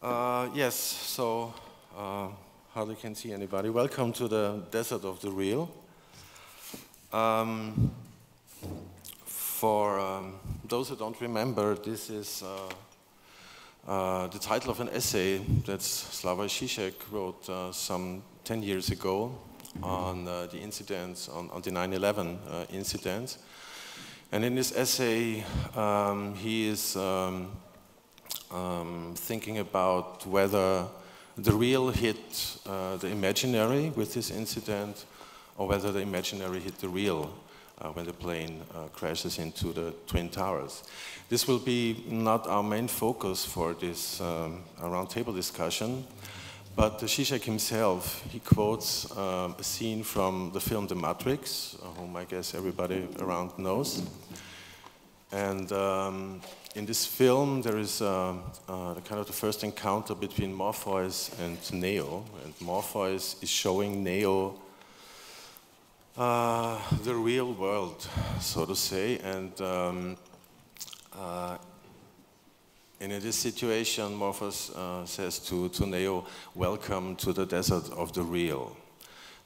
Yes, so hardly can see anybody. Welcome to the Desert of the Real. For those who don't remember, this is the title of an essay that Slavoj Žižek wrote some 10 years ago on the incidents, on the 9/11 incidents. And in this essay, he is thinking about whether the real hit the imaginary with this incident, or whether the imaginary hit the real when the plane crashes into the Twin Towers. This will be not our main focus for this roundtable discussion, but Žižek himself, he quotes a scene from the film The Matrix, whom I guess everybody around knows. And in this film, there is kind of the first encounter between Morpheus and Neo. And Morpheus is showing Neo the real world, so to say. And in this situation, Morpheus says to Neo, "Welcome to the desert of the real."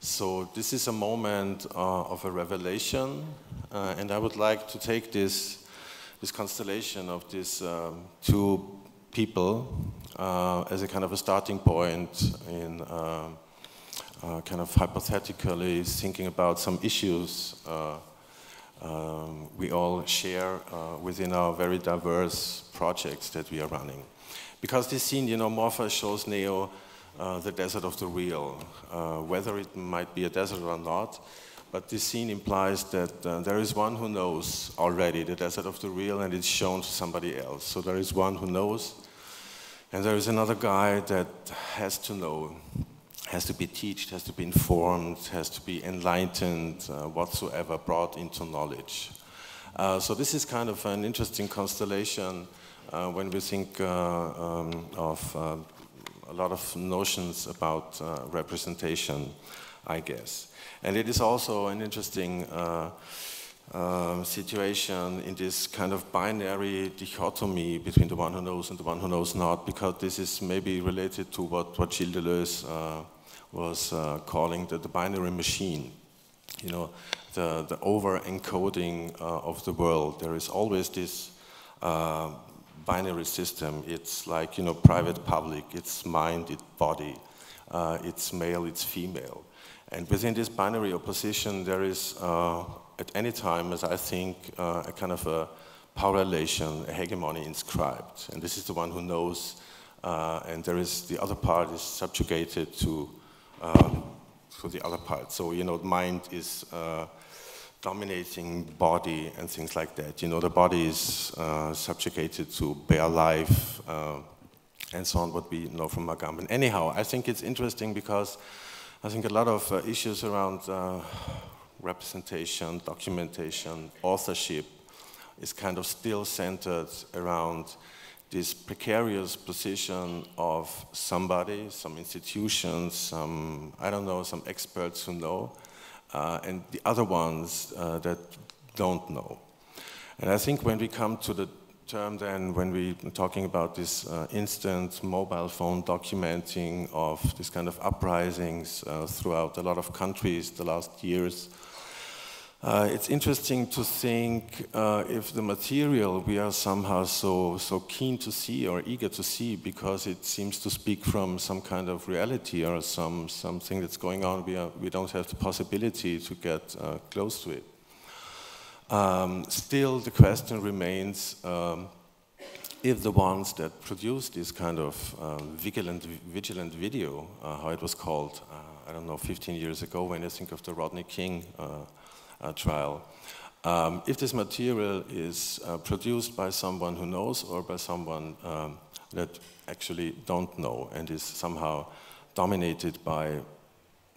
So this is a moment of a revelation, and I would like to take this constellation of these two people as a kind of a starting point in kind of hypothetically thinking about some issues we all share within our very diverse projects that we are running. Because this scene, you know, Morpheus shows Neo the desert of the real, whether it might be a desert or not. But this scene implies that there is one who knows already the desert of the real, and it's shown to somebody else. So there is one who knows, and there is another guy that has to know, has to be taught, has to be informed, has to be enlightened, whatsoever, brought into knowledge. So this is kind of an interesting constellation when we think of a lot of notions about representation, I guess. And it is also an interesting situation in this kind of binary dichotomy between the one who knows and the one who knows not, because this is maybe related to what Gilles Deleuze was calling the binary machine. You know, the over-encoding of the world. There is always this binary system. It's like, you know, private, public, it's mind, it's body, it's male, it's female. And within this binary opposition, there is, at any time, as I think, a kind of a power relation, a hegemony inscribed. And this is the one who knows, and there is the other part is subjugated to the other part. So, you know, mind is dominating body and things like that. You know, the body is subjugated to bare life, and so on, what we know from Agamben. Anyhow, I think it's interesting because I think a lot of issues around representation, documentation, authorship is kind of still centered around this precarious position of somebody, some institutions, some, I don't know, some experts who know, and the other ones that don't know. And I think when we come to the term then, when we're talking about this instant mobile phone documenting of this kind of uprisings throughout a lot of countries the last years, it's interesting to think if the material we are somehow so keen to see or eager to see because it seems to speak from some kind of reality or something that's going on, we don't have the possibility to get close to it. Still, the question remains if the ones that produce this kind of vigilant video, how it was called, I don't know, 15 years ago when I think of the Rodney King trial, if this material is produced by someone who knows or by someone that actually don't know and is somehow dominated by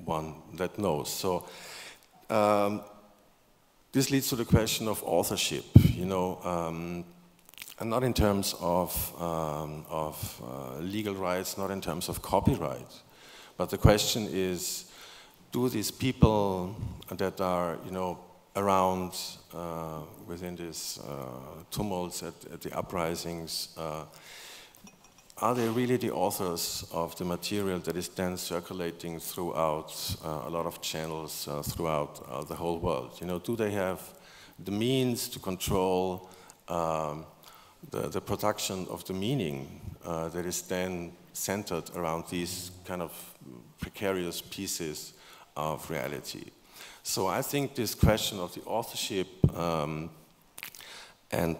one that knows. So. This leads to the question of authorship, you know, and not in terms of legal rights, not in terms of copyright, but the question is, do these people that are, you know, around within these tumults at the uprisings, are they really the authors of the material that is then circulating throughout a lot of channels throughout the whole world? You know, do they have the means to control the production of the meaning that is then centered around these kind of precarious pieces of reality? So I think this question of the authorship and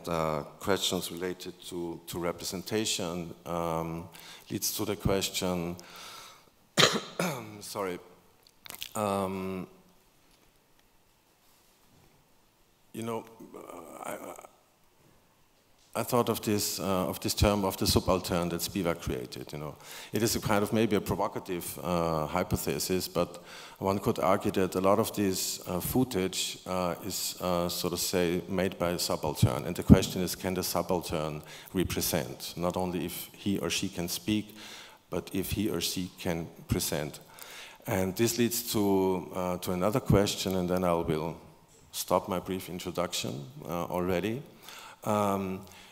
questions related to representation leads to the question, sorry, you know, I thought of this term of the subaltern that Spivak created. You know, it is a kind of maybe a provocative hypothesis, but one could argue that a lot of this footage is, so to say, made by a subaltern. And the question is, can the subaltern represent not only if he or she can speak, but if he or she can present? And this leads to another question, and then I will stop my brief introduction already.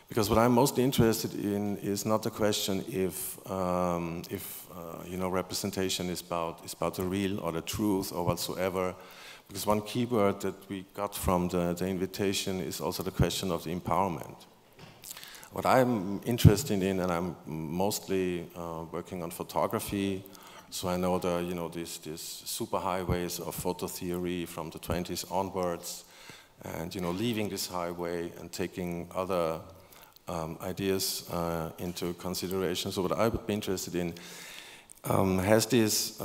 Because what I'm mostly interested in is not the question if you know, representation is about the real or the truth or whatsoever. Because one keyword that we got from the invitation is also the question of the empowerment. What I'm interested in, and I'm mostly working on photography, so I know the, you know, these superhighways of photo theory from the 20s onwards, and, you know, leaving this highway and taking other ideas into consideration. So what I would be interested in, has this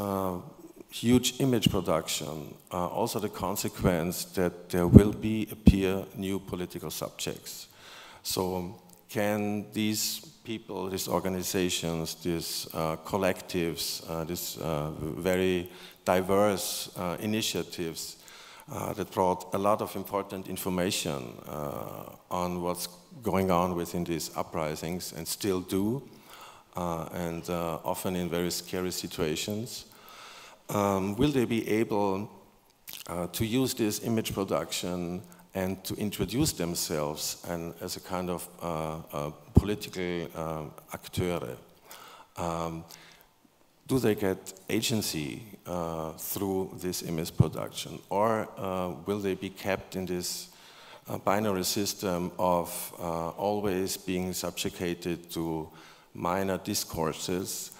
huge image production also the consequence that there will appear new political subjects? So can these people, these organizations, these collectives, these very diverse initiatives that brought a lot of important information on what's going on within these uprisings, and still do, and often in very scary situations. Will they be able to use this image production and to introduce themselves and as a kind of political acteur? Do they get agency through this image production, or will they be kept in this binary system of always being subjugated to minor discourses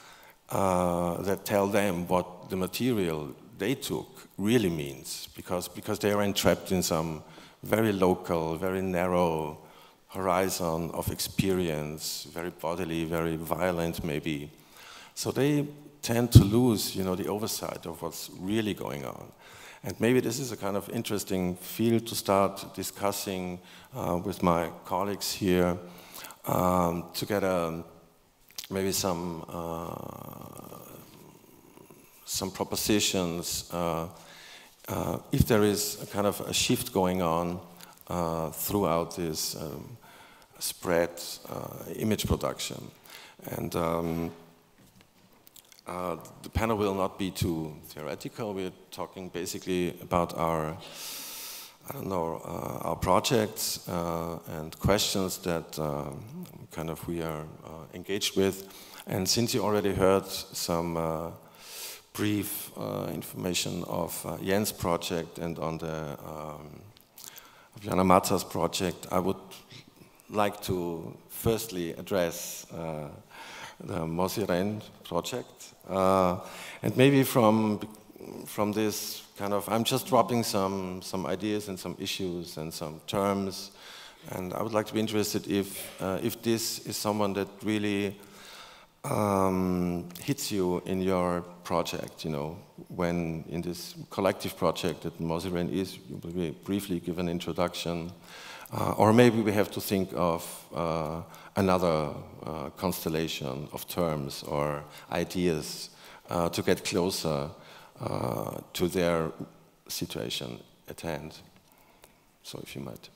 that tell them what the material they took really means, because they are entrapped in some very local, very narrow horizon of experience, very bodily, very violent maybe. So they tend to lose, you know, the oversight of what's really going on. And maybe this is a kind of interesting field to start discussing with my colleagues here, to get maybe some propositions if there is a kind of a shift going on throughout this spread image production. And the panel will not be too theoretical. We're talking basically about our, I don't know, our projects and questions that kind of we are engaged with. And since you already heard some brief information of Jens' project and on the Joanna Mazza's project, I would like to firstly address the Moziren project, and maybe from this kind of, I'm just dropping some ideas and some issues and some terms, and I would like to be interested if this is someone that really hits you in your project, you know, when in this collective project that Moziren is, you will be briefly give an introduction, or maybe we have to think of another constellation of terms or ideas to get closer to their situation at hand. So if you might.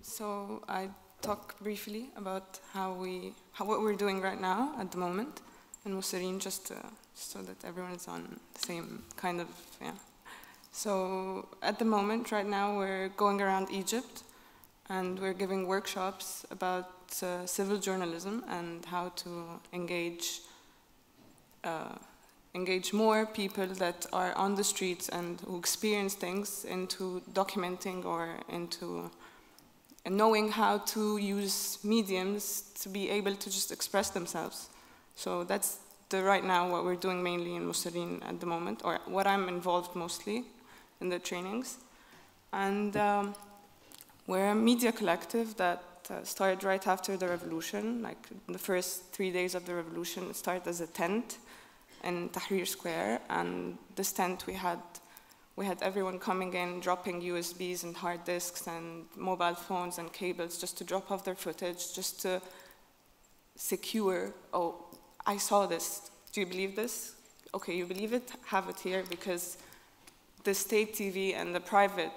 So I talk briefly about what we're doing right now at the moment in Moziren, just so that everyone is on the same kind of, yeah. So at the moment, right now, we're going around Egypt and we're giving workshops about civil journalism and how to engage more people that are on the streets and who experience things into documenting or into knowing how to use mediums to be able to just express themselves. So that's right now what we're doing mainly in Mousserine at the moment, or what I'm involved mostly in the trainings. And we're a media collective that started right after the revolution, like the first 3 days of the revolution. It started as a tent in Tahrir Square, and this tent we had everyone coming in, dropping USBs and hard disks and mobile phones and cables just to drop off their footage, just to secure, oh, I saw this, do you believe this? Okay, you believe it, have it here, because the state TV and the private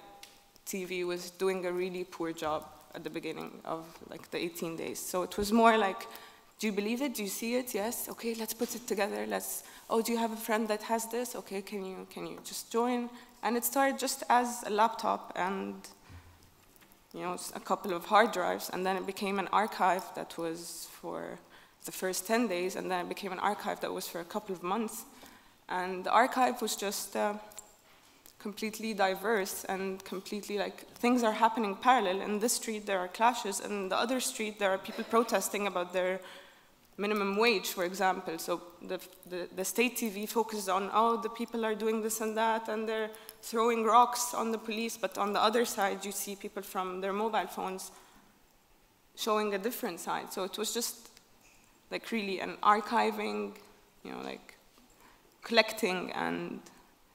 TV was doing a really poor job at the beginning of like the 18 days. So it was more like, do you believe it? Do you see it? Yes. Okay, let's put it together. Oh, do you have a friend that has this? Okay, can you just join? And it started just as a laptop and, you know, a couple of hard drives, and then it became an archive that was for the first 10 days, and then it became an archive that was for a couple of months. And the archive was just completely diverse and completely like, things are happening parallel. In this street there are clashes, and in the other street there are people protesting about their minimum wage, for example. So the state TV focuses on, oh, the people are doing this and that, and they're throwing rocks on the police, but on the other side you see people from their mobile phones showing a different side. So it was just like really an archiving, you know, like collecting. And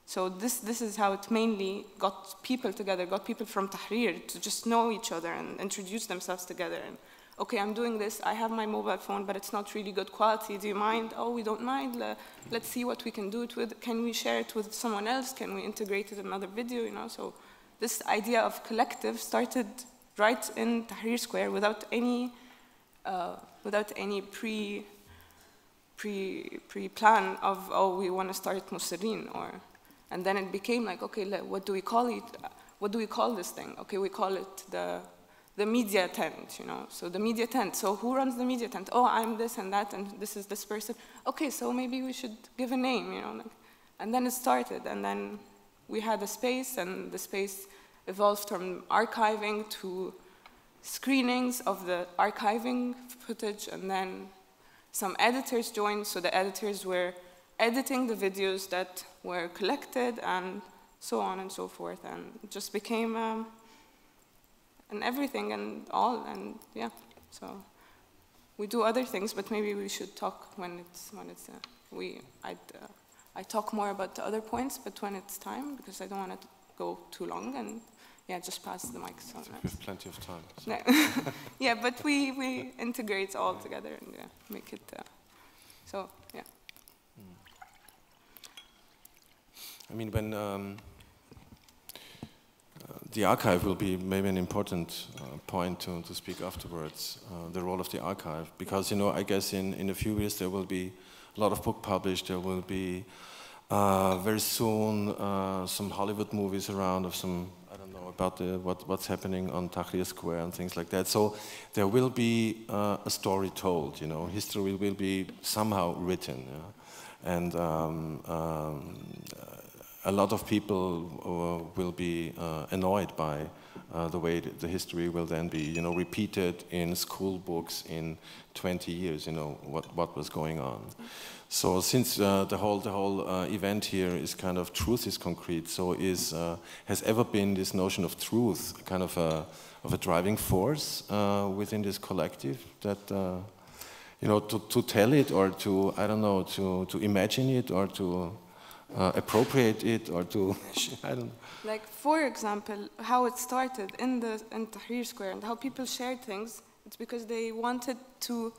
so this is how it mainly got people together, got people from Tahrir to just know each other and introduce themselves together. And okay, I'm doing this, I have my mobile phone, but it's not really good quality, do you mind? Oh, we don't mind, let's see what we can do it with. Can we share it with someone else? Can we integrate it in another video, you know? So this idea of collective started right in Tahrir Square without any pre-plan of, oh, we want to start Mousserine, or, and then it became like, okay, what do we call it? What do we call this thing? Okay, we call it the media tent, you know. So the media tent. So who runs the media tent? Oh, I'm this and that, and this is this person. Okay, so maybe we should give a name, you know. Like, and then it started, and then we had a space, and the space evolved from archiving to screenings of the archiving footage, and then some editors joined, so the editors were editing the videos that were collected, and so on and so forth, and it just became and everything and all, and yeah. So we do other things, but maybe we should talk when I talk more about the other points, but when it's time, because I don't want it to go too long, and yeah, just pass the mic. So we have plenty of time. So. No. Yeah, but we integrate all together and yeah, make it. So yeah. I mean, when the archive will be maybe an important point to speak afterwards. The role of the archive, because you know, I guess in a few years there will be a lot of book published. There will be very soon some Hollywood movies around of some, I don't know, about what's happening on Tahrir Square and things like that. So there will be a story told, you know, history will be somehow written. Yeah? And a lot of people will be annoyed by the way the history will then be, you know, repeated in school books in 20 years, you know, what was going on. So since the whole event here is kind of truth is concrete, so has ever been this notion of truth kind of a driving force within this collective that, you know, to tell it or to, I don't know, to imagine it or to appropriate it or to, I don't know. Like, for example, how it started in Tahrir Square and how people shared things, it's because they wanted to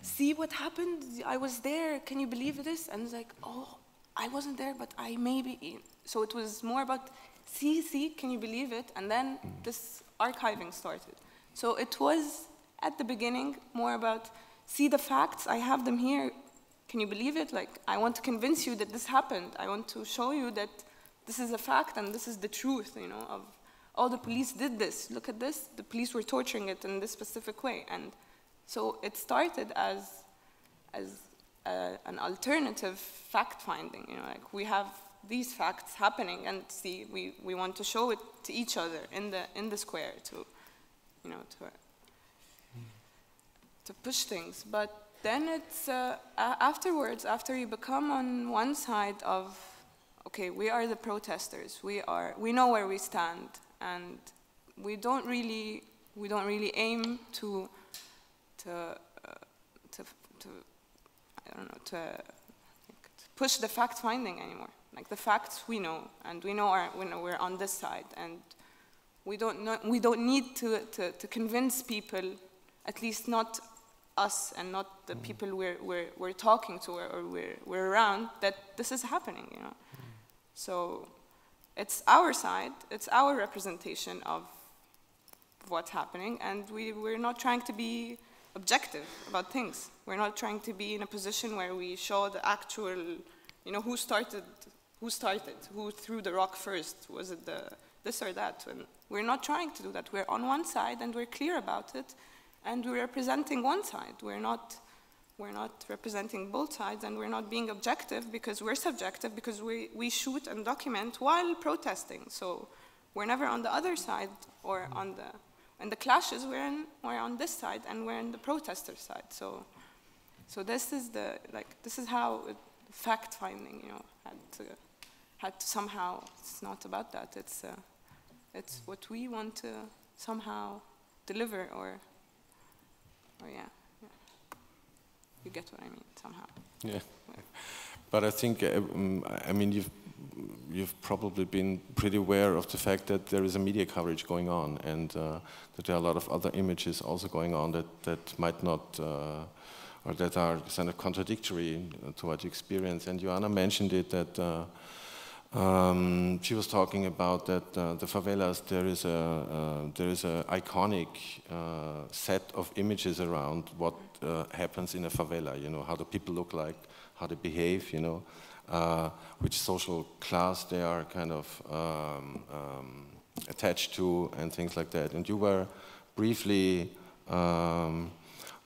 see what happened. I was there, can you believe this? And it's like, oh, I wasn't there, but I maybe. So it was more about, see, can you believe it? And then this archiving started. So it was, at the beginning, more about, see the facts, I have them here. Can you believe it? Like, I want to convince you that this happened. I want to show you that this is a fact and this is the truth, you know, oh, the police did this, look at this, the police were torturing it in this specific way. And so it started as an alternative fact-finding, you know, like we have these facts happening, and see, we want to show it to each other in the square to, you know, to push things. But then it's afterwards, after you become on one side of, okay, we are the protesters, we know where we stand, and we don't really aim to I don't know, to push the fact-finding anymore. Like the facts we know, and we know we're on this side, and we don't need to convince people, at least not us and not the people we're talking to or we're around, that this is happening, you know. So it's our side, it's our representation of what's happening, and we're not trying to be objective about things. We're not trying to be in a position where we show the actual, you know, who threw the rock first, was it this or that? And we're not trying to do that. We're on one side and we're clear about it, and we're representing one side. We're not representing both sides, and we're not being objective because we're subjective, because we shoot and document while protesting. So we're never on the other side or on the clashes. We're on this side, and we're on the protester side. So this is how fact finding, you know, had to somehow. It's not about that. It's what we want to somehow deliver, or yeah. You get what I mean, somehow. Yeah. But I think, I mean, you've probably been pretty aware of the fact that there is a media coverage going on, and that there are a lot of other images also going on that might not, or that are kind of contradictory to what you experience. And Joanna mentioned it, that she was talking about that the favelas, there is a iconic set of images around what happens in a favela, you know, how the people look like, how they behave, you know, which social class they are kind of attached to, and things like that. And you were briefly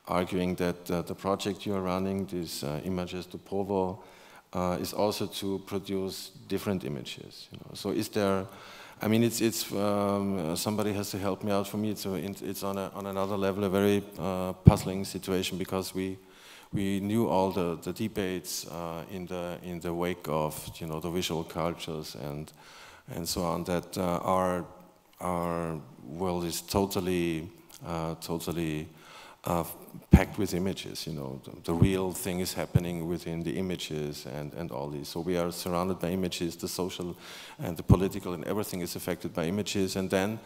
arguing that the project you are running, this Images do Povo, is also to produce different images, you know. So is there, I mean, it's somebody has to help me out. For me, it's on another level a very puzzling situation, because we knew all the debates in the wake of, you know, the visual cultures and so on, that our world is totally packed with images, you know. The real thing is happening within the images and all these. So we are surrounded by images, the social and the political and everything is affected by images. And then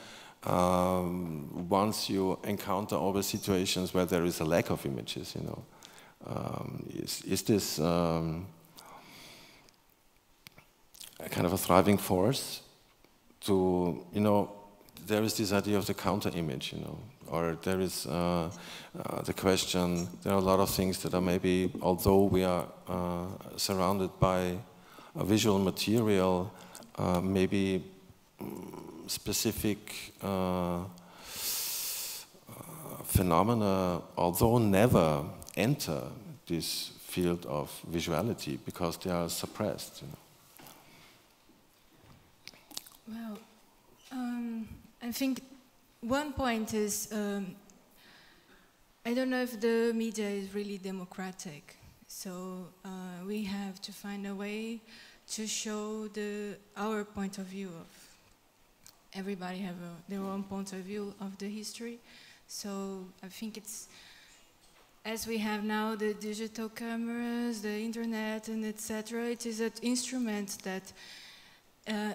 once you encounter all the situations where there is a lack of images, you know, is this a kind of a thriving force to, you know, there is this idea of the counter image, you know, or there is the question, there are a lot of things that are maybe, although we are surrounded by a visual material, maybe specific phenomena, although never enter this field of visuality because they are suppressed, you know. Well, I think one point is, I don't know if the media is really democratic. So we have to find a way to show our point of view of. Everybody have their own point of view of the history. So I think it's, as we have now the digital cameras, the internet, and etc., it is an instrument that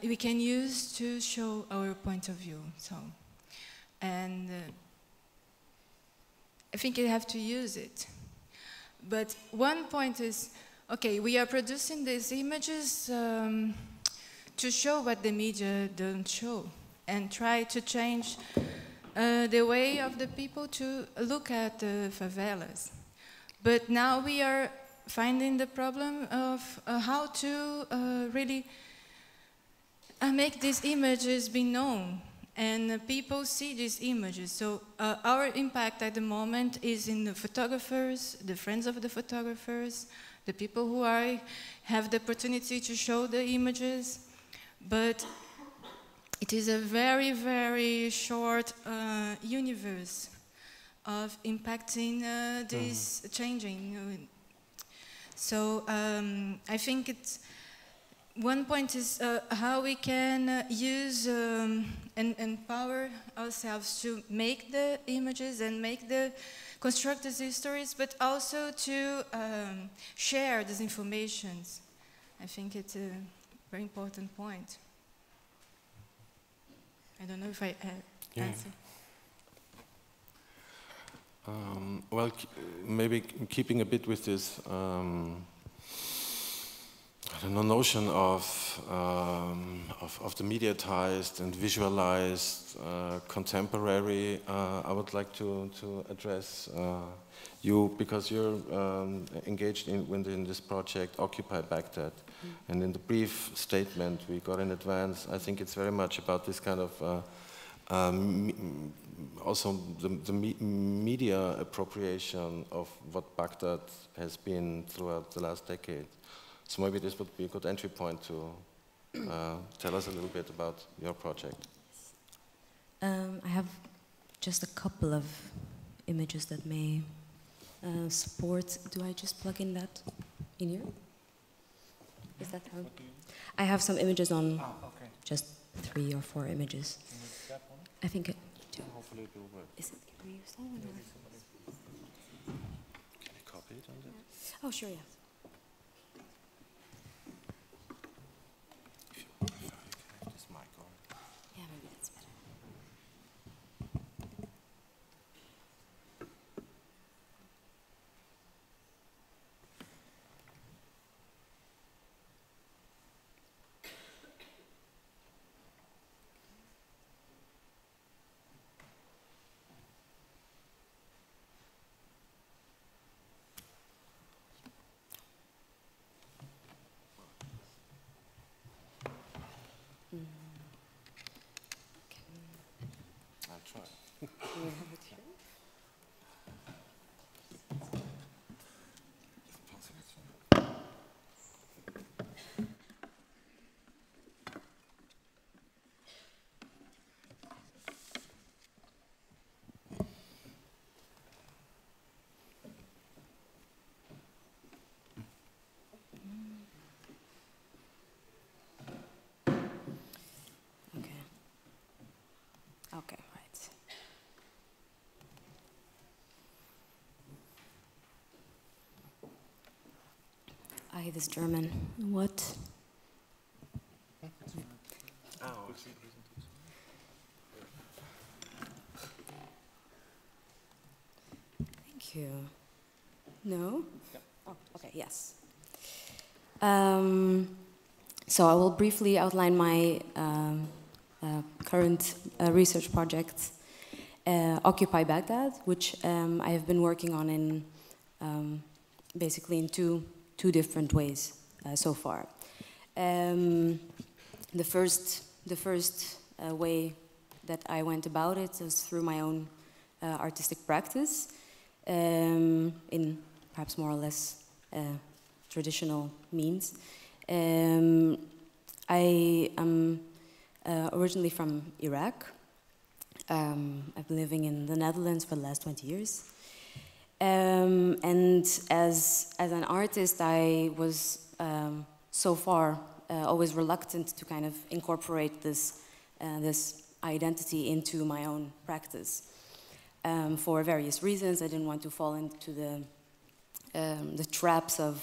we can use to show our point of view. So, and I think you have to use it. But one point is, okay, we are producing these images to show what the media don't show, and try to change the way of the people to look at the favelas. But now we are finding the problem of how to really make these images be known. and people see these images. So our impact at the moment is in the photographers, the friends of the photographers, the people who have the opportunity to show the images, but it is a very, very short universe of impacting this changing. So I think it's one point is how we can use and empower ourselves to make the images and construct these stories, but also to share these informations. I think it's a very important point. I don't know if I answer. Well, maybe keeping a bit with this I don't know, notion of the mediatized and visualized contemporary, I would like to address you, because you're engaged in this project Occupy Baghdad. And in the brief statement we got in advance, I think it's very much about this kind of also the media appropriation of what Baghdad has been throughout the last decade. So maybe this would be a good entry point to tell us a little bit about your project. I have just a couple of images that may support. Do I just plug in that in here? Is that how? I have some images on just 3 or 4 images. I think it. Hopefully it will work. Is it? Can we use that one? Can you copy it on that? Oh, sure, yeah. Yeah, maybe that's better. I'll try. Do we have it here? Okay, right. This German. What? Oh, Thank you. No? Oh, okay, yes. So I will briefly outline my current research project, Occupy Baghdad, which I have been working on in basically in two different ways so far. The first way that I went about it was through my own artistic practice in perhaps more or less traditional means. I am originally from Iraq. I've been living in the Netherlands for the last 20 years. And as an artist, I was so far always reluctant to kind of incorporate this identity into my own practice for various reasons. I didn't want to fall into the traps of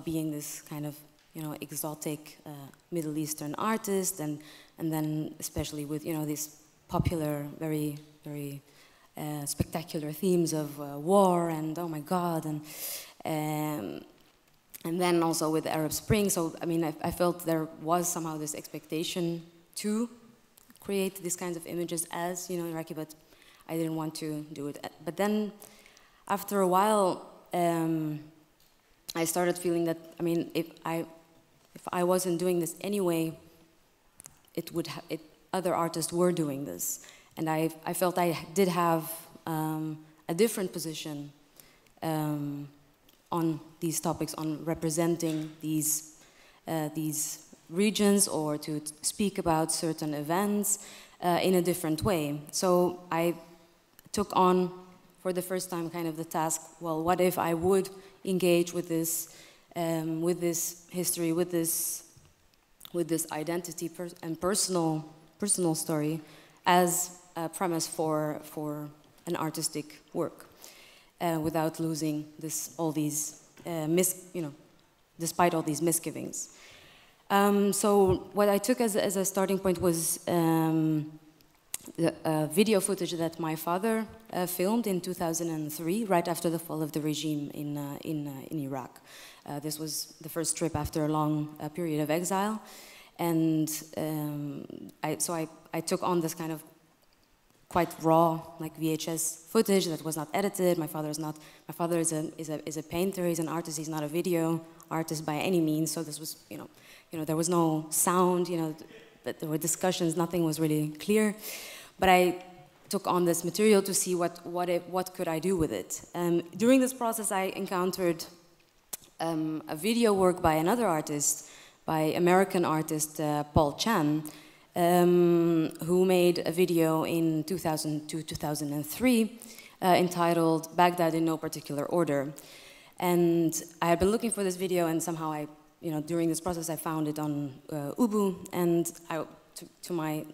being this kind of exotic Middle Eastern artist, and then especially with these popular, very spectacular themes of war and oh my God, and then also with the Arab Spring. So I mean, I felt there was somehow this expectation to create these kinds of images as Iraqi, but I didn't want to do it. But then after a while, I started feeling that, I mean, if I wasn't doing this anyway, other artists were doing this. And I felt I did have a different position on these topics, on representing these regions, or to speak about certain events in a different way. So I took on, for the first time, kind of the task, well, what if I would engage with this history, with this identity and personal story as a premise for an artistic work, without losing despite all these misgivings. So what I took as a starting point was the video footage that my father filmed in 2003, right after the fall of the regime in Iraq. This was the first trip after a long period of exile, and I took on this kind of quite raw, like VHS footage that was not edited. My father is a painter. He's an artist. He's not a video artist by any means. So this was, there was no sound. But there were discussions. Nothing was really clear. But I took on this material to see what could I do with it. During this process, I encountered a video work by another artist, by American artist Paul Chan, who made a video in 2002-2003 entitled "Baghdad in No Particular Order." And I had been looking for this video, and somehow during this process I found it on Ubu, and to my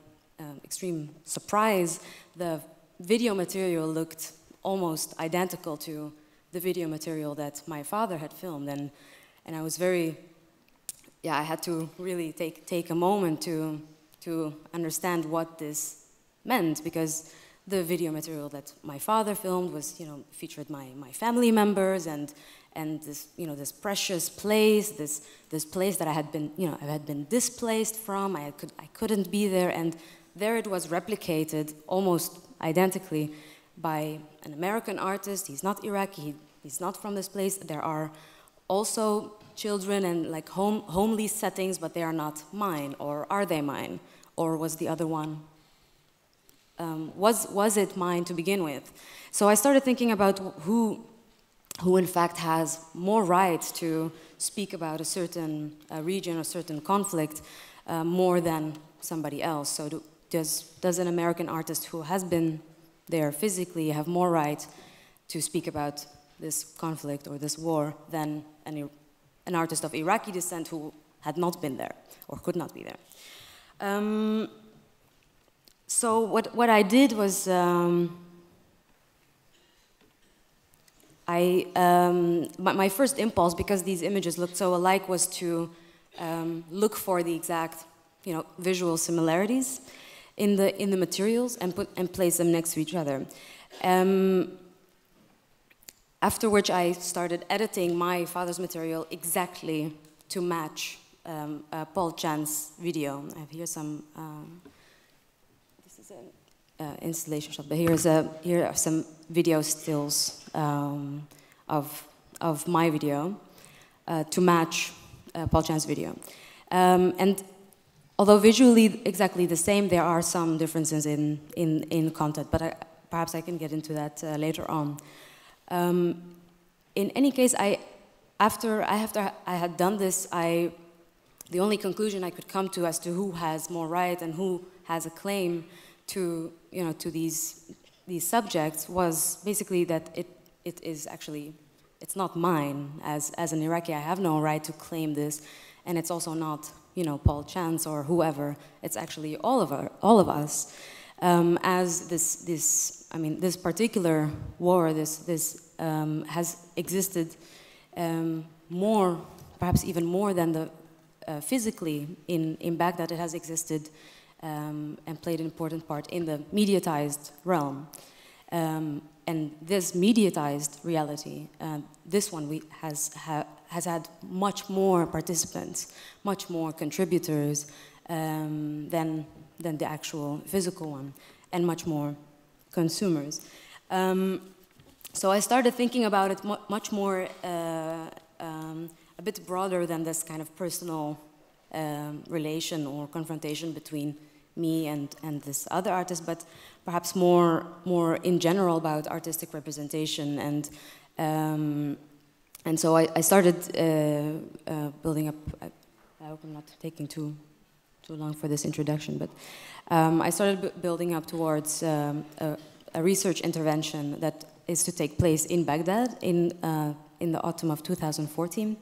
extreme surprise, the video material looked almost identical to the video material that my father had filmed, and I was very, I had to really take a moment to understand what this meant, because the video material that my father filmed was, featured my family members and this, this precious place, this place that I had been displaced from. I couldn't be there, and there it was replicated almost identically by an American artist. He's not Iraqi. He's not from this place. There are also children and like homely settings, but they are not mine. Or are they mine? Or was the other one, was it mine to begin with? So I started thinking about who in fact has more right to speak about a certain region or certain conflict more than somebody else. So does an American artist who has been there physically have more right to speak about this conflict or this war than an artist of Iraqi descent who had not been there or could not be there? So what I did was my first impulse, because these images looked so alike, was to look for the exact visual similarities in the materials and place them next to each other. After which I started editing my father's material exactly to match Paul Chan's video. I have here some. This is an installation shot, but here are some video stills of my video to match Paul Chan's video. And although visually exactly the same, there are some differences in content, but perhaps I can get into that later on. In any case, after I had done this, the only conclusion I could come to as to who has more right and who has a claim to these subjects was basically that it is actually, it's not mine as an Iraqi. I have no right to claim this, and it's also not Paul Chan's or whoever. It's actually all of us. As this particular war, this has existed more, perhaps even more than the physically in Baghdad. It has existed and played an important part in the mediatized realm. And this mediatized reality, this one has had much more participants, much more contributors than the actual physical one, and much more consumers. So I started thinking about it much more, a bit broader than this kind of personal relation or confrontation between me and this other artist, but perhaps more in general about artistic representation. And so I started building up. I hope I'm not taking too long for this introduction, but I started building up towards a research intervention that is to take place in Baghdad in the autumn of 2014,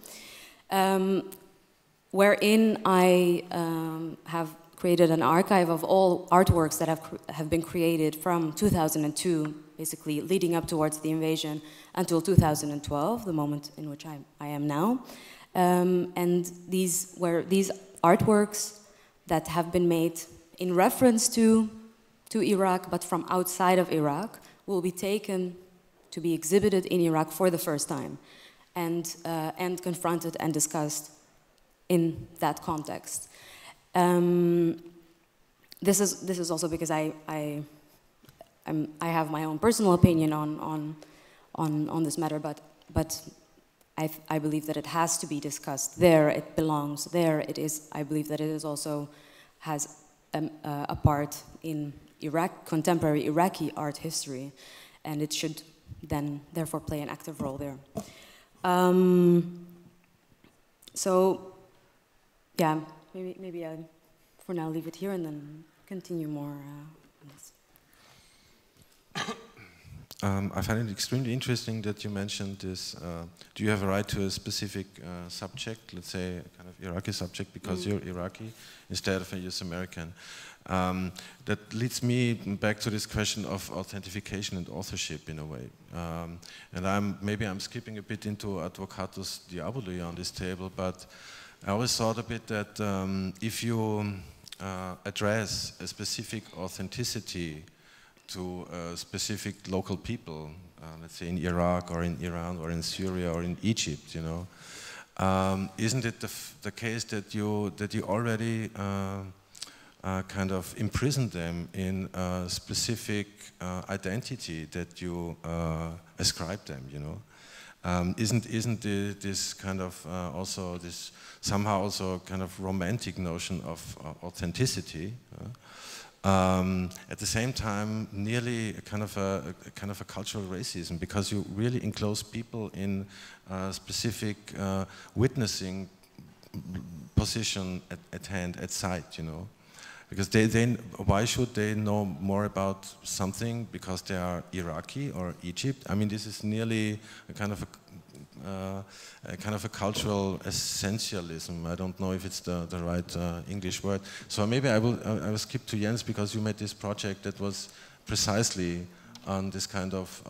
wherein I have created an archive of all artworks that have been created from 2002, basically leading up towards the invasion, until 2012, the moment in which I am now. And these artworks that have been made in reference to Iraq, but from outside of Iraq, will be taken to be exhibited in Iraq for the first time, and confronted and discussed in that context. This is also because I have my own personal opinion on this matter, but I believe that it has to be discussed there. It belongs there. It is. I believe that it is also has a part in contemporary Iraqi art history, and it should then therefore play an active role there. So, yeah, maybe I for now leave it here and then continue more on this. I find it extremely interesting that you mentioned this. Do you have a right to a specific subject, let's say a kind of Iraqi subject, because you're Iraqi instead of a US American? That leads me back to this question of authentication and authorship in a way. And maybe I'm skipping a bit into Advocatus Diaboli on this table, but I always thought a bit that if you address a specific authenticity to specific local people, let's say in Iraq or in Iran or in Syria or in Egypt, you know, isn't it the case that you already kind of imprison them in a specific identity that you ascribe them, you know? Isn't this kind of also this somehow also kind of romantic notion of authenticity at the same time nearly a kind of a cultural racism, because you really enclose people in a specific witnessing position at hand, at sight, you know? Because why should they know more about something because they are Iraqi or Egypt? I mean, this is nearly a kind of a cultural essentialism. I don't know if it's the right English word. So maybe I will skip to Jens, because you made this project that was precisely on this kind of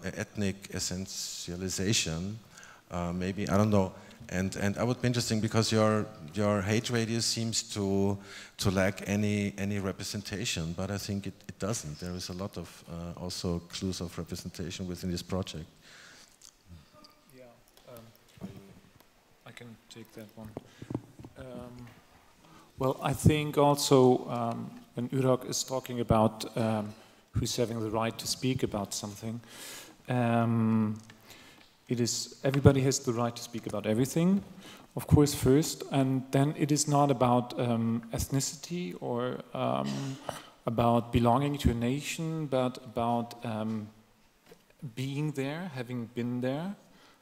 ethnic essentialization. Maybe, I don't know. And I would be interesting because your hate radius seems to lack any representation, but I think it doesn't. There is a lot of also clues of representation within this project. Yeah, I can take that one. Well, I think also when Urok is talking about who's having the right to speak about something, everybody has the right to speak about everything, of course, first, and then it is not about ethnicity or about belonging to a nation, but about being there, having been there.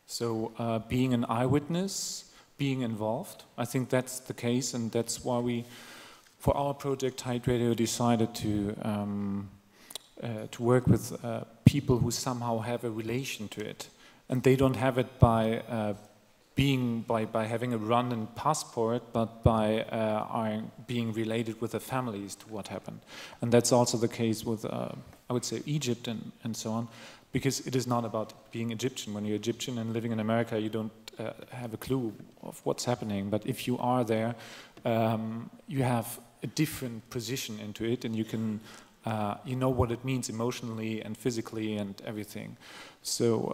So being an eyewitness, being involved. I think that's the case, and that's why we, for our project, Hate Radio, decided to work with people who somehow have a relation to it. And they don't have it by having a run-in passport, but by being related with the families to what happened. And that's also the case with, I would say, Egypt and so on, because it is not about being Egyptian. When you're Egyptian and living in America, you don't have a clue of what's happening. But if you are there, you have a different position into it, and you can, you know what it means emotionally and physically and everything. So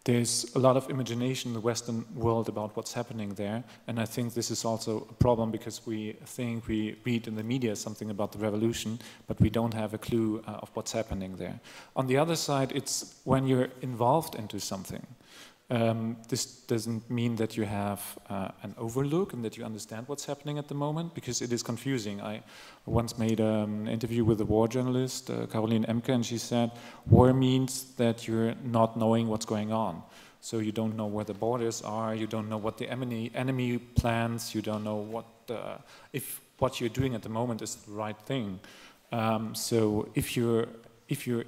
there's a lot of imagination in the Western world about what's happening there, and I think this is also a problem because we think we read in the media something about the revolution, but we don't have a clue of what's happening there. On the other side, it's when you're involved into something, This doesn't mean that you have an overlook and that you understand what's happening at the moment, because it is confusing. I once made an interview with a war journalist, Caroline Emke, and she said, war means that you're not knowing what's going on. So you don't know where the borders are, you don't know what the enemy plans, you don't know what if what you're doing at the moment is the right thing. So if you're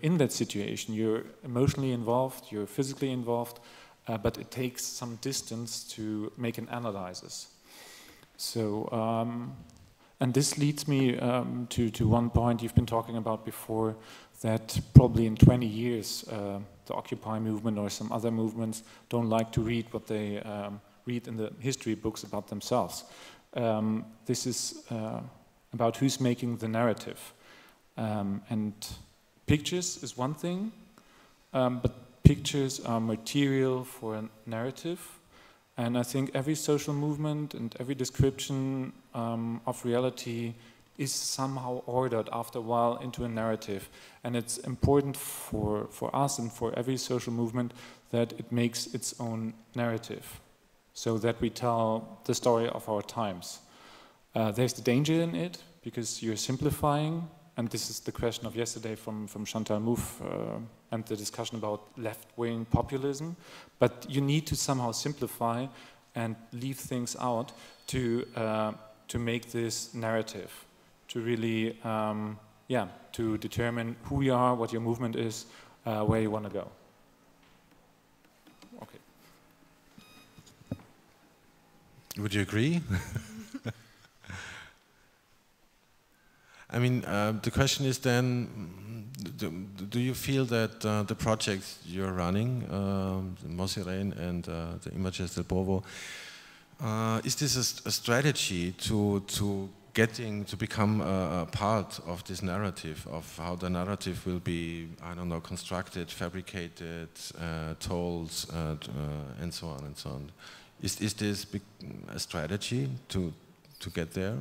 in that situation, you're emotionally involved, you're physically involved, but it takes some distance to make an analysis. So, and this leads me to one point you've been talking about before, that probably in 20 years, the Occupy movement or some other movements don't like to read what they read in the history books about themselves. This is about who's making the narrative. And pictures is one thing, but pictures are material for a narrative, and I think every social movement and every description of reality is somehow ordered after a while into a narrative, and it's important for us and for every social movement that it makes its own narrative, so that we tell the story of our times. There's the danger in it, because you're simplifying, and this is the question of yesterday from Chantal Mouffe and the discussion about left-wing populism. But you need to somehow simplify and leave things out to make this narrative, to really, to determine who you are, what your movement is, where you want to go. Okay. Would you agree? I mean, the question is then, do you feel that the projects you're running, Mosirain and the Images del Povo, is this a strategy to become a part of this narrative, of how the narrative will be, I don't know, constructed, fabricated, told, and so on and so on? Is this a strategy to get there?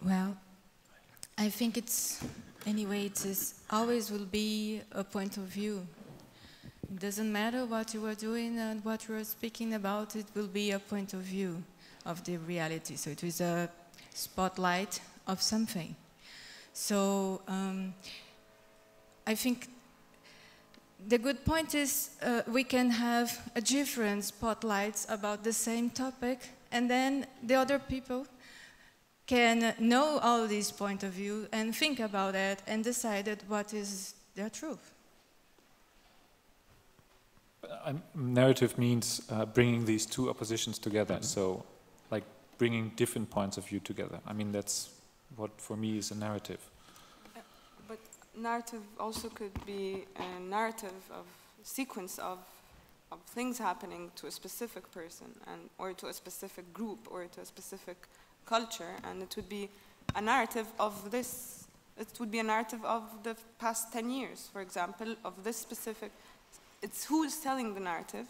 Well, I think anyway, always will be a point of view. It doesn't matter what you are doing and what you are speaking about, it will be a point of view of the reality. So it is a spotlight of something. So I think the good point is we can have a different spotlights about the same topic, and then the other people can know all these point of view and think about it and decide what is their truth. Narrative means bringing these two oppositions together, so like bringing different points of view together. I mean, that's what for me is a narrative. But narrative also could be a narrative of sequence of things happening to a specific person, or to a specific group, or to a specific culture, and it would be a narrative of this. It would be a narrative of the past 10 years, for example, of this specific. It's who's telling the narrative,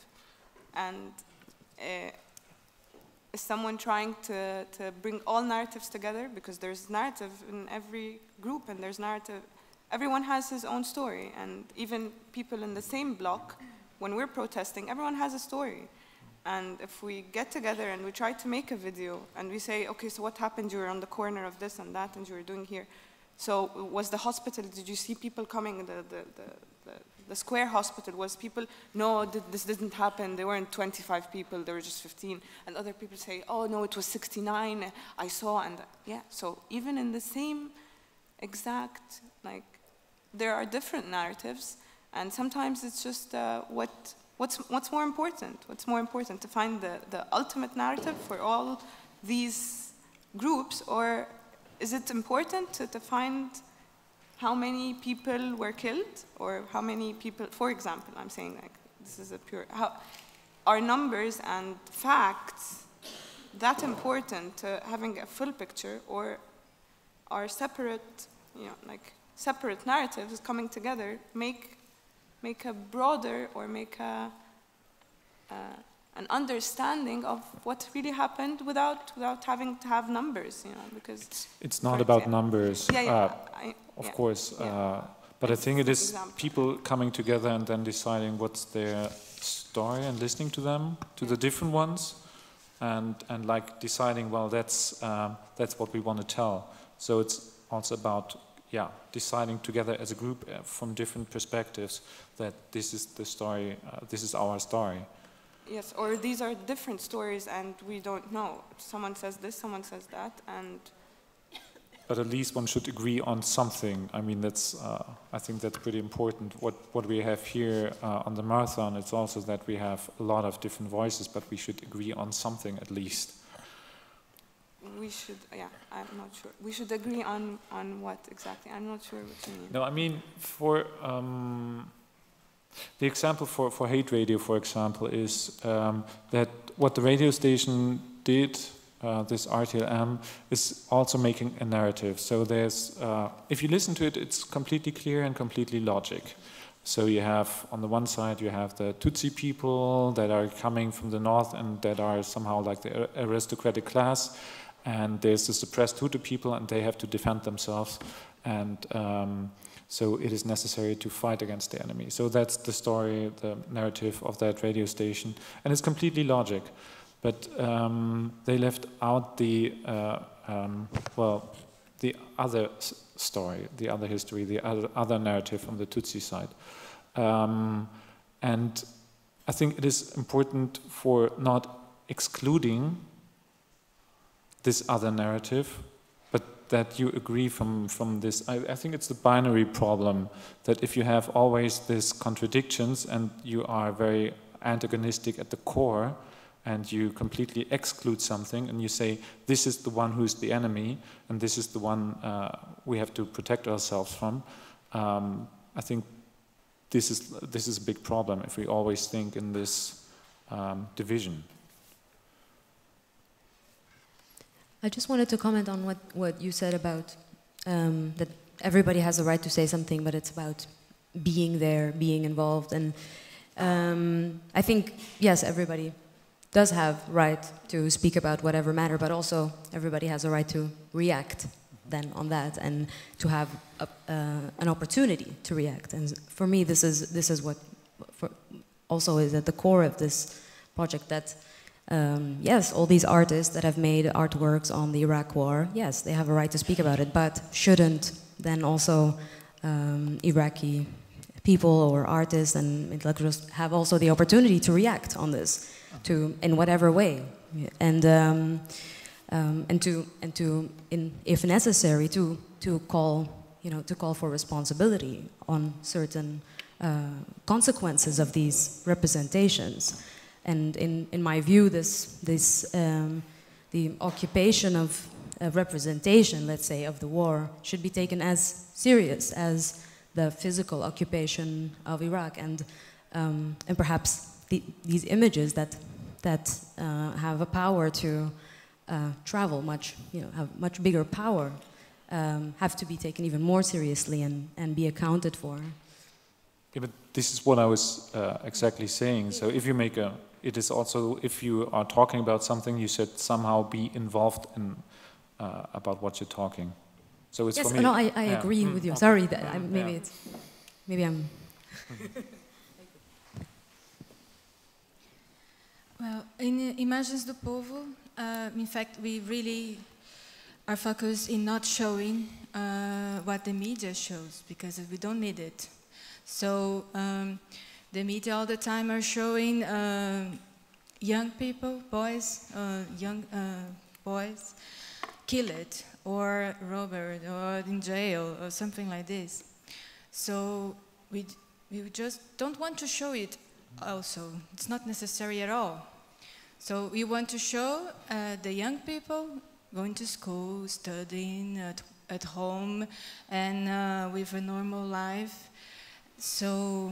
and is someone trying to bring all narratives together, because there's narrative in every group, and there's narrative. Everyone has his own story, and even people in the same block, when we're protesting, everyone has a story. And if we get together and we try to make a video and we say, okay, so what happened? You were on the corner of this and that, and you were doing here. So was the hospital, did you see people coming? The square hospital, was people, no, this didn't happen. There weren't 25 people, there were just 15. And other people say, oh no, it was 69, I saw, and yeah. So even in the same exact, like, there are different narratives, and sometimes it's just what's more important? What's more important, to find the ultimate narrative for all these groups, or is it important to find how many people were killed, or how many people, for example, I'm saying, like, this is a pure, are numbers and facts that important to having a full picture, or are separate, like separate narratives coming together make a broader, or make a an understanding of what really happened without having to have numbers, because it's not about numbers. Of yeah. course, Yeah. but I think it is Example. people coming together and then deciding what's their story and listening to them, to the different ones, and like deciding, well, that's what we want to tell. So it's also about deciding together as a group from different perspectives that this is the story, this is our story. Yes, or these are different stories and we don't know. Someone says this, someone says that, and... But at least one should agree on something. I mean, that's, I think that's pretty important. What we have here on the marathon, it's also that we have a lot of different voices, but we should agree on something at least. We should, I'm not sure. We should agree on what exactly? I'm not sure what you mean. No, I mean, for the example for hate radio, for example, is that what the radio station did, this RTLM, is also making a narrative. So there's, if you listen to it, it's completely clear and completely logic. So you have, on the one side, you have the Tutsi people that are coming from the north and that are somehow like the aristocratic class. And there's the suppressed Hutu people and they have to defend themselves. And so it is necessary to fight against the enemy. So that's the story, the narrative of that radio station. And it's completely logic. But they left out the, the other story, the other history, the other narrative from the Tutsi side. And I think it is important for not excluding this other narrative, but that you agree from this. I think it's the binary problem, that if you have always these contradictions and you are very antagonistic at the core, and you completely exclude something, and you say, this is the one who's the enemy, and this is the one we have to protect ourselves from, I think this is a big problem if we always think in this division. I just wanted to comment on what you said about that everybody has a right to say something, but it's about being there, being involved. And I think, yes, everybody does have right to speak about whatever matter, but also everybody has a right to react then on that and to have an opportunity to react. And for me, this is what also is at the core of this project, that yes, all these artists that have made artworks on the Iraq War, yes, they have a right to speak about it, but shouldn't then also Iraqi people or artists and intellectuals have also the opportunity to react on this, in whatever way, and if necessary, to call for responsibility on certain consequences of these representations. And in my view, the occupation of representation, let's say, of the war should be taken as serious as the physical occupation of Iraq, and perhaps these images that have a power to travel have much bigger power, have to be taken even more seriously and be accounted for. Yeah, but this is what I was exactly saying. So if you make it is also, if you are talking about something, you should somehow be involved in about what you're talking. So it's yes, for me. No, I agree with you. Okay. Sorry, that maybe I'm. Well, in Imagens do Povo, in fact, we really are focused in not showing what the media shows, because we don't need it. So the media all the time are showing young people, young boys, killed or robbed or in jail or something like this. So we just don't want to show it also. It's not necessary at all. So we want to show the young people going to school, studying at home, and with a normal life. So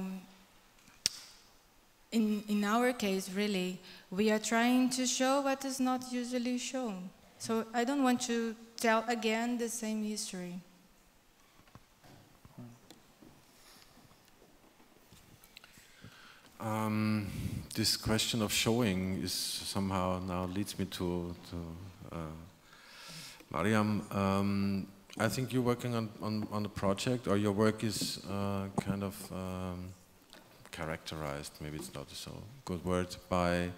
in our case, really, we are trying to show what is not usually shown. So I don't want to tell again the same history. this question of showing is somehow now leads me to Maryam. I think you're working on a project, or your work is kind of characterized, maybe it's not so good word, by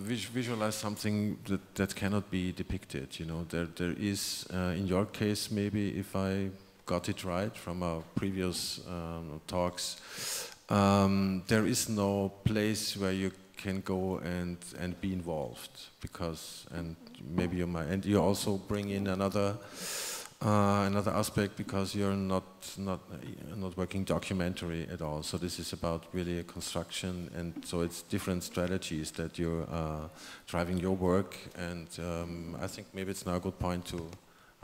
visualize something that cannot be depicted. You know, there is, in your case, maybe if I got it right from our previous talks, there is no place where you can go and be involved, because, and maybe you might, and you also bring in another aspect, because you're not working documentary at all. So this is about really a construction, and so it's different strategies that you're driving your work. And I think maybe it's now a good point to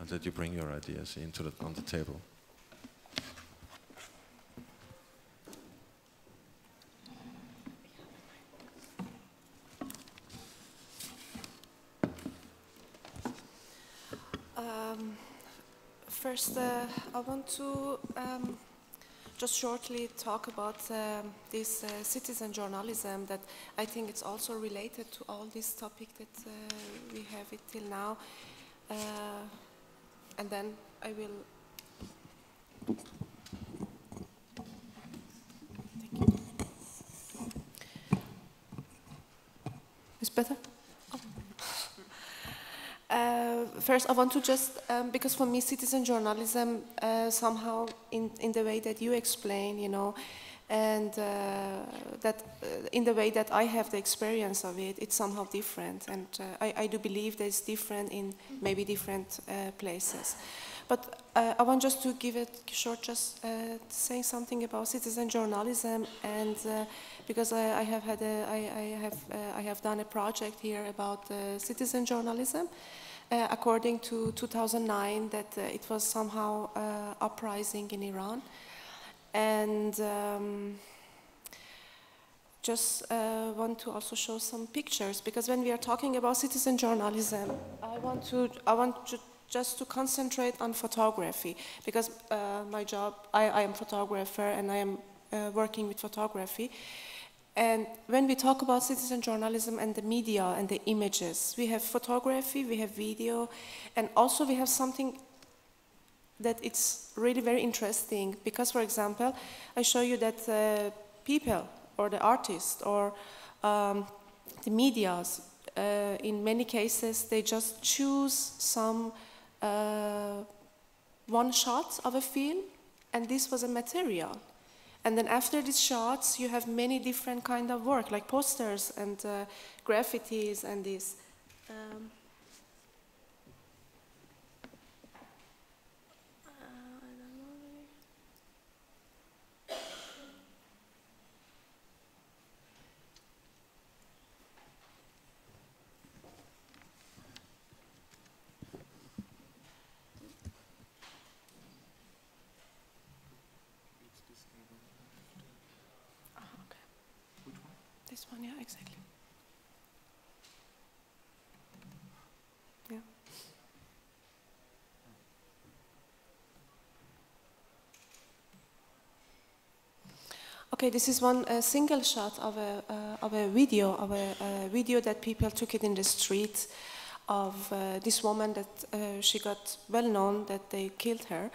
that you bring your ideas into on the table. First, I want to just shortly talk about this citizen journalism, that I think it's also related to all this topic that we have it till now. And then I will... Thank you. Is better? First, I want to just, because for me, citizen journalism, somehow in the way that you explain, you know, and that in the way that I have the experience of it, it's somehow different. And I do believe that it's different in maybe different places. But I want just to give it short, just saying something about citizen journalism, and because I have done a project here about citizen journalism. According to 2009, that it was somehow uprising in Iran, and just want to also show some pictures, because when we are talking about citizen journalism, I want to just to concentrate on photography, because my job, I am a photographer, and I am working with photography. And when we talk about citizen journalism and the media and the images, we have photography, we have video, and also we have something that it's really very interesting, because, for example, I show you that people or the artists or the medias, in many cases, they just choose some one shot of a film, and this was a material. And then after these shots, you have many different kind of work, like posters and graffitis and this. This one, yeah, exactly. Yeah. Okay, this is one single shot of a video that people took it in the street of this woman that she got well known that they killed her.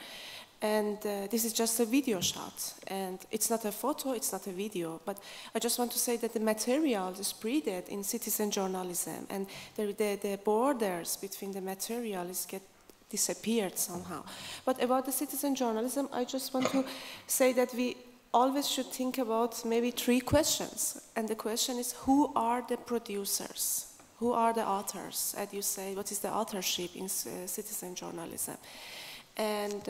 And this is just a video shot, and it's not a photo, it's not a video, but I just want to say that the material is spread in citizen journalism, and the borders between the material get disappeared somehow. But about the citizen journalism, I just want to say that we always should think about maybe 3 questions, and the question is, who are the producers? Who are the authors? As you say, what is the authorship in citizen journalism? And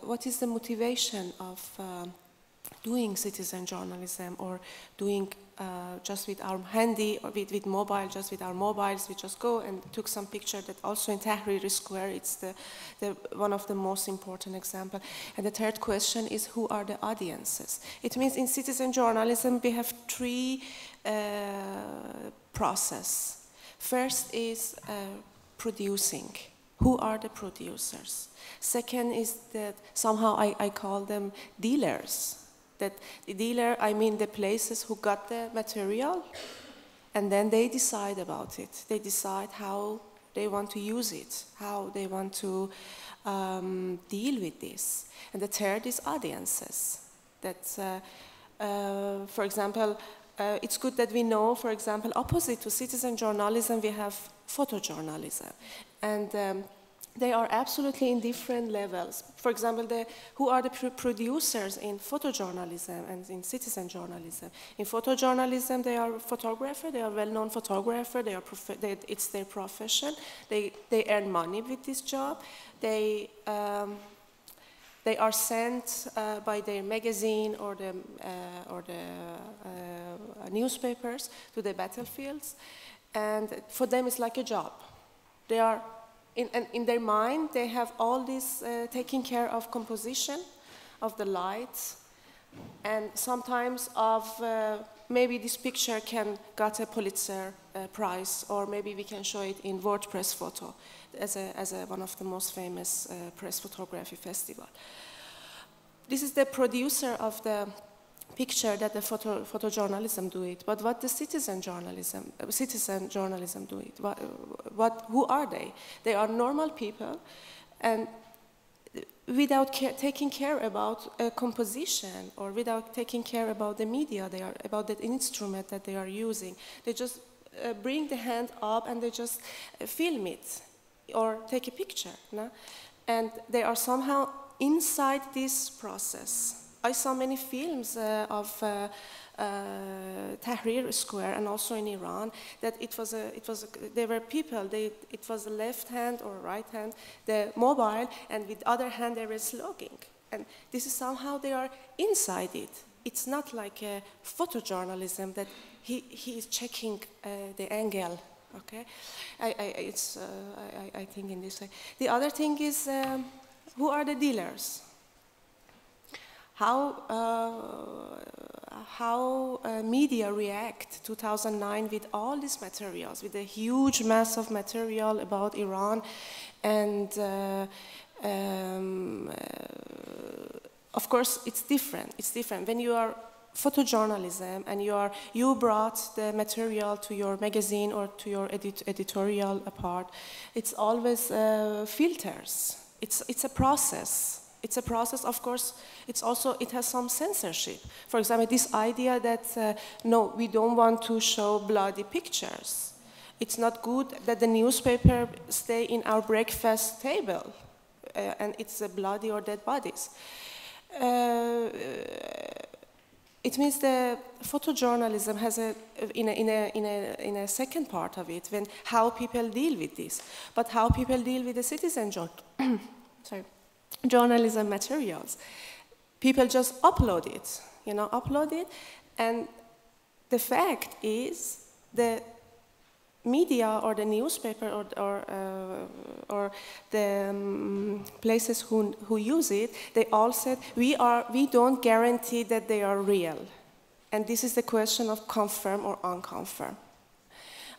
what is the motivation of doing citizen journalism, or doing just with our handy, or with mobile, just with our mobiles, we just go and took some picture that also in Tahrir Square, it's the one of the most important example. And the 3rd question is, who are the audiences? It means in citizen journalism we have 3 process. First is producing. Who are the producers? Second is that somehow I call them dealers. That the dealer, I mean the places who got the material, and then they decide about it. They decide how they want to use it, how they want to deal with this. And the third is audiences. That, for example, it's good that we know, for example, opposite to citizen journalism, we have photojournalism. And they are absolutely in different levels. For example, who are the producers in photojournalism and in citizen journalism? In photojournalism, they are photographers, they are well-known photographers, it's their profession, they earn money with this job, they are sent by their magazine or the newspapers to the battlefields, and for them it's like a job. They are in their mind, they have all this taking care of composition, of the lights, and sometimes of maybe this picture can get a Pulitzer Prize, or maybe we can show it in World Press Photo as one of the most famous press photography festival. This is the producer of the picture that the photojournalism do it, but what the citizen journalism do it? Who are they? They are normal people, and without taking care about composition or without taking care about the media, about the instrument that they are using. They just bring the hand up and they just film it or take a picture, no? And they are somehow inside this process. I saw many films of Tahrir Square and also in Iran that there were people, it was a left hand or right hand, the mobile, and with the other hand they were slogging. And this is somehow they are inside it. It's not like a photojournalism that he is checking the angle, okay? I think in this way. The other thing is, who are the dealers? How media react 2009 with all these materials, with a huge mass of material about Iran, and of course it's different. It's different when you are photojournalism and you brought the material to your magazine or to your editorial part. It's always filters. It's a process. It's a process, of course, it has some censorship. For example, this idea that, no, we don't want to show bloody pictures. It's not good that the newspaper stay in our breakfast table, and it's bloody or dead bodies. It means the photojournalism has in a second part of it, when how people deal with this, but how people deal with the citizen journalism materials. People just upload it, and the fact is the media or the newspaper or the places who use it, they all said, we don't guarantee that they are real. And this is the question of confirm or unconfirm.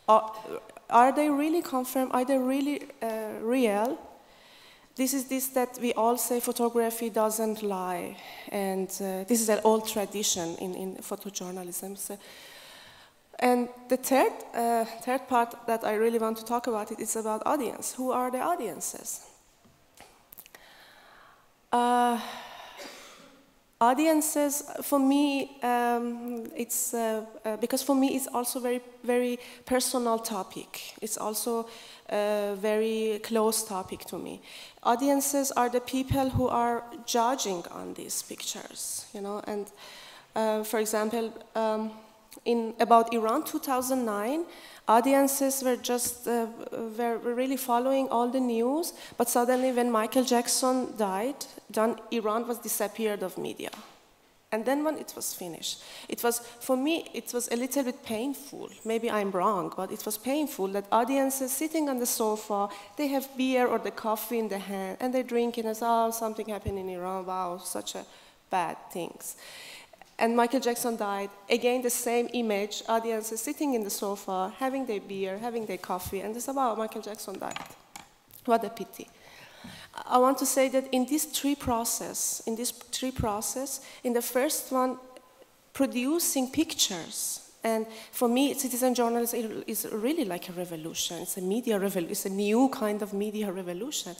Are they really confirmed? Are they really real? This is this that we all say photography doesn't lie, and this is an old tradition in photojournalism. So, and the third part that I really want to talk about is about audience. Who are the audiences? Audiences, for me, it's because for me it's also very, very personal topic. It's also a very close topic to me. Audiences are the people who are judging on these pictures, And for example, in about Iran 2009, audiences were just were really following all the news, but suddenly when Michael Jackson died, then Iran was disappeared of media. And then when it was finished, for me, it was a little bit painful. Maybe I'm wrong, but it was painful that audiences sitting on the sofa, they have beer or the coffee in the hand, and they drink it and say, oh, something happened in Iran, wow, such a bad things. And Michael Jackson died, again the same image, audiences sitting in the sofa, having their beer, having their coffee, and they say, wow, Michael Jackson died. What a pity. I want to say that in this three process, in the first one, producing pictures, and for me, citizen journalism is really like a revolution. It's a media revolution. It's a new kind of media revolution.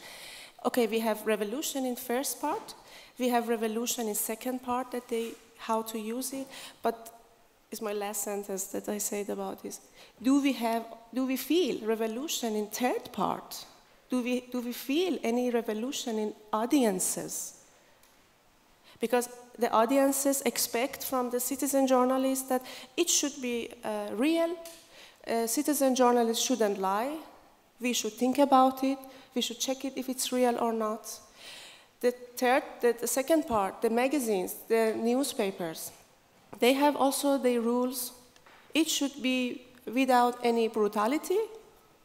Okay, we have revolution in first part. We have revolution in second part, how to use it. But it's my last sentence that I said about this. Do we feel revolution in third part? Do we feel any revolution in audiences? Because the audiences expect from the citizen journalists that it should be real. Citizen journalists shouldn't lie. We should think about it. We should check it if it's real or not. The second part, the magazines, the newspapers, they have also their rules. It should be without any brutality.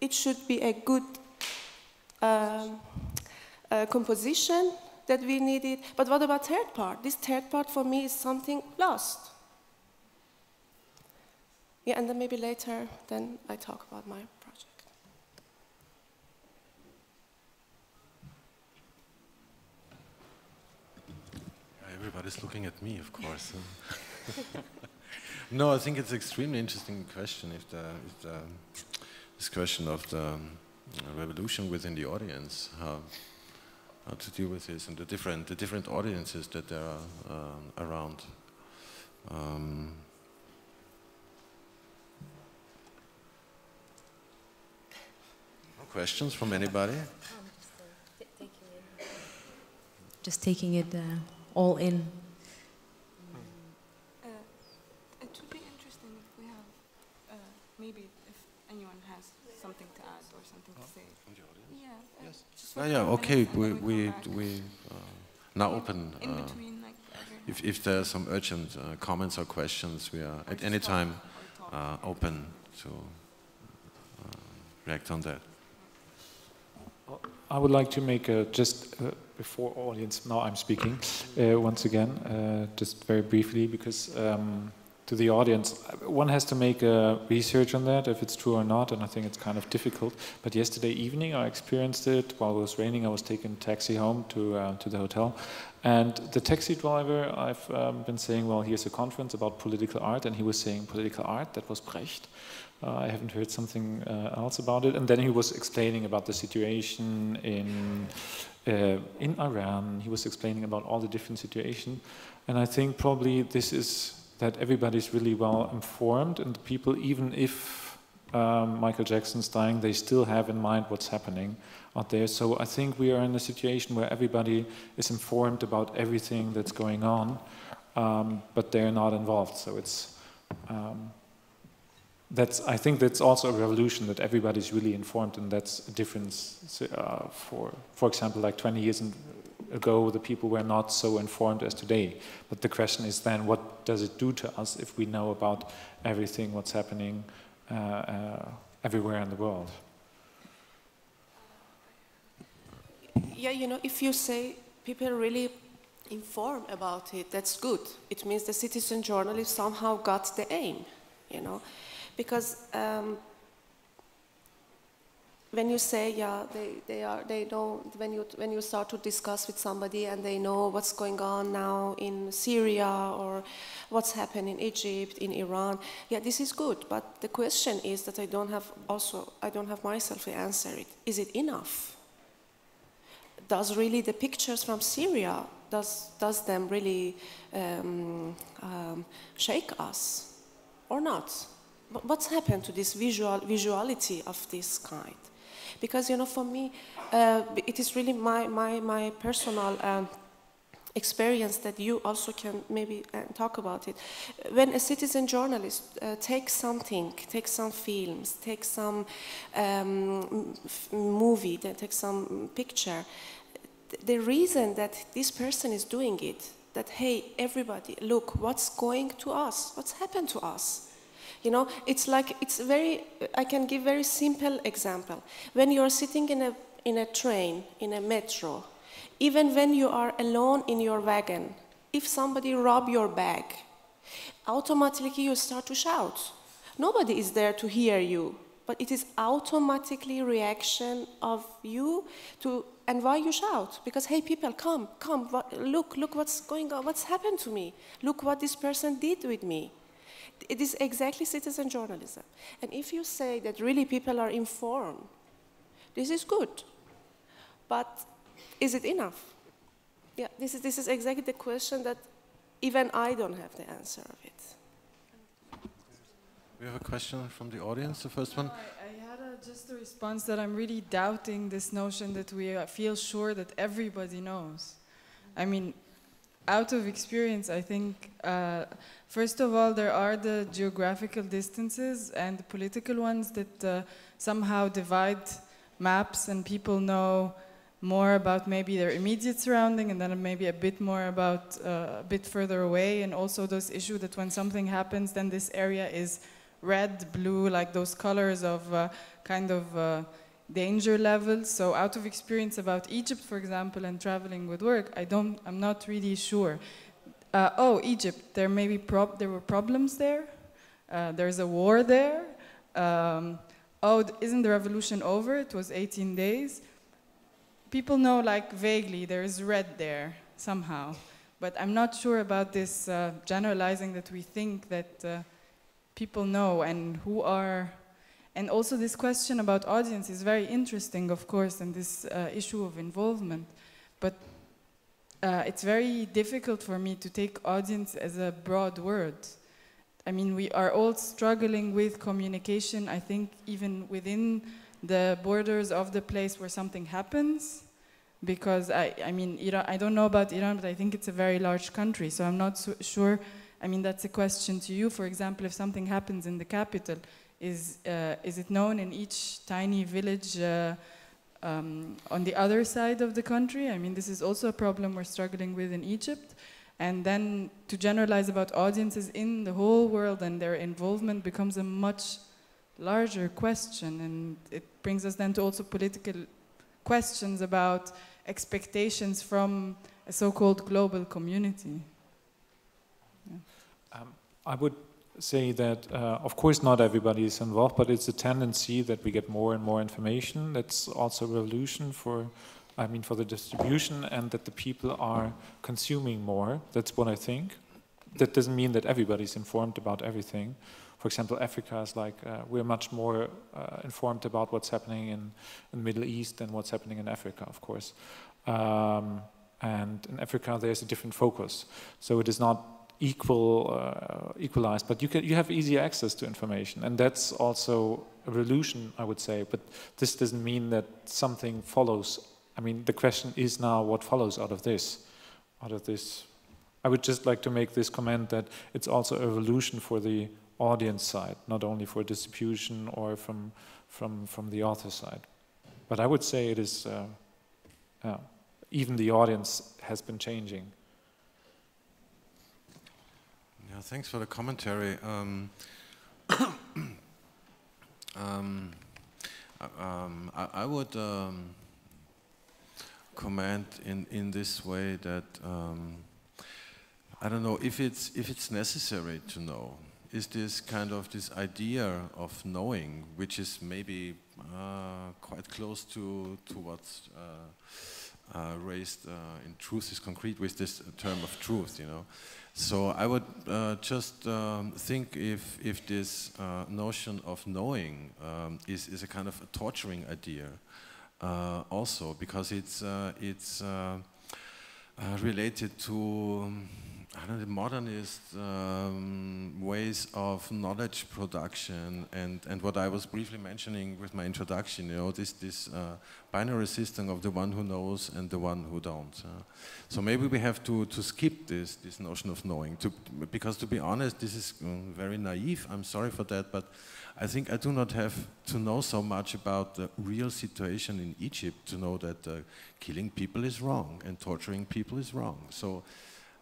It should be a good composition that we needed. But what about third part? This third part for me is something lost. Yeah, and then maybe later, then I talk about my project. Everybody's looking at me, of course. No, I think it's an extremely interesting question. This question of the revolution within the audience, how to deal with this, and the different audiences that there are around. Questions from anybody? Just taking it all in. It would be interesting if we have, maybe if anyone has something to add or something to say. From the audience? Yeah. Yes. Just Okay. We now open. In between, like, if there are some urgent comments or questions, we are at any time open to react on that. I would like to make before audience, now I'm speaking once again, just very briefly, because to the audience, one has to make a research on that, if it's true or not, and I think it's kind of difficult. But yesterday evening I experienced it. While it was raining, I was taking a taxi home to the hotel. And the taxi driver, I've been saying, well, here's a conference about political art, and he was saying political art, that was Brecht. I haven't heard something else about it. And then he was explaining about the situation in Iran. He was explaining about all the different situations. And I think probably this is that everybody's really well informed, and people, even if Michael Jackson's dying, they still have in mind what's happening out there. So I think we are in a situation where everybody is informed about everything that's going on, but they're not involved. So it's I think that's also a revolution, that everybody's really informed, and that's a difference. For example, like 20 years ago, the people were not so informed as today. But the question is then, what does it do to us if we know about everything, what's happening everywhere in the world? Yeah, you know, if you say people are really informed about it, that's good. It means the citizen journalist somehow got the aim, you know. Because when you say, yeah, they know, when you start to discuss with somebody and they know what's going on now in Syria or what's happened in Egypt, in Iran, yeah, this is good. But the question is that I don't have myself to answer it. Is it enough? Does really the pictures from Syria, does them really shake us or not? What's happened to this visuality of this kind? Because, you know, for me, it is really my personal experience that you also can maybe talk about it. When a citizen journalist takes some films, takes some movie, takes some picture, the reason that this person is doing it, that, hey, everybody, look, what's going to us? What's happened to us? You know, I can give very simple example. When you're sitting in a train, in a metro, even when you are alone in your wagon, if somebody rob your bag, automatically you start to shout. Nobody is there to hear you, but it is automatically reaction of you to and why you shout? Because, hey, people, come, look what's going on, what's happened to me. Look what this person did with me. It is exactly citizen journalism. And if you say that really people are informed, this is good. But is it enough? Yeah, this is exactly the question that even I don't have the answer of it. We have a question from the audience, the first one. I had just a response that I'm really doubting this notion that we feel sure that everybody knows. I mean, out of experience, I think, first of all, there are the geographical distances and the political ones that somehow divide maps, and people know more about maybe their immediate surrounding and then maybe a bit more about a bit further away, and also those issues that when something happens, then this area is red, blue, like those colors of kind of danger levels. So out of experience about Egypt, for example, and traveling with work, I'm not really sure. Oh, Egypt, there were problems there. There's a war there. Oh, isn't the revolution over? It was 18 days. People know, like, vaguely, there is red there somehow. But I'm not sure about this generalizing that we think that people know and who are. And also this question about audience is very interesting, of course, and this issue of involvement. But it's very difficult for me to take audience as a broad word. I mean, we are all struggling with communication, I think, even within the borders of the place where something happens. Because, I mean, Iran, I don't know about Iran, but I think it's a very large country, so I'm not sure. I mean, that's a question to you. For example, if something happens in the capital, is it known in each tiny village on the other side of the country? I mean, this is also a problem we're struggling with in Egypt. And then to generalize about audiences in the whole world and their involvement becomes a much larger question. And it brings us then to also political questions about expectations from a so-called global community. Yeah. I would say that, of course, not everybody is involved, but it's a tendency that we get more and more information. That's also a revolution for the distribution, and that the people are consuming more. That's what I think. That doesn't mean that everybody's informed about everything. For example, Africa is like, we're much more informed about what's happening in the Middle East than what's happening in Africa, of course. And in Africa, there's a different focus. So it is not equalized, but you have easier access to information. And that's also a revolution, I would say. But this doesn't mean that something follows. I mean, the question is now what follows out of this. I would just like to make this comment that it's also a revolution for the audience side, not only for distribution or from the author side. But I would say it is, even the audience has been changing. Yeah, thanks for the commentary. I would comment in this way that I don't know if it's necessary to know. Is this kind of this idea of knowing, which is maybe quite close to what's raised in Truth is Concrete with this term of truth, you know. So I would just think if this notion of knowing is a kind of a torturing idea also, because it's related to I don't know, the modernist ways of knowledge production and what I was briefly mentioning with my introduction, you know, this binary system of the one who knows and the one who don't. So maybe we have to skip this notion of knowing, because to be honest, this is very naive. I'm sorry for that, but I think I do not have to know so much about the real situation in Egypt to know that killing people is wrong and torturing people is wrong. So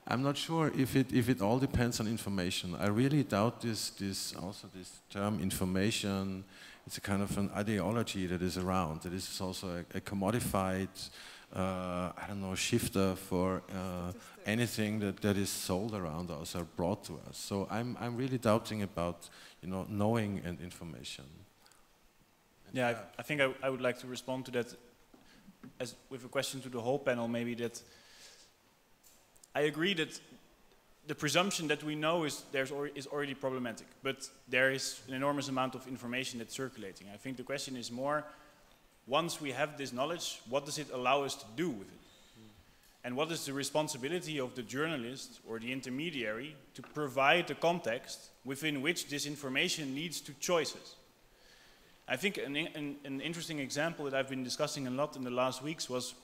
I'm not sure if it all depends on information. I really doubt this term information. It's a kind of an ideology that is around. That is also a commodified, I don't know, shifter for anything that is sold around us or brought to us. So I'm really doubting about, you know, knowing and information. Yeah, I think I would like to respond to that. as with a question to the whole panel, maybe that I agree that the presumption that we know is already problematic, but there is an enormous amount of information that's circulating. I think the question is more, once we have this knowledge, what does it allow us to do with it? And what is the responsibility of the journalist or the intermediary to provide the context within which this information leads to choices? I think an interesting example that I've been discussing a lot in the last weeks was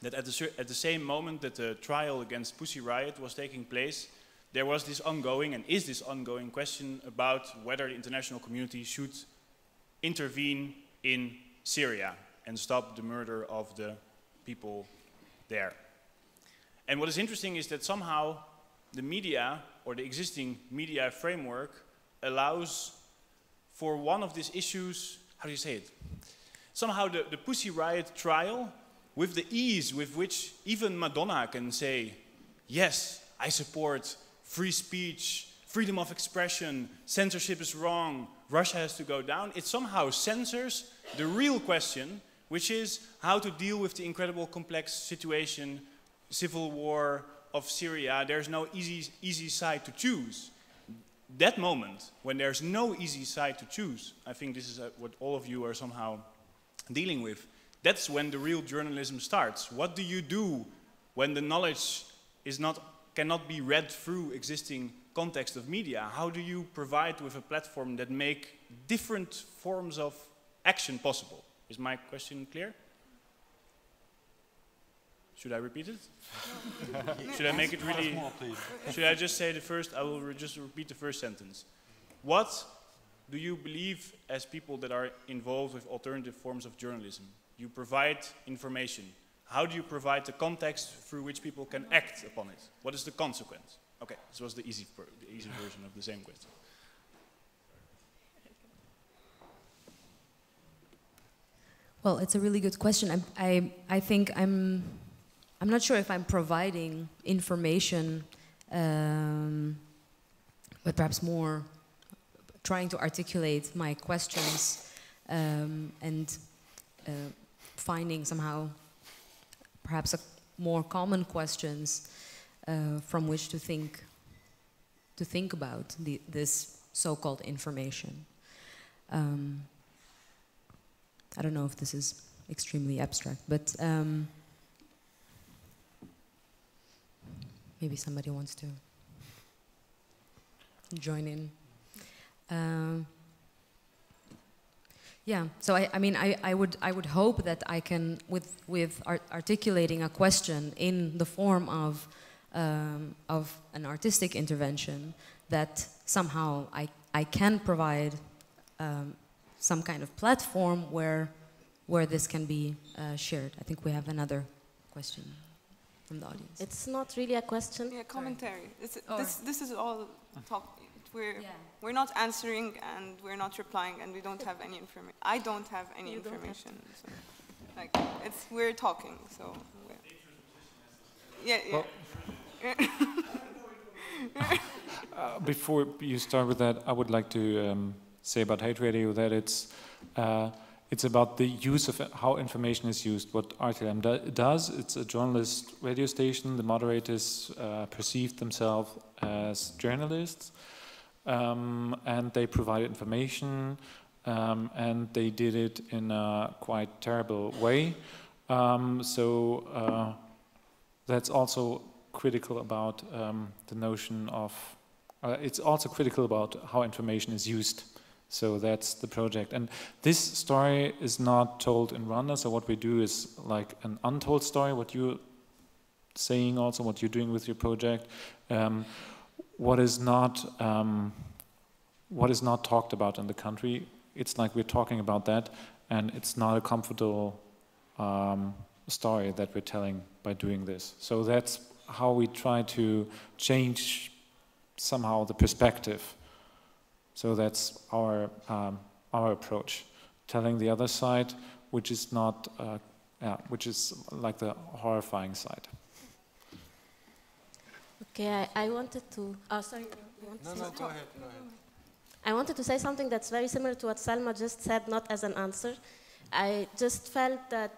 that at the same moment that the trial against Pussy Riot was taking place, there was this ongoing, and is this ongoing, question about whether the international community should intervene in Syria and stop the murder of the people there. And what is interesting is that somehow the media, or the existing media framework, allows for one of these issues, how do you say it? Somehow the Pussy Riot trial, with the ease with which even Madonna can say, yes, I support free speech, freedom of expression, censorship is wrong, Russia has to go down, it somehow censors the real question, which is how to deal with the incredible complex situation, civil war of Syria. There's no easy side to choose. That moment, when there's no easy side to choose, I think this is what all of you are somehow dealing with, that's when the real journalism starts. What do you do when the knowledge cannot be read through existing context of media? How do you provide with a platform that make different forms of action possible? Is my question clear? Should I repeat it? Should I make it really... Should I just say the first... I will just repeat the first sentence. What do you believe as people that are involved with alternative forms of journalism? You provide information. How do you provide the context through which people can act upon it? What is the consequence? Okay, this was the easy version of the same question. Well, it's a really good question. I think I'm not sure if I'm providing information, but perhaps more trying to articulate my questions and finding somehow perhaps more common questions from which to think about this so-called information. I don't know if this is extremely abstract, but maybe somebody wants to join in. Yeah, so I would hope that I can, with articulating a question in the form of an artistic intervention, that somehow I can provide some kind of platform where this can be shared. I think we have another question from the audience. It's not really a question. Yeah, commentary. This is all talk. We're not answering and we're not replying and we don't have any information. I don't have any information. So, like, we're talking. So yeah. Well, before you start with that, I would like to say about Hate Radio that it's about the use of how information is used. What RTLM does, it's a journalist radio station. The moderators perceive themselves as journalists. And they provided information, and they did it in a quite terrible way. So that's also critical about the notion of, it's also critical about how information is used. So that's the project. And this story is not told in Rwanda, so what we do is like an untold story, what you're saying also, what you're doing with your project. What is not talked about in the country, it's like we're talking about that, and it's not a comfortable story that we're telling by doing this. So that's how we try to change somehow the perspective. So that's our approach, telling the other side, which is not, which is like the horrifying side. Okay, I wanted to... Oh, sorry. No, go ahead. I wanted to say something that's very similar to what Salma just said, not as an answer. I just felt that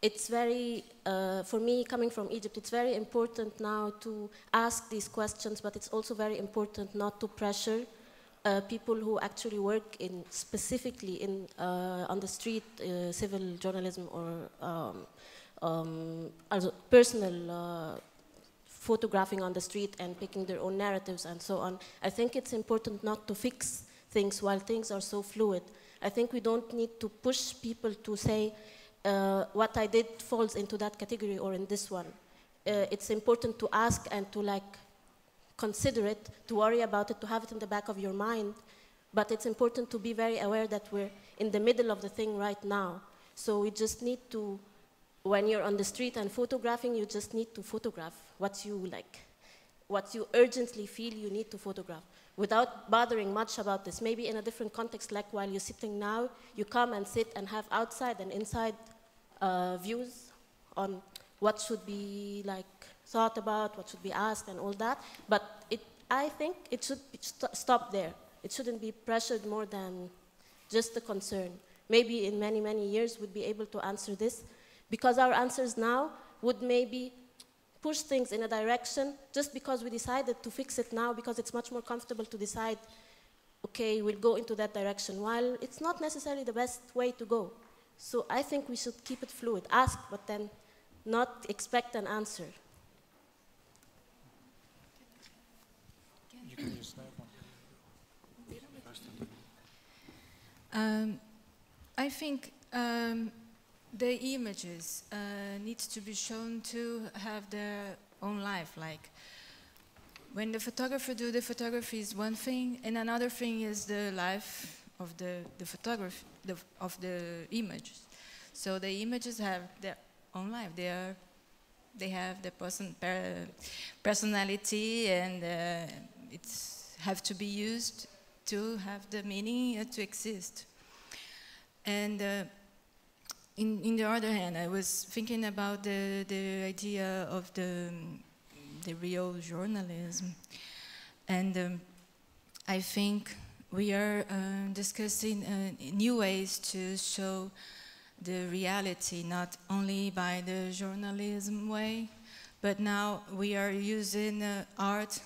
it's very, for me, coming from Egypt, it's very important now to ask these questions, but it's also very important not to pressure people who actually work in specifically in on the street, civil journalism or also personal photographing on the street and picking their own narratives and so on. I think it's important not to fix things while things are so fluid. I think we don't need to push people to say what I did falls into that category or in this one. It's important to ask and to like consider it, to worry about it, to have it in the back of your mind. But it's important to be very aware that we're in the middle of the thing right now. So we just need to, when you're on the street and photographing, you just need to photograph what you like, what you urgently feel you need to photograph, without bothering much about this. Maybe in a different context, like while you're sitting now, you come and sit and have outside and inside views on what should be like thought about, what should be asked and all that. But I think it should stop there. It shouldn't be pressured more than just a concern. Maybe in many, many years we'd be able to answer this, because our answers now would maybe push things in a direction just because we decided to fix it now, because it's much more comfortable to decide, okay, we'll go into that direction, while it's not necessarily the best way to go. So I think we should keep it fluid. Ask, but then not expect an answer. You can just I think the images need to be shown to have their own life. Like when the photographer do the photography is one thing, and another thing is the life of the photography of the images. So the images have their own life. They have their personality, and it's have to be used to have the meaning to exist. And in the other hand, I was thinking about the idea of the real journalism, and I think we are discussing new ways to show the reality, not only by the journalism way, but now we are using art,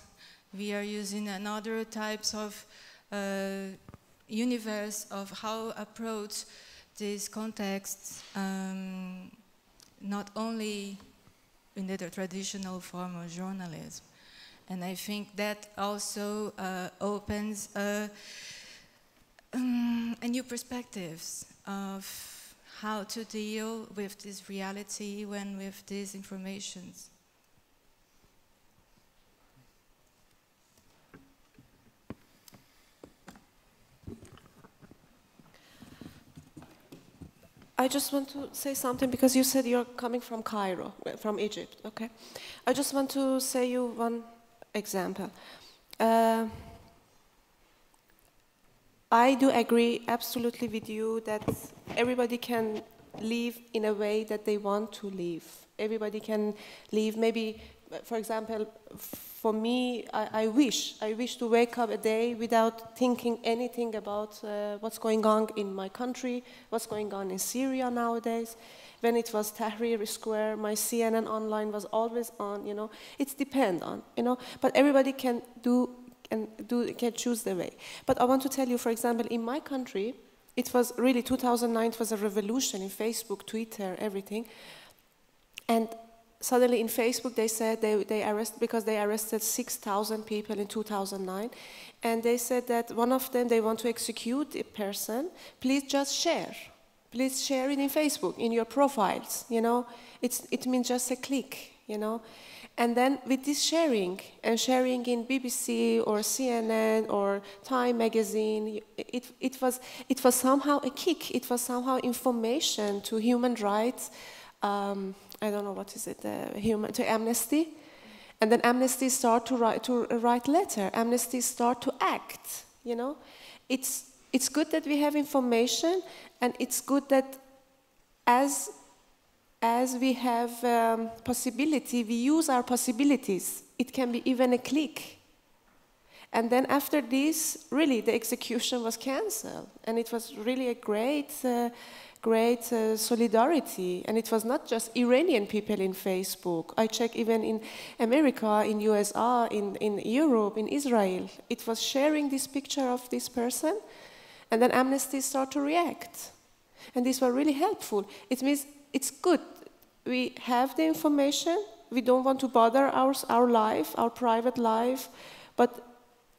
we are using another types of universe of how approach these contexts, not only in the traditional form of journalism. And I think that also opens a new perspectives of how to deal with this reality when with these informations. I just want to say something, because you said you're coming from Cairo, from Egypt, okay? I just want to say you one example. I do agree absolutely with you that everybody can live in a way that they want to live. Everybody can live, maybe, for example, for me, I wish to wake up a day without thinking anything about what's going on in my country, what's going on in Syria nowadays. When it was Tahrir Square, my CNN online was always on, you know. It depends on, you know, but everybody can can choose their way. But I want to tell you, for example, in my country, it was really 2009, it was a revolution in Facebook, Twitter, everything. And suddenly in Facebook they said they arrested 6,000 people in 2009, and they said that one of them, they want to execute a person, please just share. Please share it in Facebook, in your profiles, you know. It means just a click, you know. And then with this sharing, and sharing in BBC or CNN or Time magazine, it was somehow a kick. It was somehow information to human rights. I don't know what is it, to Amnesty, and then Amnesty start to write letter. Amnesty start to act. You know, it's good that we have information, and it's good that as we have possibility, we use our possibilities. It can be even a click. And then after this, really, the execution was cancelled. And it was really a great solidarity. And it was not just Iranian people in Facebook. I checked even in America, in USA, in Europe, in Israel. It was sharing this picture of this person. And then Amnesty started to react. And these were really helpful. It means it's good. We have the information. We don't want to bother our life, our private life. But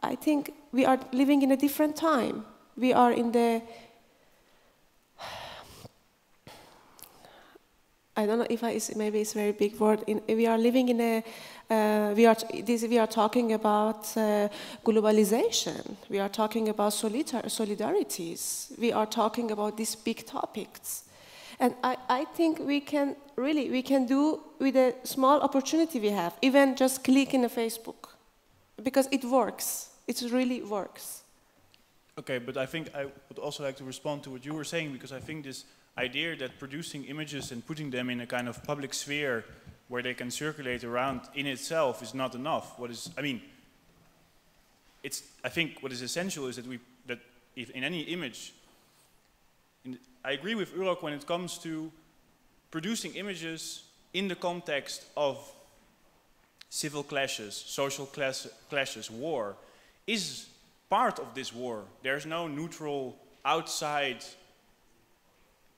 I think we are living in a different time. We are in the, I don't know if maybe it's a very big word. We are living in a, we are talking about globalization. We are talking about solidarities. We are talking about these big topics. And I think we can do with a small opportunity we have, even just click in a Facebook, because it works. It really works. Okay, but I think I would also like to respond to what you were saying, because I think this idea that producing images and putting them in a kind of public sphere where they can circulate around in itself is not enough. I think what is essential is that if in any image, I agree with Urok when it comes to producing images in the context of civil clashes, social clashes, war, is part of this war. There's no neutral outside.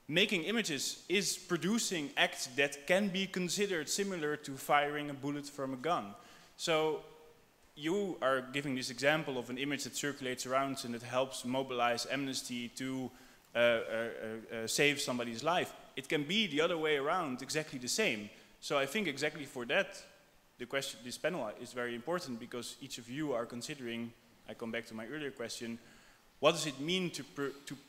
Making images is producing acts that can be considered similar to firing a bullet from a gun. So you are giving this example of an image that circulates around and that helps mobilize Amnesty to save somebody's life. It can be the other way around, exactly the same. So I think exactly for that, this panel is very important, because each of you are considering, I come back to my earlier question, what does it mean to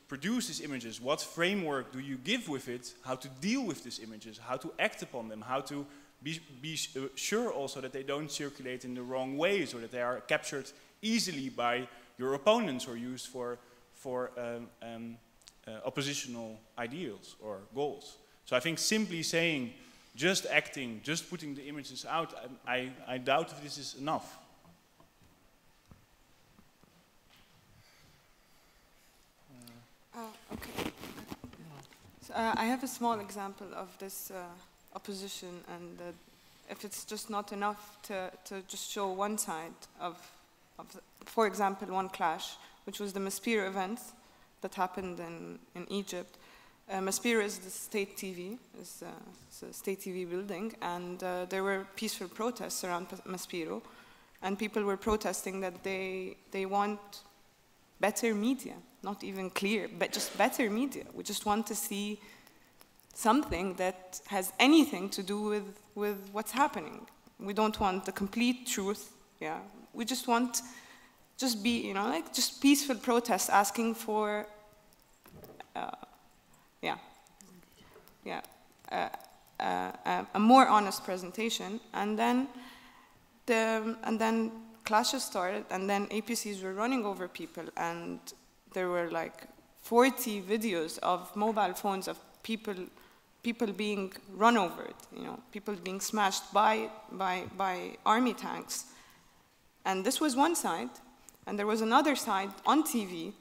produce these images? What framework do you give with it? How to deal with these images? How to act upon them? How to be sure also that they don't circulate in the wrong ways, or that they are captured easily by your opponents or used for oppositional ideals or goals. So I think simply saying, just acting, just putting the images out, I doubt if this is enough. Okay. So, I have a small example of this opposition, and if it's just not enough to just show one side of for example, one clash, which was the Maspero events that happened in Egypt. Maspero is the state TV, it's a state TV building, and there were peaceful protests around Maspero, and people were protesting that they want better media, not even clear, but just better media. We just want to see something that has anything to do with what's happening. We don't want the complete truth, yeah. We just want, just peaceful protests asking for, a more honest presentation, and then clashes started, and then APCs were running over people, and there were like 40 videos of mobile phones of people being run over, people being smashed by army tanks. And this was one side, and there was another side on TV,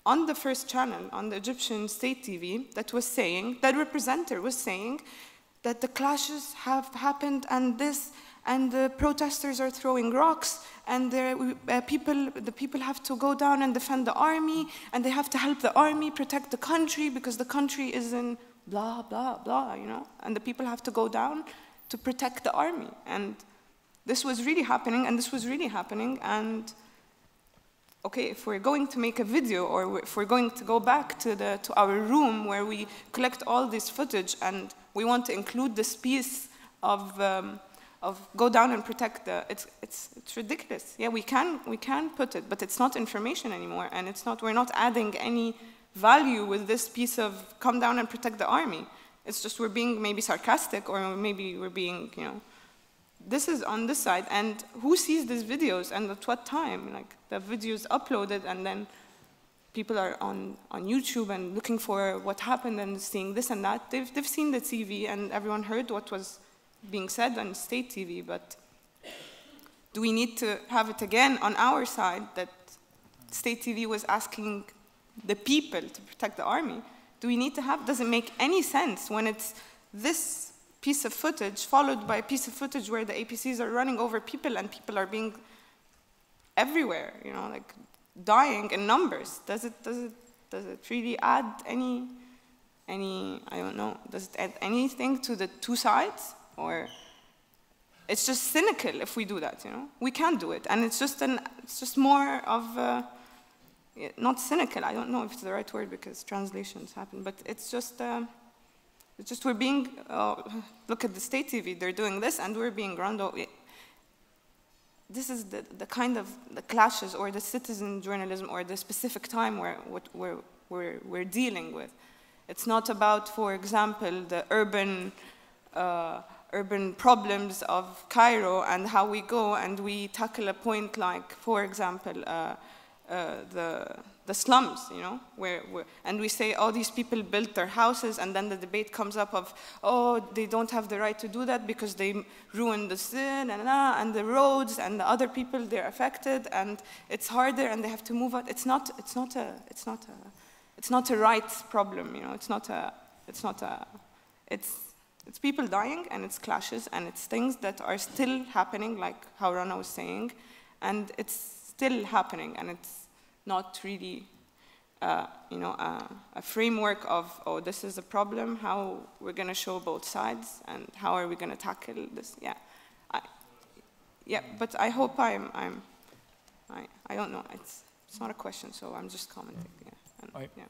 on the first channel, on the Egyptian state TV, that was saying, that representative was saying that the clashes have happened, and the protesters are throwing rocks, and the people have to go down and defend the army, and they have to help the army protect the country because the country is in blah, blah, blah, and the people have to go down to protect the army. And this was really happening, and okay, if we're going to make a video, or if we're going to go back to our room where we collect all this footage, and we want to include this piece of go down and protect it's ridiculous. Yeah, we can put it, but it's not information anymore, and we're not adding any value with this piece of come down and protect the army. It's just we're being maybe sarcastic, or maybe we're being, this is on this side, and who sees these videos and at what time? Like, the videos uploaded, and then people are on YouTube and looking for what happened and seeing this and that. They've seen the TV, and everyone heard what was being said on state TV, but Do we need to have it again on our side that State TV was asking the people to protect the army? Do we need to have, does it make any sense when it's this piece of footage followed by a piece of footage where the APCs are running over people and people are being everywhere, you know, like dying in numbers? Does it really add any, I don't know, does it add anything to the two sides? Or it's just cynical if we do that, you know? We can't do it, and it's just more of, not cynical, I don't know if it's the right word because translations happen, but it's just we're being, look at the State TV, they're doing this and we're being run over. This is the kind of the clashes or the citizen journalism or the specific time we're dealing with. It's not about, for example, the urban problems of Cairo and how we go and we tackle a point like, for example, the slums, you know, and we say, oh, these people built their houses, and then the debate comes up of, oh, they don't have the right to do that because they ruined the sin and the roads, and the other people, they're affected, and it's harder, and they have to move out. It's not a rights problem, you know. It's people dying, and it's clashes, and it's things that are still happening, like how Rana was saying, and it's still happening, and it's not really, you know, a framework of, oh, this is a problem, how we're going to show both sides, and how are we going to tackle this? Yeah, but I hope I don't know. It's not a question, so I'm just commenting. Yeah.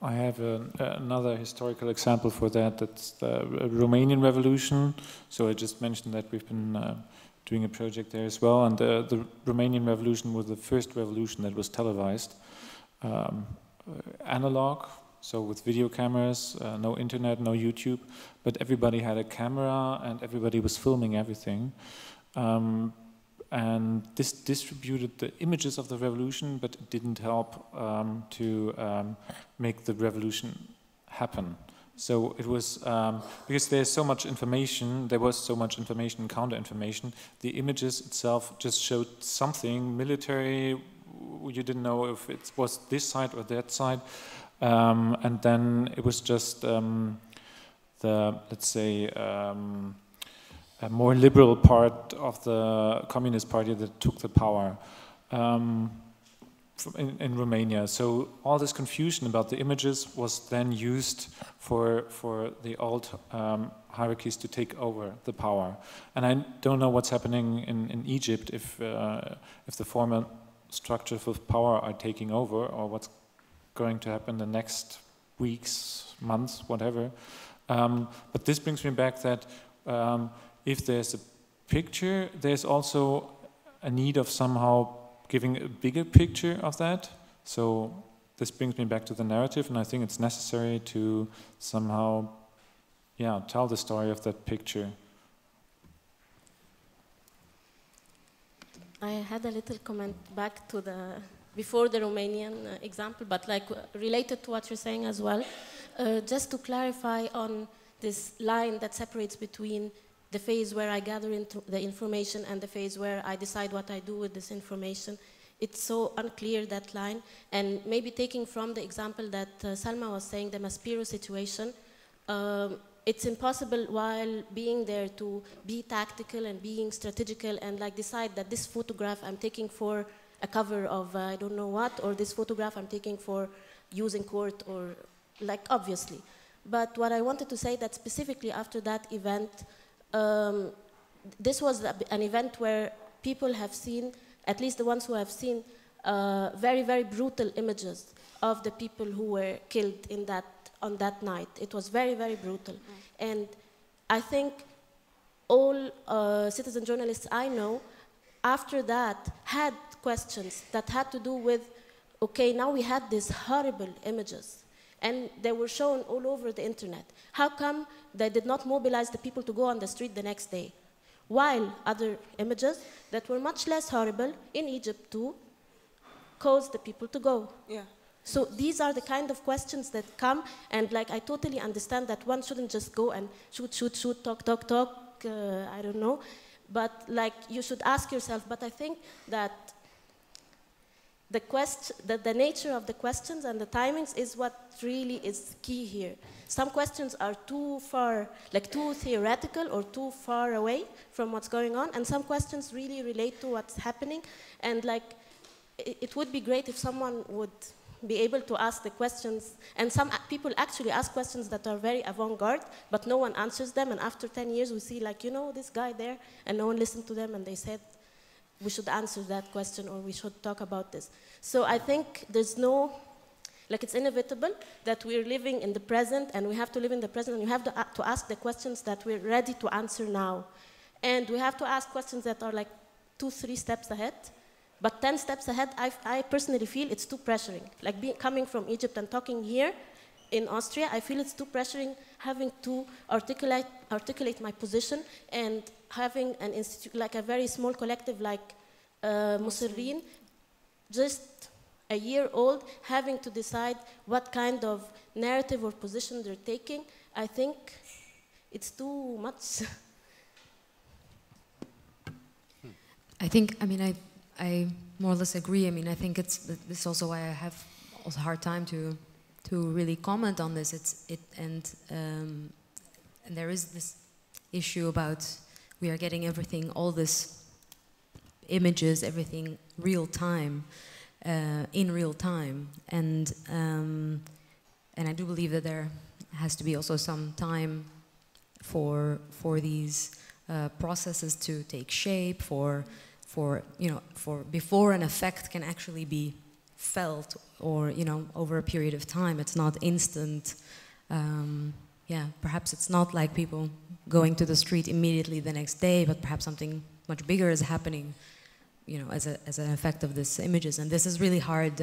I have another historical example for that. That's the Romanian Revolution. So I just mentioned that we've been doing a project there as well, and the Romanian Revolution was the first revolution that was televised. Analog, so with video cameras, no internet, no YouTube, but everybody had a camera and everybody was filming everything. And this distributed the images of the revolution, but it didn't help to make the revolution happen. So it was, because there's so much information, there was so much information, counter-information, the images itself just showed something military. You didn't know if it was this side or that side, and then it was just the, let's say, a more liberal part of the Communist Party that took the power in Romania. So all this confusion about the images was then used for the old hierarchies to take over the power. And I don't know what's happening in Egypt if the former structures of power are taking over, or what's going to happen the next weeks, months, whatever. But this brings me back that if there's a picture, there's also a need of somehow giving a bigger picture of that. So this brings me back to the narrative, and I think it's necessary to somehow, yeah, tell the story of that picture. I had a little comment back to before the Romanian example, but like related to what you're saying as well. Just to clarify on this line that separates between the phase where I gather the information and the phase where I decide what I do with this information. It's so unclear, that line. And maybe taking from the example that Salma was saying, the Maspero situation, it's impossible while being there to be tactical and being strategical and like decide that this photograph I'm taking for a cover of I don't know what, or this photograph I'm taking for use in court, or like obviously. But what I wanted to say that specifically after that event, this was an event where people have seen, at least the ones who have seen, very, very brutal images of the people who were killed on that night. It was very, very brutal. And I think all citizen journalists I know, after that, had questions that had to do with, okay, now we had these horrible images, and they were shown all over the internet. How come they did not mobilize the people to go on the street the next day? While other images that were much less horrible in Egypt too caused the people to go. Yeah. So these are the kind of questions that come, and like I totally understand that one shouldn't just go and shoot, talk, I don't know. but like you should ask yourself, but I think that the nature of the questions and the timings is what really is key here. Some questions are too far, like too theoretical or too far away from what's going on, and some questions really relate to what's happening. And like, it would be great if someone would be able to ask the questions, and some people actually ask questions that are very avant-garde, but no one answers them, and after 10 years we see like, you know, this guy there, and no one listened to them, and they said, we should answer that question, or we should talk about this. So I think there's no, like it's inevitable that we're living in the present, and we have to live in the present, and we have to ask the questions that we're ready to answer now. And we have to ask questions that are like 2-3 steps ahead, but 10 steps ahead, I personally feel it's too pressuring. Like coming from Egypt and talking here in Austria, I feel it's too pressuring having to articulate my position, and having an institute, like a very small collective like Musirrin, just a year old, having to decide what kind of narrative or position they're taking. I think it's too much. I think, I mean, I more or less agree. I mean, I think this is also why I have also a hard time to really comment on this. And there is this issue about we are getting everything, all this images, everything real time, in real time, and I do believe that there has to be also some time for these processes to take shape, for before an effect can actually be felt, or over a period of time. It's not instant. Yeah, perhaps it's not like people going to the street immediately the next day, but perhaps something much bigger is happening, as an effect of these images. And this is really hard.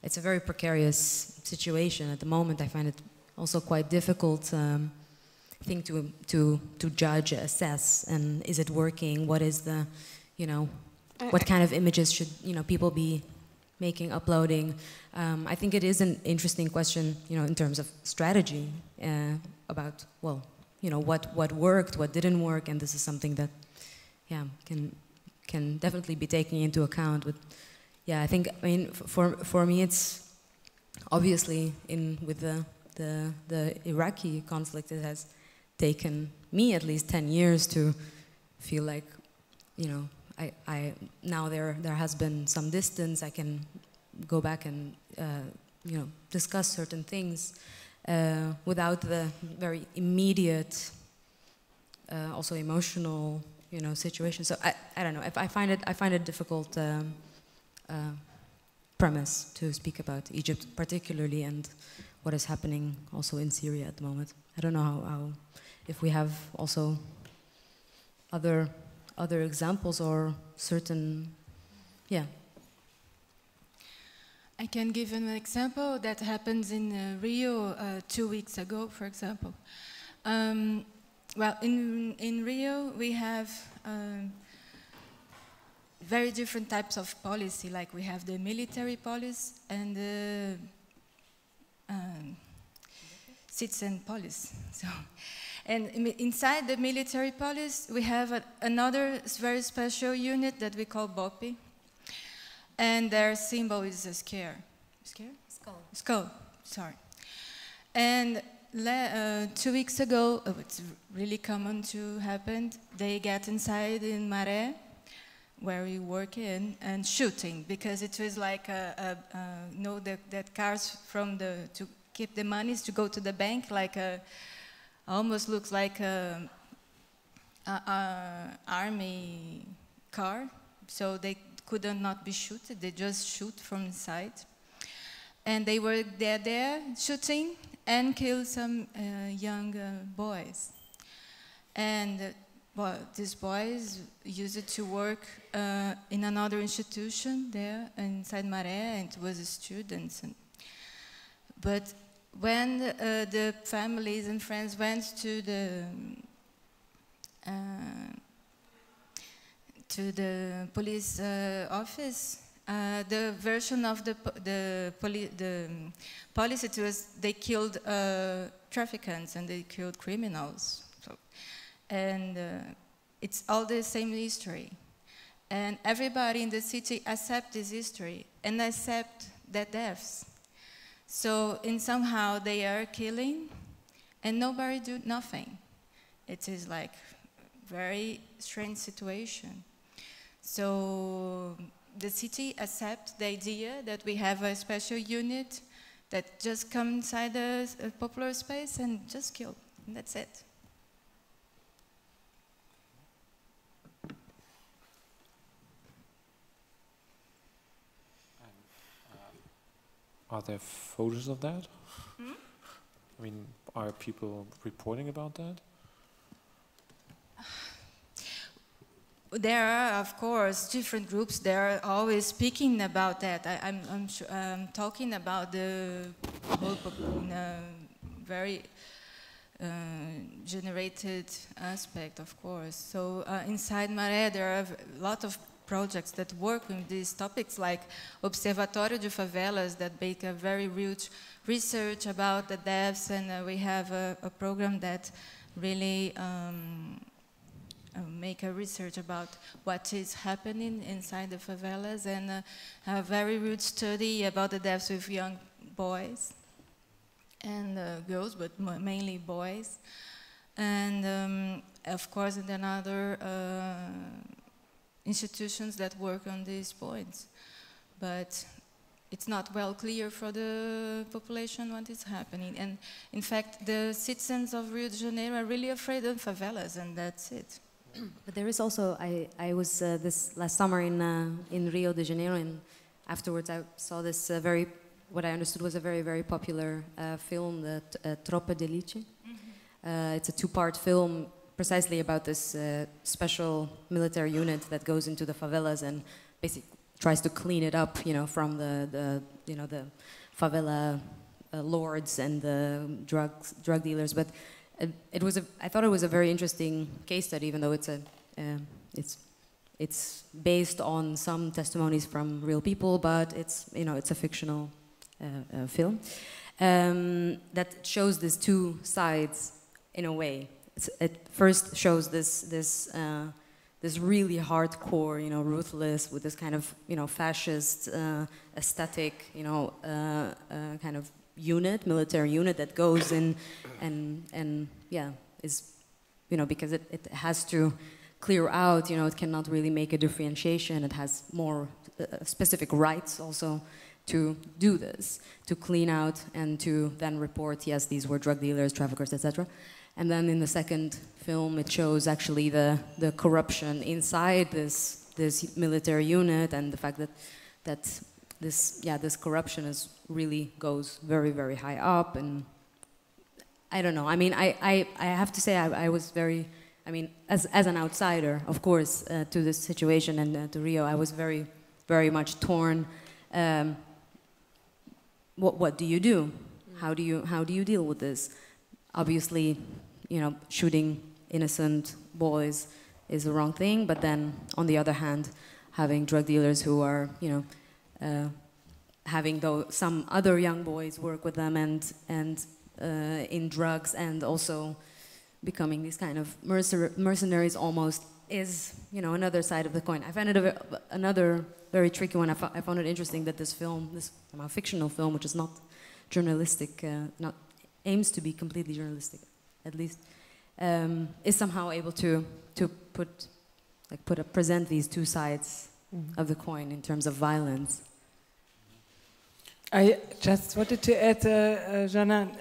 It's a very precarious situation at the moment. I find it also quite difficult thing to judge, assess, and is it working? What is the, what kind of images should people be making, uploading? I think it is an interesting question, in terms of strategy about, well, what worked, what didn't work, and this is something that, yeah, can definitely be taken into account. But yeah, I think, I mean, for me, it's obviously with the Iraqi conflict, it has taken me at least 10 years to feel like, I now there has been some distance. I can go back and discuss certain things without the very immediate, also emotional, situation. So I don't know. I find it a difficult premise to speak about Egypt particularly, and what is happening also in Syria at the moment. I don't know how if we have also other examples or certain, yeah. I can give an example that happens in Rio 2 weeks ago, for example. Well, in Rio we have very different types of policy. Like we have the military police and the citizen police. So, and inside the military police we have another very special unit that we call BOPI. And their symbol is a scare. Scare? Skull. Skull, sorry. And 2 weeks ago, it's really common to happen, they get inside in Maré, where we work in, and shooting, because it was like that cars from to keep the monies to go to the bank, like almost looks like a army car, so they could not be shooted, they just shoot from inside. And they were there shooting and killed some young boys. And well, these boys used it to work in another institution there inside Maré, and it was students. But when the families and friends went to the police office, the version of the police, it was they killed traffickants and they killed criminals. So, and it's all the same history. And everybody in the city accept this history and accept the deaths. So in somehow they are killing and nobody do nothing. It is like very strange situation. So the city accepts the idea that we have a special unit that just come inside a popular space and just kill, and that's it. Are there photos of that? I mean, are people reporting about that? There are, of course, different groups. They are always speaking about that. I'm talking about the whole in a very generated aspect, of course. So inside Maré, there are a lot of projects that work with these topics, like Observatório de Favelas, that make a very rich research about the deaths, and we have a program that really make a research about what is happening inside the favelas, and a very rich study about the deaths with young boys and girls, but mainly boys. And of course, in another institutions that work on these points. But it's not well clear for the population what is happening. And in fact, the citizens of Rio de Janeiro are really afraid of favelas, and that's it. But there is also, I was this last summer in Rio de Janeiro, and afterwards I saw this what I understood was a very, very popular film, the Tropa de Elite. It's a two-part film precisely about this special military unit that goes into the favelas and basically tries to clean it up, from the favela lords and the drug dealers. But I thought it was a very interesting case study, even though it's based on some testimonies from real people, but it's a fictional film that shows these two sides in a way. It first shows this really hardcore, ruthless, with this kind of fascist aesthetic, kind of unit, military unit that goes in and is, because it has to clear out, it cannot really make a differentiation. It has more specific rights also to do this, to clean out and to then report, yes, these were drug dealers, traffickers, etc. And then in the second film, it shows actually the corruption inside this military unit, and the fact that this corruption really goes very, very high up. And I don't know. I mean, I have to say I was very, as an outsider, of course, to this situation and to Rio, I was very, very much torn. What do you do? How do you deal with this? Obviously, shooting innocent boys is the wrong thing, but then on the other hand, having drug dealers who are, having some other young boys work with them and in drugs, and also becoming these kind of mercenaries almost, is another side of the coin. I find it another very tricky one. I found it interesting that this film, this fictional film, which is not journalistic, not aims to be completely journalistic, at least, is somehow able to present these two sides of the coin in terms of violence. I just wanted to add, Joanna,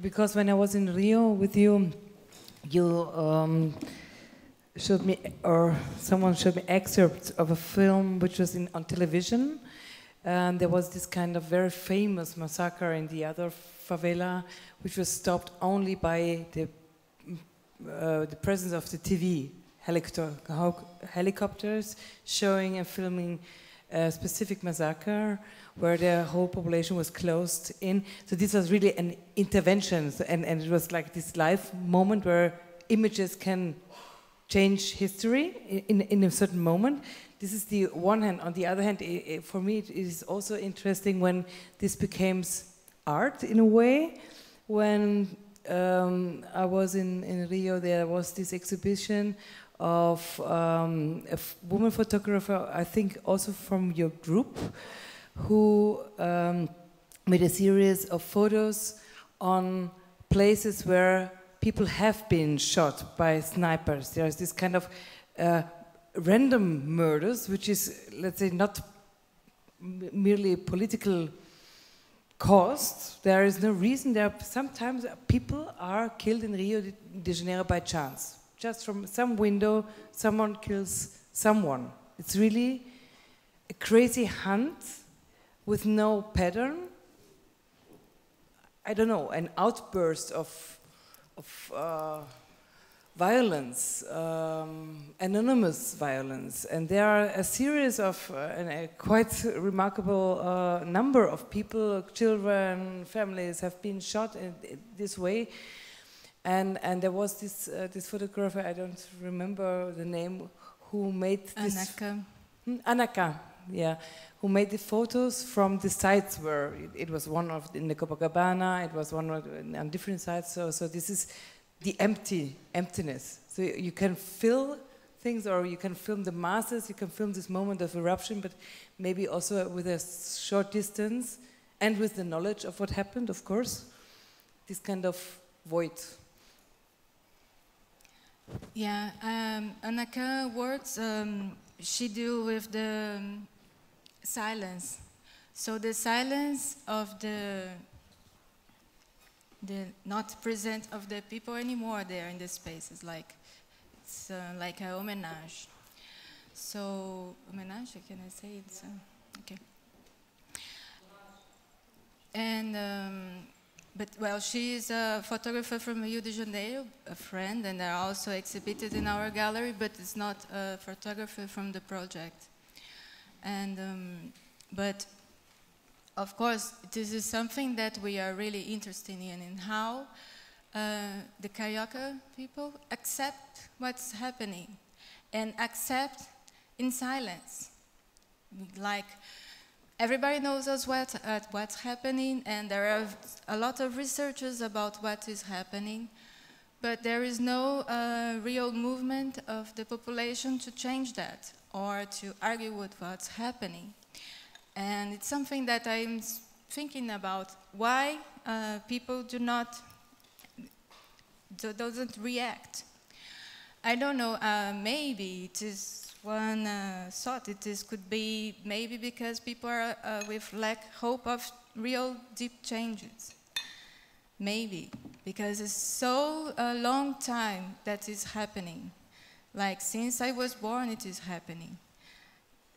because when I was in Rio with you, you showed me, or someone showed me excerpts of a film which was on television, and there was this kind of very famous massacre in the other favela, which was stopped only by the presence of the TV helicopters showing and filming a specific massacre where the whole population was closed in. So this was really an intervention, and it was like this live moment where images can change history in a certain moment. This is the one hand. On the other hand, for me, it is also interesting when this becomes art in a way. When I was in Rio, there was this exhibition of a woman photographer, I think also from your group, who made a series of photos on places where people have been shot by snipers. There's this kind of random murders, which is, let's say, not merely political caused. There is no reason. Sometimes people are killed in Rio de Janeiro by chance. Just from some window, someone kills someone. It's really a crazy hunt with no pattern. I don't know, an outburst of violence, anonymous violence. And there are a series of, a quite remarkable number of people, children, families have been shot in this way. And there was this photographer, I don't remember the name, who made this... Anaka, yeah, who made the photos from the sites where it was one of in the Copacabana, it was one on different sites. So this is the emptiness. So you can fill things, or you can film the masses, you can film this moment of eruption, but maybe also with a short distance and with the knowledge of what happened, of course, this kind of void. Yeah, Anaka works, she deals with the silence. So the silence of the not present of the people anymore there in the space. It's like a homenage. So, homenage, can I say it? Okay. And, but well, she is a photographer from Rio de Janeiro, a friend, and they're also exhibited in our gallery, but it's not a photographer from the project. And, but of course, this is something that we are really interested in how the Carioca people accept what's happening and accept in silence. Like, everybody knows us what's happening, and there are a lot of researchers about what is happening, but there is no real movement of the population to change that or to argue with what's happening. And it's something that I'm thinking about, why people doesn't react. I don't know, maybe it is one thought, could be maybe because people are with lack hope of real deep changes. Maybe, because it's so a long time that is happening. Like since I was born, it is happening.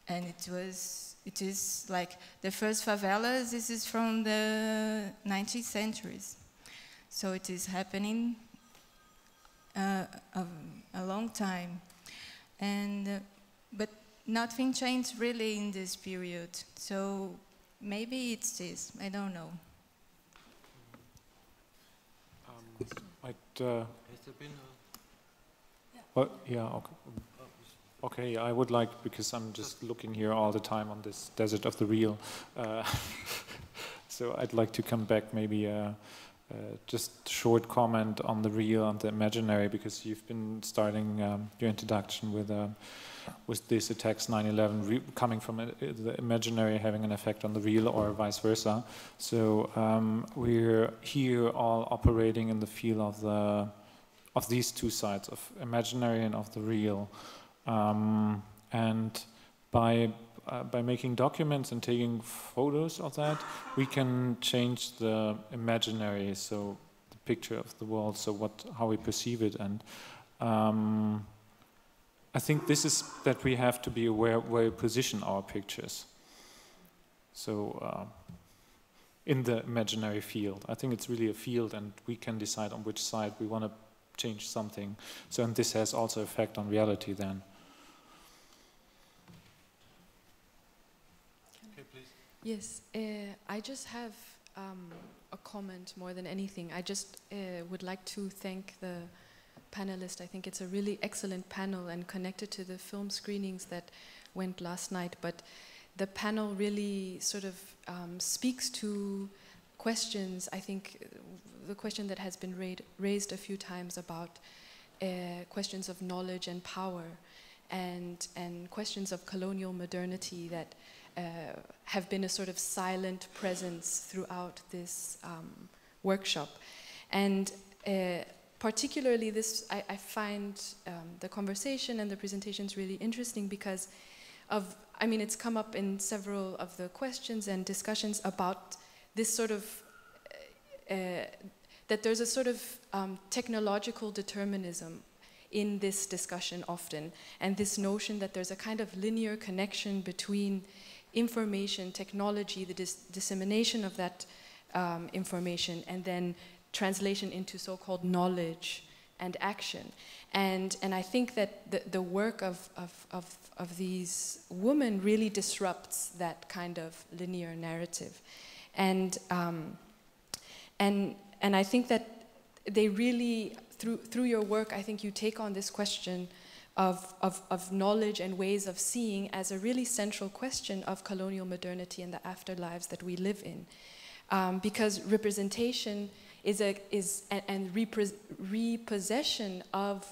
And it is like the first favelas, this is from the 19th centuries. So it is happening a long time. And, but nothing changed really in this period. So maybe it's this, I don't know. Well, yeah, okay. Okay, I would like, because I'm just looking here all the time on this desert of the real, so I'd like to come back maybe just short comment on the real and the imaginary, because you've been starting your introduction with this attacks 9/11 coming from the imaginary having an effect on the real or vice versa. So we're here all operating in the field of these two sides, of imaginary and of the real. And by making documents and taking photos of that, we can change the imaginary, so the picture of the world, so how we perceive it. And I think this is that we have to be aware where we position our pictures. So in the imaginary field, I think it's really a field, and we can decide on which side we want to change something. So, and this has also effect on reality then. Yes, I just have a comment more than anything. I just would like to thank the panelists. I think it's a really excellent panel and connected to the film screenings that went last night. But the panel really sort of speaks to questions, I think the question that has been raised a few times about questions of knowledge and power, and questions of colonial modernity that have been a sort of silent presence throughout this workshop. And particularly this, I find the conversation and the presentations really interesting because of, I mean, it's come up in several of the questions and discussions about this sort of, that there's a sort of technological determinism in this discussion often, and this notion that there's a kind of linear connection between information, technology, the dissemination of that information, and then translation into so-called knowledge and action. And I think that the work of these women really disrupts that kind of linear narrative. And I think that they really, through your work, I think you take on this question of knowledge and ways of seeing as a really central question of colonial modernity and the afterlives that we live in. Because representation and repossession of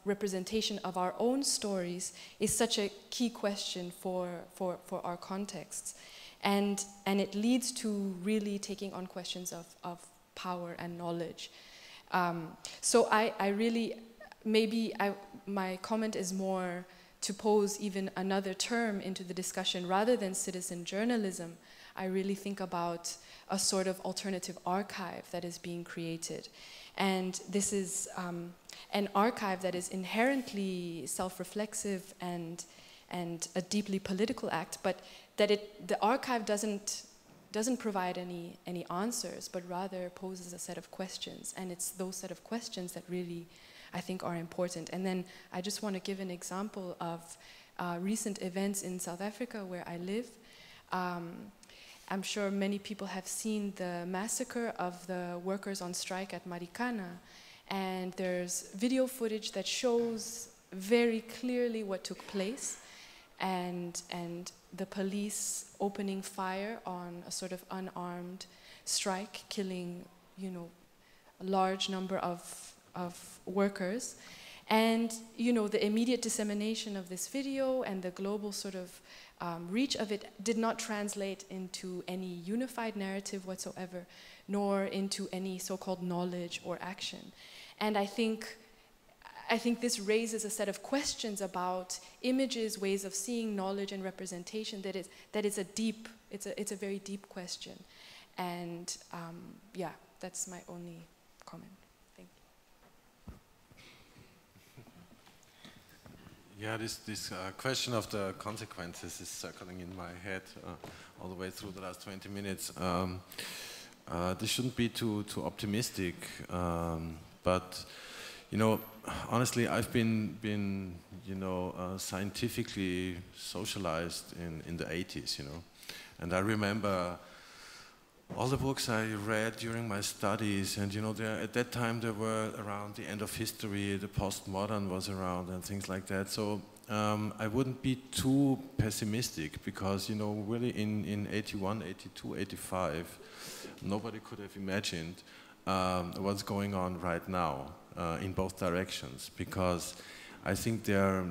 representation of our own stories is such a key question for our contexts. And it leads to really taking on questions of power and knowledge. So I really, maybe my comment is more to pose even another term into the discussion rather than citizen journalism. I really think about a sort of alternative archive that is being created. And this is an archive that is inherently self-reflexive and a deeply political act, but that the archive doesn't provide any answers, but rather poses a set of questions. And it's those set of questions that really, I think, are important. And then I just want to give an example of recent events in South Africa where I live. I'm sure many people have seen the massacre of the workers on strike at Marikana. And there's video footage that shows very clearly what took place. And the police opening fire on a sort of unarmed strike, killing, you know, a large number of workers. And, you know, the immediate dissemination of this video and the global sort of reach of it did not translate into any unified narrative whatsoever, nor into any so-called knowledge or action. And I think this raises a set of questions about images, ways of seeing knowledge and representation that is a deep, it's a very deep question. And yeah, that's my only comment. Thank you. Yeah, this question of the consequences is circling in my head all the way through the last 20 minutes. This shouldn't be too optimistic, but you know, honestly, I've been you know, scientifically socialized in the 80s, you know, and I remember all the books I read during my studies, and you know, at that time there were around the end of history, the postmodern was around and things like that. So I wouldn't be too pessimistic because, you know, really in 81, 82, 85, nobody could have imagined what's going on right now in both directions, because I think there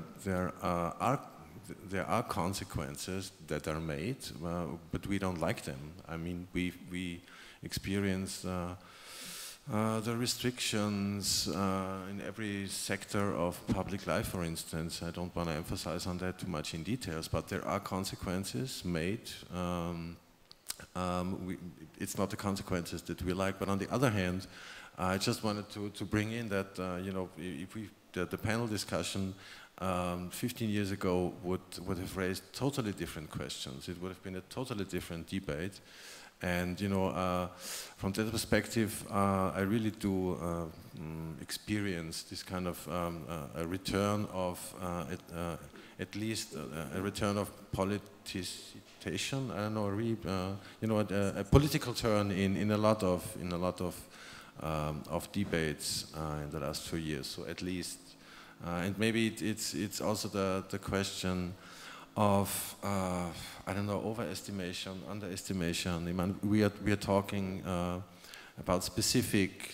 are consequences that are made, but we don't like them. I mean, we experience the restrictions in every sector of public life, for instance. I don't want to emphasize on that too much in details, but there are consequences made. It's not the consequences that we like, but on the other hand, I just wanted to bring in that, you know, if the panel discussion 15 years ago would have raised totally different questions. It would have been a totally different debate. And, you know, from that perspective, I really do experience this kind of a return of, at least a return of politicization. I don't know, you know, a political turn in a lot of debates in the last 2 years. So at least, and maybe it's also the question of I don't know, overestimation, underestimation. I mean, we are talking about specific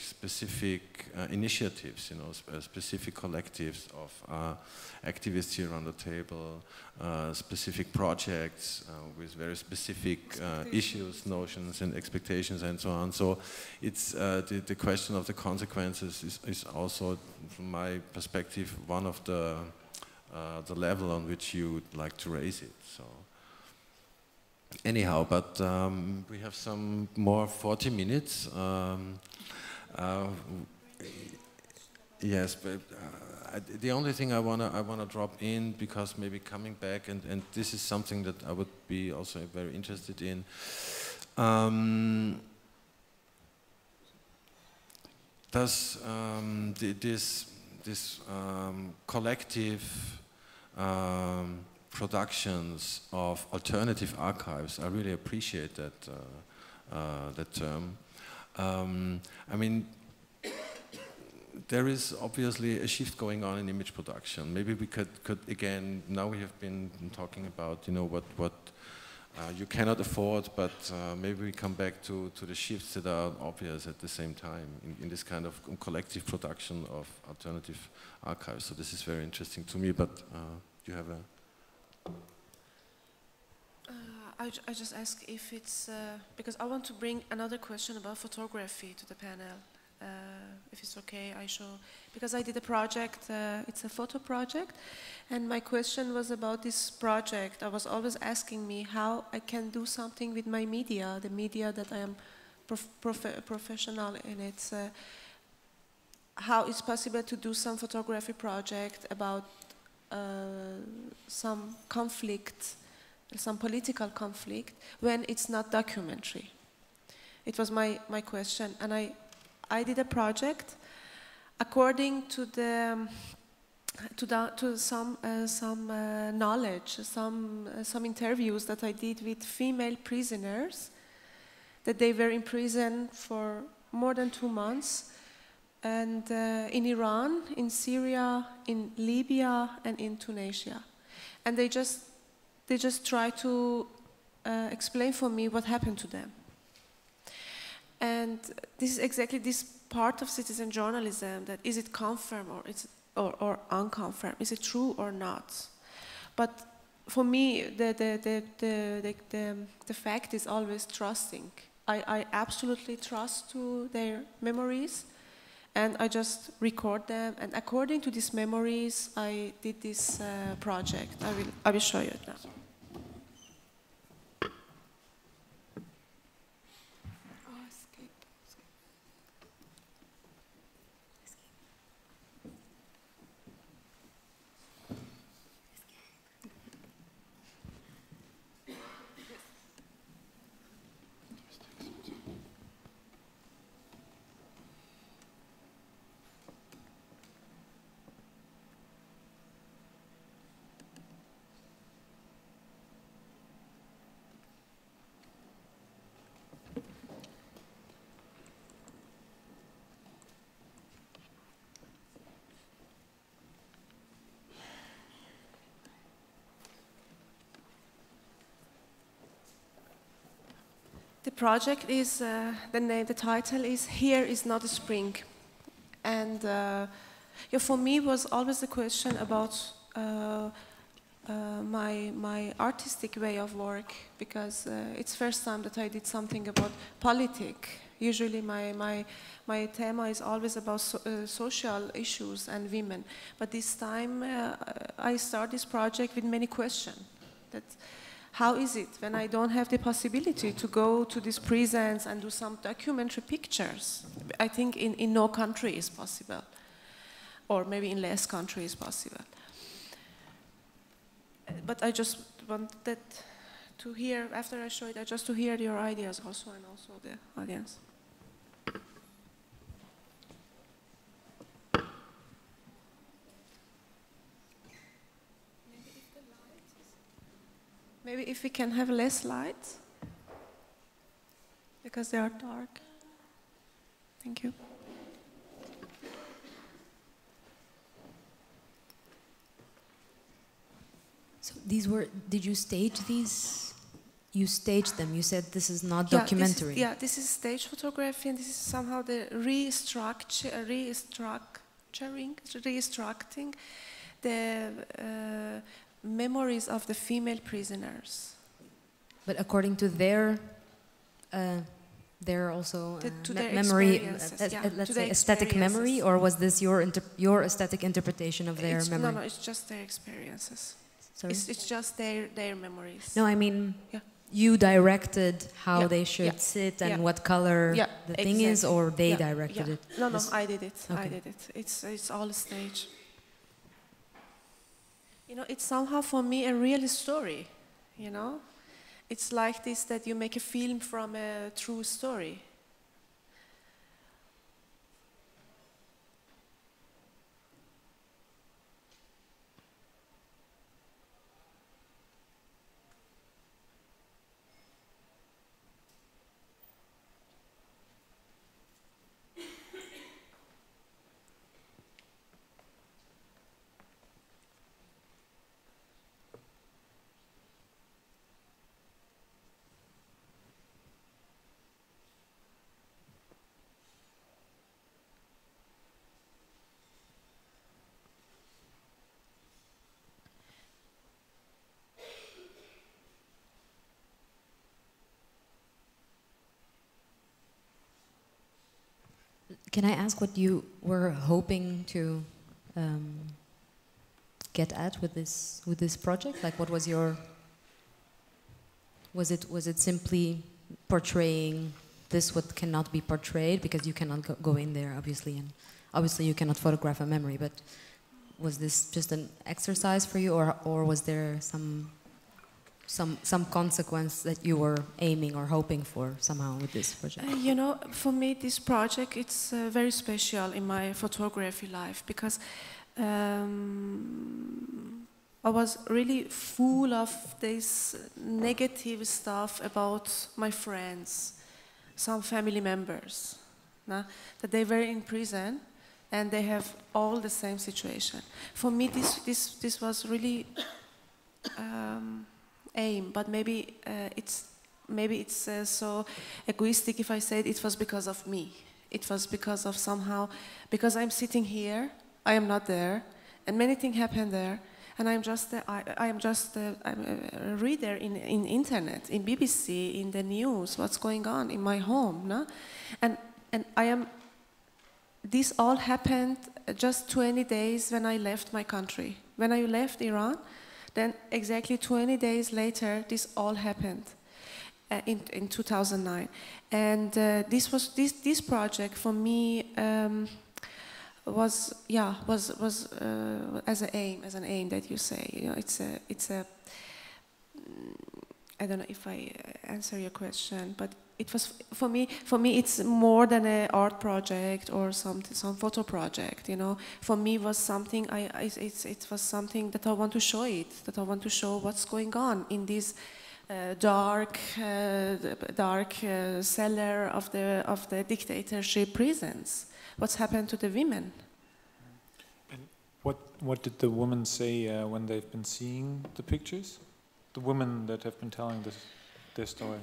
initiatives, you know, specific collectives of activists here on the table, specific projects with very specific issues, notions, and expectations, and so on. So it's the question of the consequences is also, from my perspective, one of the level on which you would like to raise it. So. Anyhow, but we have some more 40 minutes. Yes, but the only thing I wanna drop in, because maybe coming back, and this is something that I would be also very interested in. Does this collective productions of alternative archives, I really appreciate that term. I mean, there is obviously a shift going on in image production. Maybe we could again, now we have been talking about, you know, what you cannot afford, but maybe we come back to the shifts that are obvious at the same time in this kind of collective production of alternative archives. So this is very interesting to me, but you have a... I just ask if it's, because I want to bring another question about photography to the panel. If it's okay, I show, because I did a project, it's a photo project, and my question was about this project. I was always asking me how I can do something with my media, the media that I am professional in. It's how it's possible to do some photography project about some conflict, some political conflict, when it's not documentary. It was my question, and I did a project according to some knowledge, some interviews that I did with female prisoners, that they were in prison for more than 2 months, and in Iran, in Syria, in Libya, and in Tunisia, and they just try to explain for me what happened to them. And this is exactly this part of citizen journalism, that is it confirmed or unconfirmed? Is it true or not? But for me, the fact is always trusting. I absolutely trust to their memories, and I just record them. And according to these memories, I did this project. I will show you it now. The project is, the title is "Here is Not a Spring," and yeah, for me was always a question about my artistic way of work, because it's first time that I did something about politics. Usually my theme is always about social issues and women, but this time I start this project with many questions. That how is it when I don't have the possibility to go to these prisons and do some documentary pictures? I think in no country is possible, or maybe in less countries is possible. But I just wanted to hear, after I show it, just to hear your ideas also, and also the audience. Maybe if we can have less light, because they are dark. Thank you. So these were, did you stage these you staged them. You said this is not Yeah, documentary. This is stage photography, and this is somehow the restructuring the memories of the female prisoners. But according to their also their memory, experiences, let's say aesthetic memory, or was this your aesthetic interpretation of their memory? No, it's just their experiences. Sorry? It's just their memories. No, I mean, you directed how Yeah, they should yeah, sit and yeah. what color Yeah, the thing is, or they directed it? No, I did it. Okay. I did it. It's all stage. You know, it's somehow for me a real story. You know, it's like this, that you make a film from a true story. Can I ask what you were hoping to get at with this project? Like, what was your? Was it simply portraying this what cannot be portrayed because you cannot go in there, obviously, and obviously you cannot photograph a memory. But was this just an exercise for you, or was there some consequence that you were aiming or hoping for somehow with this project? You know, for me, this project, it's very special in my photography life, because I was really full of this negative stuff about my friends, some family members, that they were in prison and they have all the same situation. For me, this was really aim, but maybe it's so egoistic if I said it was because of me. It was because of somehow, because I'm sitting here, I am not there, and many things happen there, and I'm just I'm a reader in internet, in BBC, in the news, what's going on in my home, no? And I am. This all happened just 20 days when I left my country. When I left Iran, then exactly 20 days later, this all happened in 2009. And this project for me was as an aim that you say. You know, it's a. I don't know if I answer your question, but it was for me. It's more than an art project or some photo project. You know, for me was something. It was something that I want to show it. That I want to show what's going on in this dark cellar of the dictatorship prisons. What's happened to the women? And what did the women say when they've been seeing the pictures? The women that have been telling their story.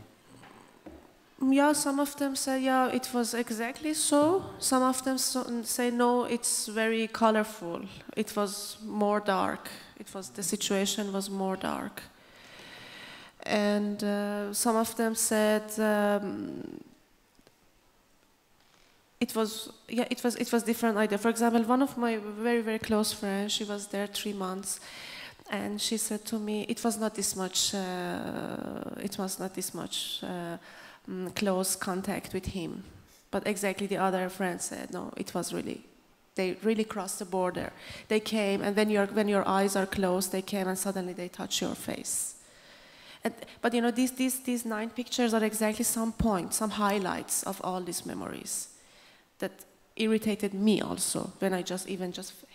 Yeah, some of them say, yeah, it was exactly so. Some of them say, no, it's very colorful. It was more dark. The situation was more dark. And some of them said it was different idea. For example, one of my very, very close friends, she was there 3 months. And she said to me, it was not this much close contact with him. But exactly the other friend said, no, it was really, they really crossed the border. They came, and when your eyes are closed, they came and suddenly they touch your face. But you know, these 9 pictures are exactly some points, some highlights of all these memories that irritated me also when I just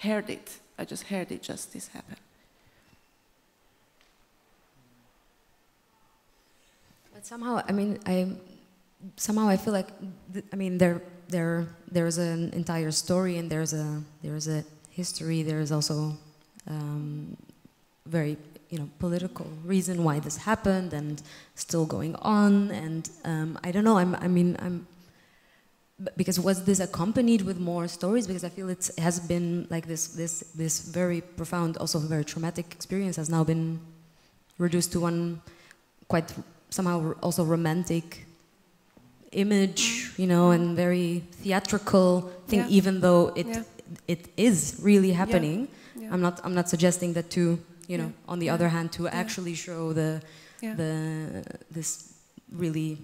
heard it. I just heard it, this happen. But somehow, I mean, I feel like, there's an entire story, and there's a history. There is also very political reason why this happened and still going on. And I don't know. Because was this accompanied with more stories? Because I feel it has been like this very profound, also very traumatic experience has now been reduced to one quite somehow also romantic image, and very theatrical thing, even though it is really happening. Yeah. I'm not suggesting that to on the other hand to actually show this really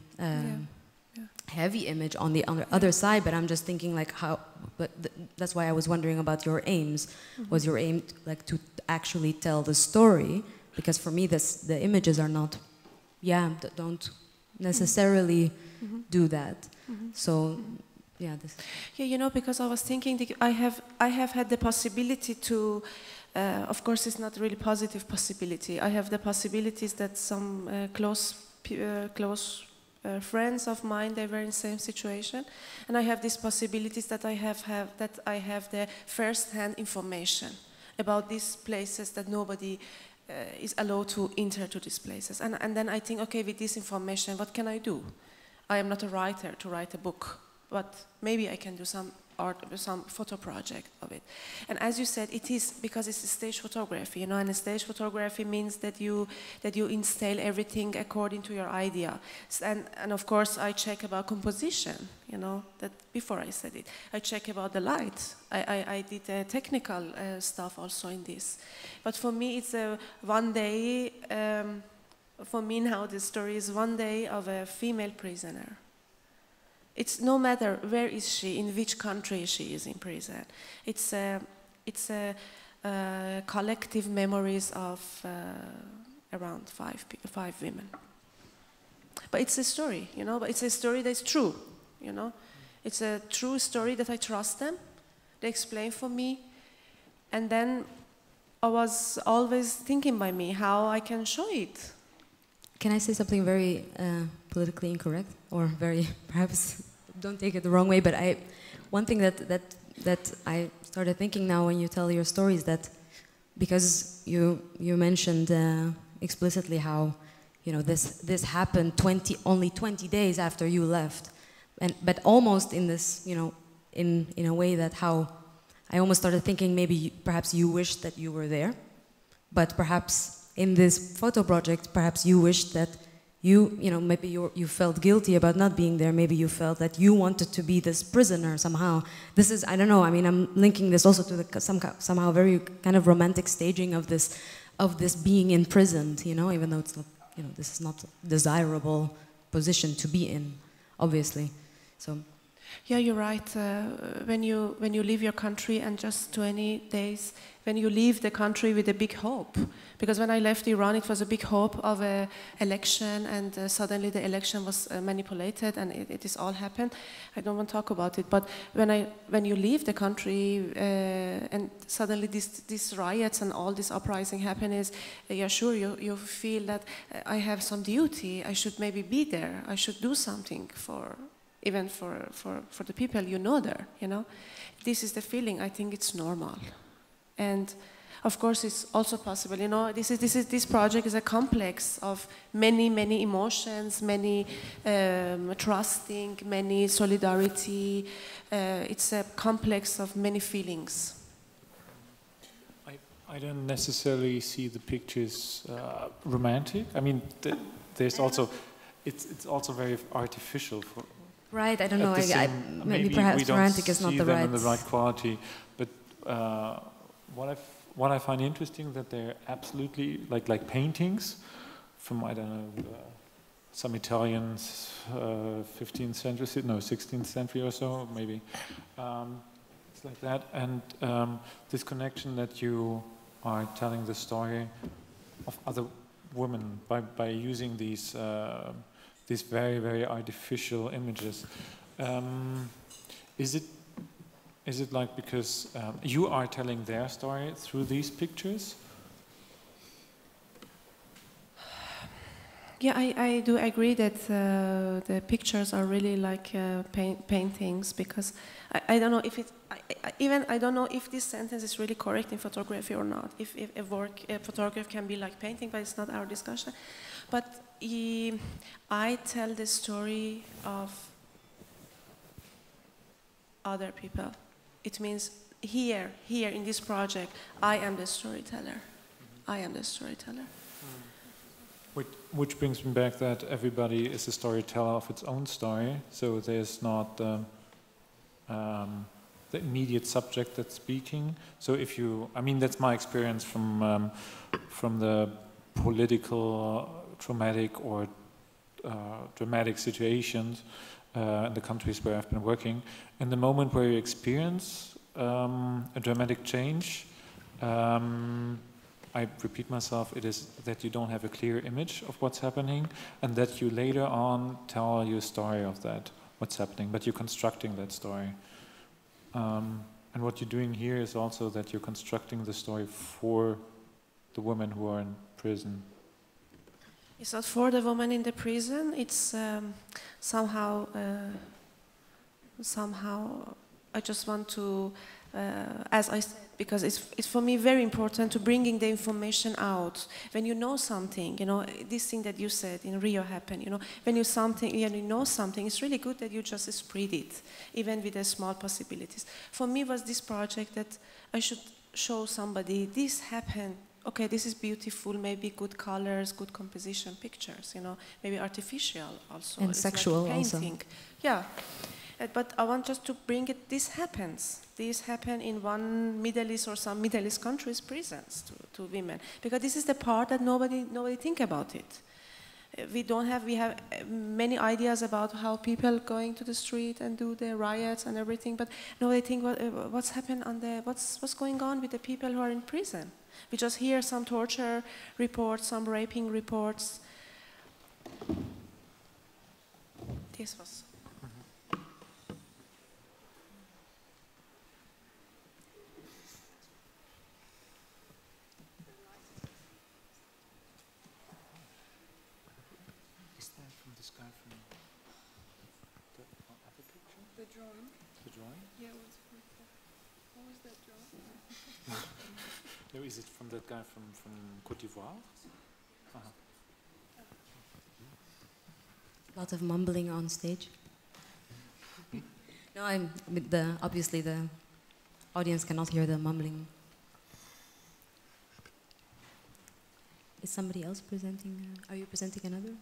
heavy image on the other side, but I'm just thinking like how. But that's why I was wondering about your aims. Was your aim like to actually tell the story? Because for me, the images are not. Don't necessarily do that. So. Yeah, because I was thinking, I have had the possibility to, of course, it's not really positive possibility. I have the possibilities that some close friends of mine, they were in the same situation, and I have these possibilities that I have the first-hand information about these places that nobody is allowed to enter to these places, and then I think, okay, with this information, what can I do? I am not a writer to write a book. But maybe I can do some art, some photo project of it. And as you said, it is because it's a stage photography, and a stage photography means that you install everything according to your idea. And of course, I check about composition. That before I said it, I check about the light. I did technical stuff also in this. But for me, it's one day. For me now, the story is one day of a female prisoner. It's no matter where is she, in which country she is in prison. It's collective memories of around five women. But it's a story, But it's a story that's true, It's a true story that I trust them. They explain for me, and then I was always thinking by me how I can show it. Can I say something very politically incorrect, or very, perhaps, don't take it the wrong way, but one thing that I started thinking now when you tell your stories, that because you mentioned explicitly how this happened only 20 days after you left, but almost in this in a way that how I almost started thinking maybe perhaps you wished that you were there, but perhaps in this photo project, perhaps you wished that maybe you felt guilty about not being there. Maybe you felt that you wanted to be this prisoner somehow. This is, I don't know. I mean, I'm linking this also to somehow very kind of romantic staging of this being imprisoned. Even though it's not, this is not a desirable position to be in, obviously. So. Yeah, you're right. When you leave your country and just 20 days, when you leave the country with a big hope, because when I left Iran, it was a big hope of an election, and suddenly the election was manipulated, and it is all happened. I don't want to talk about it, but when you leave the country and suddenly these riots and all this uprising happen, sure you feel that I have some duty. I should maybe be there. I should do something even for the people there, This is the feeling. I think it's normal. And of course it's also possible, this project is a complex of many emotions, many trusting, many solidarity. It's a complex of many feelings. I don't necessarily see the pictures romantic. I mean, there's also, it's also very artificial for. Right, I don't know. Maybe perhaps romantic is not the right. In the right quality, but what I find interesting that they're absolutely like paintings from some Italian 15th century, no 16th century or so maybe. It's like that, and this connection that you are telling the story of other women by using these very, very artificial images. Is it like because you are telling their story through these pictures? Yeah, I do agree that the pictures are really like paintings, because I don't know if it, I don't know if this sentence is really correct in photography or not. If a photograph can be like painting, but it's not our discussion. But I tell the story of other people. It means here in this project, I am the storyteller. I am the storyteller. Which brings me back that everybody is a storyteller of its own story, so there's not the immediate subject that's speaking. So if you, I mean, that's my experience from the political, traumatic or dramatic situations in the countries where I've been working. In the moment where you experience a dramatic change, I repeat myself, it is that you don't have a clear image of what's happening, and that you later on tell your story of that, what's happening, but you're constructing that story. And what you're doing here is also that you're constructing the story for the women who are in prison. It's not for the woman in the prison, it's somehow I just want to, as I said, because it's for me very important to bringing the information out. When you know something, you know, this thing that you said in Rio happened, you know, when you know something, it's really good that you just spread it, even with the small possibilities. For me was this project that I should show somebody, this happened, okay, this is beautiful, maybe good colors, good composition, pictures, you know, maybe artificial also. And it's sexual like painting. also. Yeah. But I want just to bring it, this happens. This happens in one Middle East or some Middle East countries, prisons to women. Because this is the part that nobody think about it. We have many ideas about how people going to the street and do the riots and everything, but nobody think what's happened what's going on with the people who are in prison. We just hear some torture reports, some raping reports. This was... The drawing? The drawing? Yeah, what was that drawing? No, is it from that guy from Côte d'Ivoire? A lot of mumbling on stage. No, obviously the audience cannot hear the mumbling. Is somebody else presenting? Are you presenting another?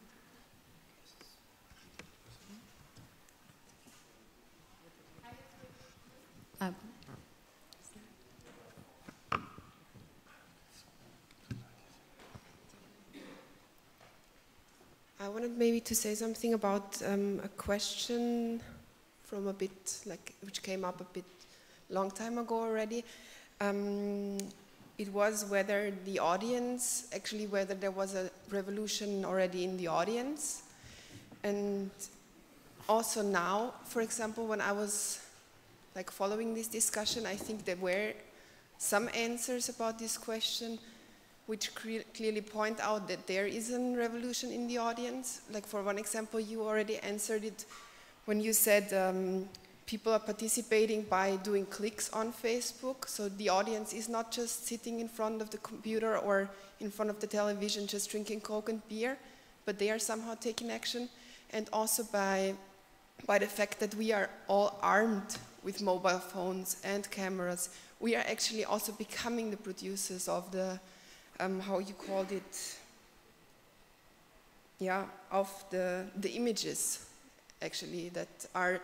I wanted maybe to say something about a question from a bit, like, which came up a bit long time ago already. It was whether the audience, actually whether there was a revolution already in the audience. And also now, for example, when I was like following this discussion, I think there were some answers about this question which clearly point out that there is a revolution in the audience. Like, for one example, you already answered it when you said people are participating by doing clicks on Facebook. So the audience is not just sitting in front of the computer or in front of the television just drinking Coke and beer, but they are somehow taking action. And also by the fact that we are all armed with mobile phones and cameras, we are actually also becoming the producers of the how you called it, yeah, of the images, actually, that are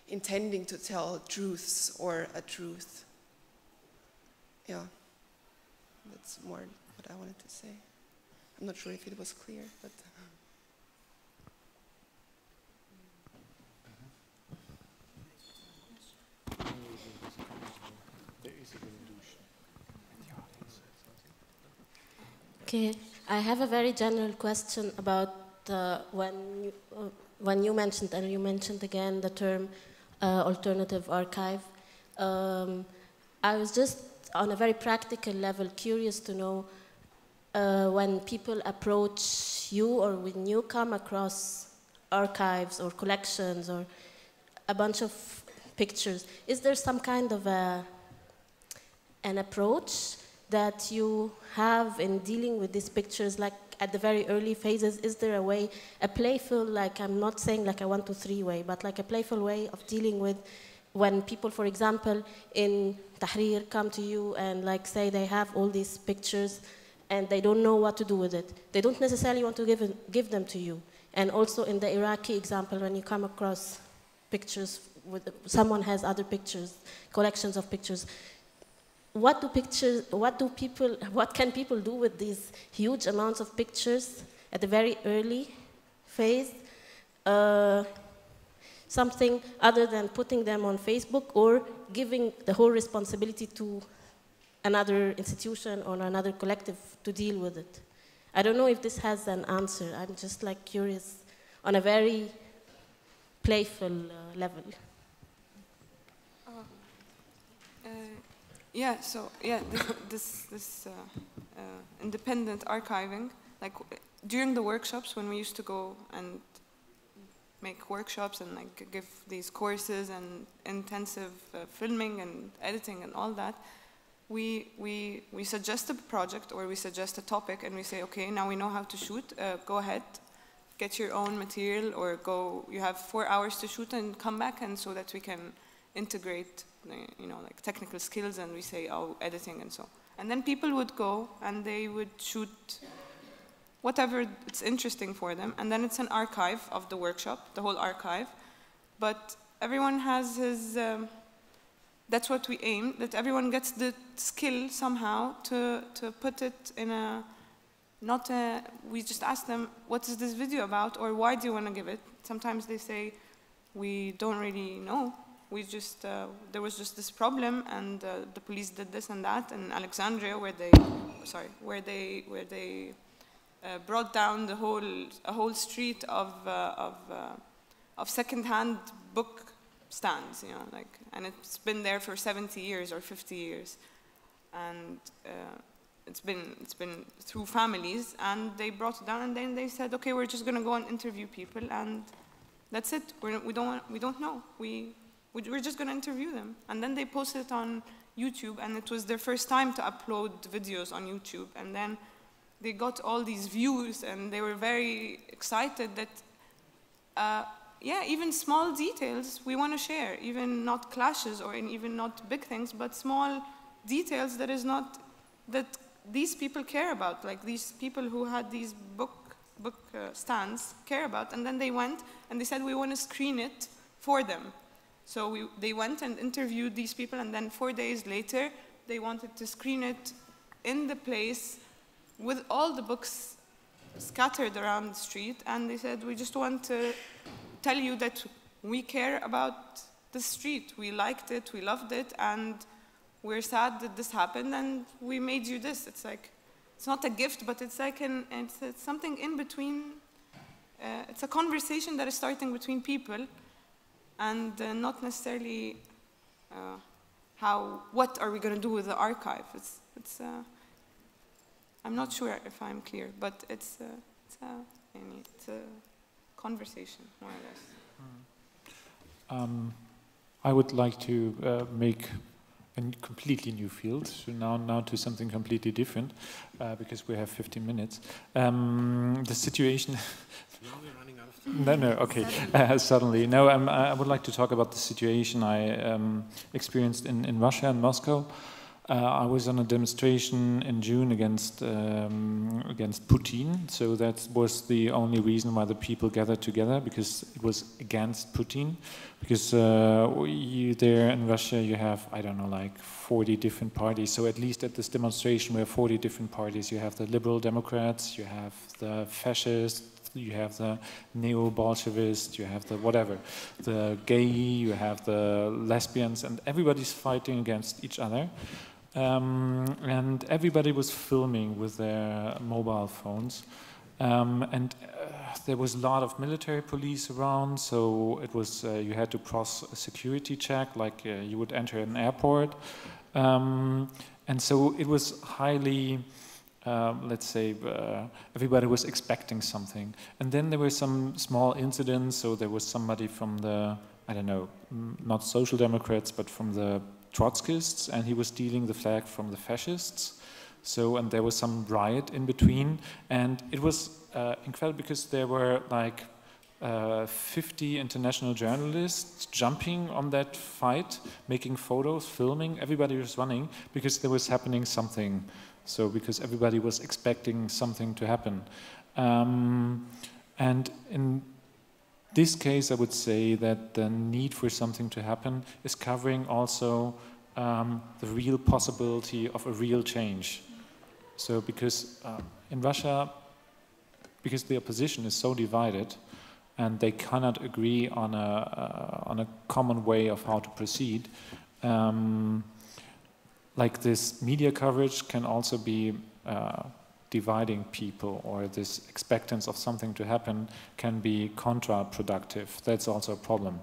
intending to tell truths or a truth. Yeah, that's more what I wanted to say. I'm not sure if it was clear, but... Okay, I have a very general question about when you mentioned, and you mentioned again the term alternative archive. I was just on a very practical level curious to know when people approach you or when you come across archives or collections or a bunch of pictures, is there some kind of an approach that you have in dealing with these pictures, like at the very early phases? Is there a way, a playful, like I'm not saying like a 1, 2, 3 way, but like a playful way of dealing with when people, for example, in Tahrir come to you and like say they have all these pictures and they don't know what to do with it. They don't necessarily want to give them to you. And also in the Iraqi example, when you come across pictures, someone has other pictures, collections of pictures. What can people do with these huge amounts of pictures at the very early phase? Something other than putting them on Facebook or giving the whole responsibility to another institution or another collective to deal with it. I don't know if this has an answer. I'm just like curious on a very playful level. Yeah, so yeah, this independent archiving, like during the workshops when we used to go and make workshops and like give these courses and intensive filming and editing and all that, we suggest a project or we suggest a topic and we say, okay, now we know how to shoot, go ahead, get your own material, or go, you have 4 hours to shoot and come back, and so that we can integrate, you know, like technical skills, and we say, oh, editing and so. And then people would go and they would shoot whatever it's interesting for them, and then it's an archive of the workshop, the whole archive. But everyone has his, that's what we aim, that everyone gets the skill somehow to put it in a, not a, we just ask them, what is this video about, or why do you want to give it? Sometimes they say, we don't really know. We just, there was just this problem, and the police did this and that in Alexandria, where they, where they brought down the a whole street of second-hand book stands, you know, like, and it's been there for 70 years or 50 years, and it's been through families, and they brought it down, and then they said, okay, we're just going to go and interview people, and that's it. We don't know. We're just going to interview them. And then they posted it on YouTube, and it was their first time to upload videos on YouTube. And then they got all these views, and they were very excited that, yeah, even small details we want to share, even not clashes or even not big things, but small details that is not, that these people care about, like these people who had these book stands care about. And then they went and they said, we want to screen it for them. So they went and interviewed these people, and then 4 days later, they wanted to screen it in the place with all the books scattered around the street, and they said, we just want to tell you that we care about the street. We liked it, we loved it, and we're sad that this happened, and we made you this. It's like, it's not a gift, but it's like it's something in between. It's a conversation that is starting between people, and not necessarily what are we going to do with the archive. I'm not sure if I'm clear, but it's a conversation, more or less. I would like to make a completely new field, so now to something completely different, because we have 15 minutes. The situation... No, okay. Suddenly. No, I would like to talk about the situation I experienced in Russia and Moscow. I was on a demonstration in June against Putin, so that was the only reason why the people gathered together, because it was against Putin. Because there in Russia you have, I don't know, like 40 different parties. So at least at this demonstration we have 40 different parties. You have the Liberal Democrats, you have the fascists, you have the neo-Bolshevists, you have the whatever, the gay, you have the lesbians, and everybody's fighting against each other. And everybody was filming with their mobile phones. There was a lot of military police around, so it was you had to cross a security check, like you would enter an airport. And so it was highly let's say, everybody was expecting something. And then there were some small incidents, so there was somebody from the, I don't know, not Social Democrats, but from the Trotskyists, and he was stealing the flag from the fascists. So, and there was some riot in between, and it was incredible because there were like 50 international journalists jumping on that fight, making photos, filming. Everybody was running because there was happening something. So because everybody was expecting something to happen. And in this case, I would say that the need for something to happen is covering also the real possibility of a real change. So because in Russia, because the opposition is so divided, and they cannot agree on a common way of how to proceed. Like this media coverage can also be dividing people, or this expectance of something to happen can be counterproductive. That's also a problem.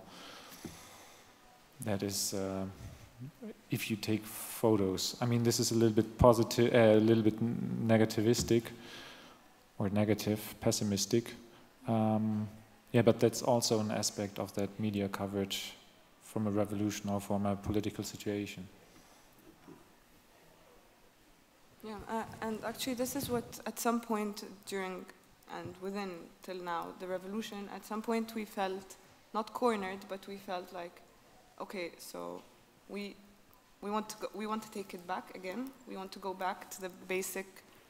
That is, if you take photos. I mean, this is a little bit positive, a little bit negativistic, or negative, pessimistic. Yeah, but that's also an aspect of that media coverage from a revolution or from a political situation. Yeah, and actually this is what at some point during and within till now the revolution, at some point we felt not cornered, but we felt like, okay, so we want to take it back again. We want to go back to the basic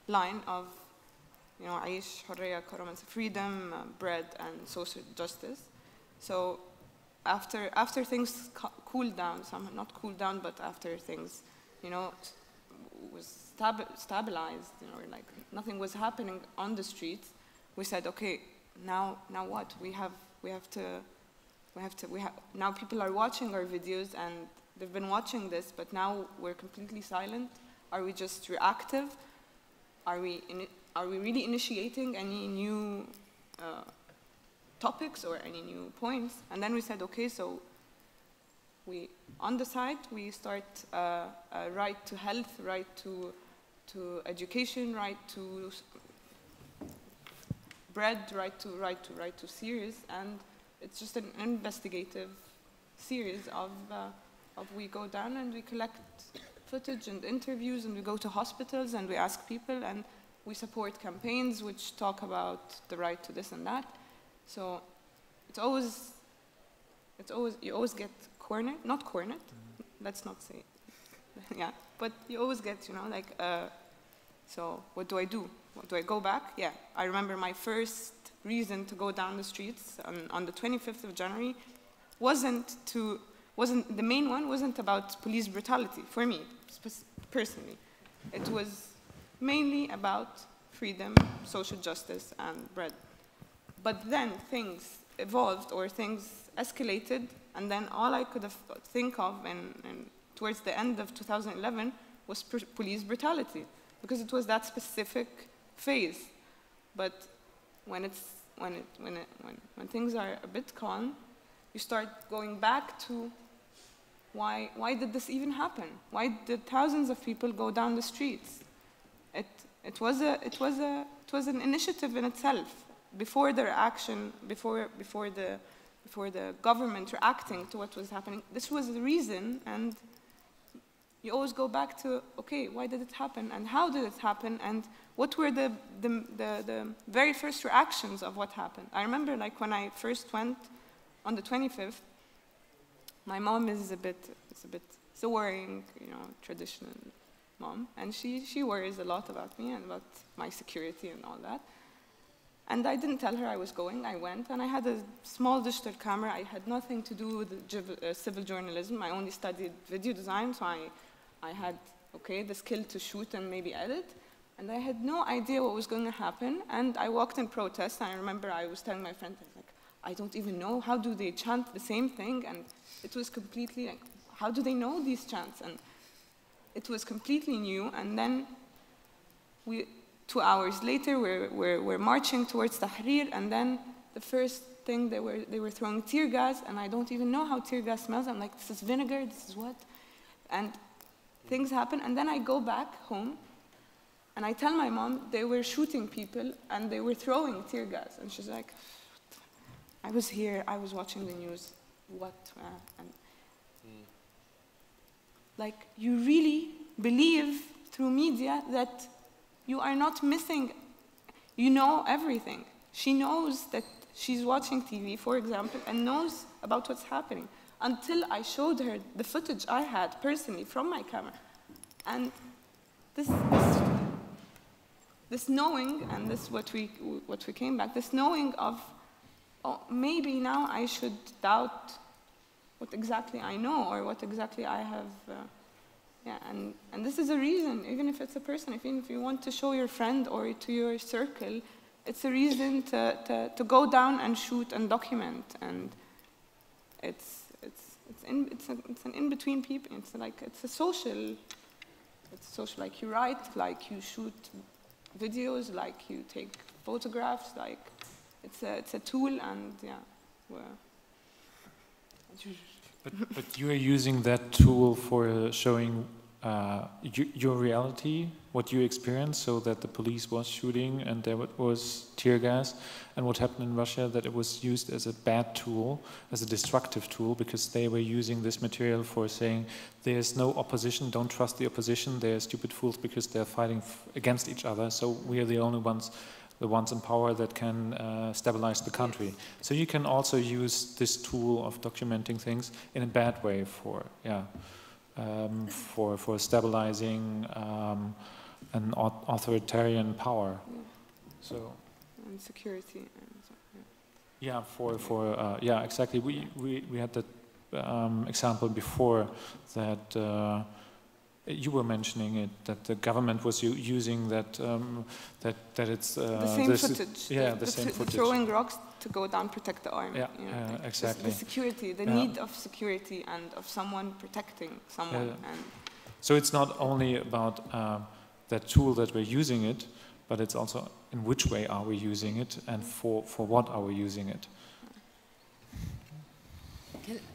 line of, you know, عيش حرية كرامة, freedom, bread, and social justice. So after things cooled down, somehow not cooled down, but after things, you know, was stabilized, you know, like nothing was happening on the streets, we said, okay, now what? Now people are watching our videos and they've been watching this, but now we're completely silent. Are we just reactive? Are we really initiating any new topics or any new points? And then we said, okay, so on the side, we start a right to health, right to education, right to bread, right to series, and it's just an investigative series of we go down and we collect footage and interviews, and we go to hospitals and we ask people, and we support campaigns which talk about the right to this and that. So you always get cornered, not cornered, let's not say, yeah, but you always get, you know, like, so what do I do? Do I go back? Yeah, I remember my first reason to go down the streets on the 25th of January the main one wasn't about police brutality for me, personally. It was mainly about freedom, social justice, and bread. But then things evolved or things escalated, and then all I could think of towards the end of 2011 was police brutality, because it was that specific phase. But when things are a bit calm, you start going back to why did this even happen? Why did thousands of people go down the streets? It was an initiative in itself. Before the reaction, before the government reacting to what was happening, this was the reason, and you always go back to, okay, why did it happen, and how did it happen, and what were the very first reactions of what happened? I remember, like, when I first went on the 25th, my mom is a bit worrying, you know, traditional mom, and she worries a lot about me and about my security and all that. And I didn't tell her I was going. I went, and I had a small digital camera. I had nothing to do with civil journalism. I only studied video design, so I had, okay, the skill to shoot and maybe edit. And I had no idea what was going to happen. And I walked in protest, and I remember I was telling my friend, like, I don't even know, how do they chant the same thing? And it was completely like, how do they know these chants? And it was completely new. And then 2 hours later, we're marching towards Tahrir, and then the first thing they were throwing tear gas, and I don't even know how tear gas smells. I'm like, this is vinegar, this is what? And things happen, and then I go back home, And I tell my mom they were shooting people and they were throwing tear gas. And she's like, I was here, I was watching the news. What? And like, you really believe through media that you are not missing, you know everything. She knows that she's watching TV, for example, and knows about what's happening. Until I showed her the footage I had personally from my camera. And this knowing, and this what we came back, this knowing of, oh, maybe now I should doubt what exactly I know or what exactly I have. Yeah, and this is a reason, even if it's a person, even if you want to show your friend or to your circle, it's a reason to go down and shoot and document. And it's an in-between people. It's a social. Like you write, like you shoot videos, like you take photographs, like it's a tool, and yeah. But you are using that tool for showing your reality, what you experienced, so that the police was shooting and there was tear gas, and what happened in Russia, that it was used as a bad tool, as a destructive tool, because they were using this material for saying there's no opposition, don't trust the opposition, they're stupid fools because they're fighting against each other, so we are the only ones, the ones in power that can stabilize the country. So you can also use this tool of documenting things in a bad way for, for stabilizing an authoritarian power. So. And security. And so, yeah. Yeah, exactly. We had that example before that. You were mentioning it, that the government was using that that it's the same footage. Yeah, the same footage. Throwing rocks to go down, protect the army. Yeah, exactly. The security, the need of security and of someone protecting someone. And so it's not only about that tool that we're using it, but it's also in which way are we using it and for what are we using it.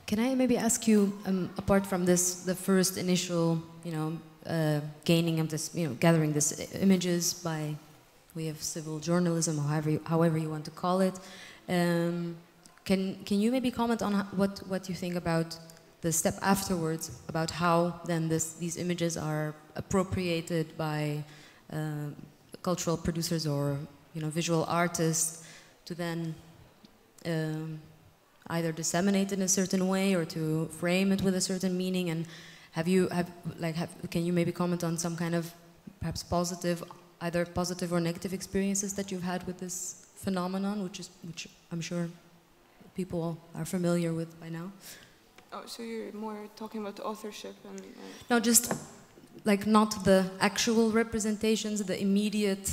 Can I maybe ask you, apart from this, the first initial, gaining of this, gathering these images by way of civil journalism, or however you want to call it, can you maybe comment on what you think about the step afterwards, about how then these images are appropriated by cultural producers or visual artists to then either disseminate in a certain way or to frame it with a certain meaning? And can you maybe comment on some kind of perhaps either positive or negative experiences that you've had with this phenomenon, which I'm sure people are familiar with by now? Oh, so you're more talking about authorship and... No, just like not the actual representations, the immediate,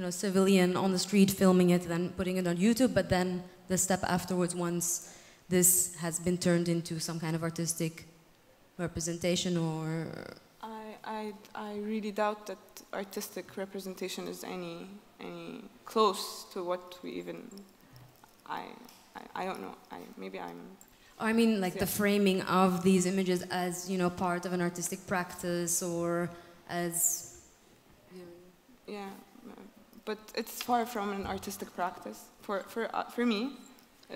civilian on the street filming it, then putting it on YouTube, but then the step afterwards, once this has been turned into some kind of artistic representation, or... I really doubt that artistic representation is any close to what we even... I don't know. Maybe I'm... I mean, like the framing of these images as, part of an artistic practice, or as... Yeah, but it's far from an artistic practice for me.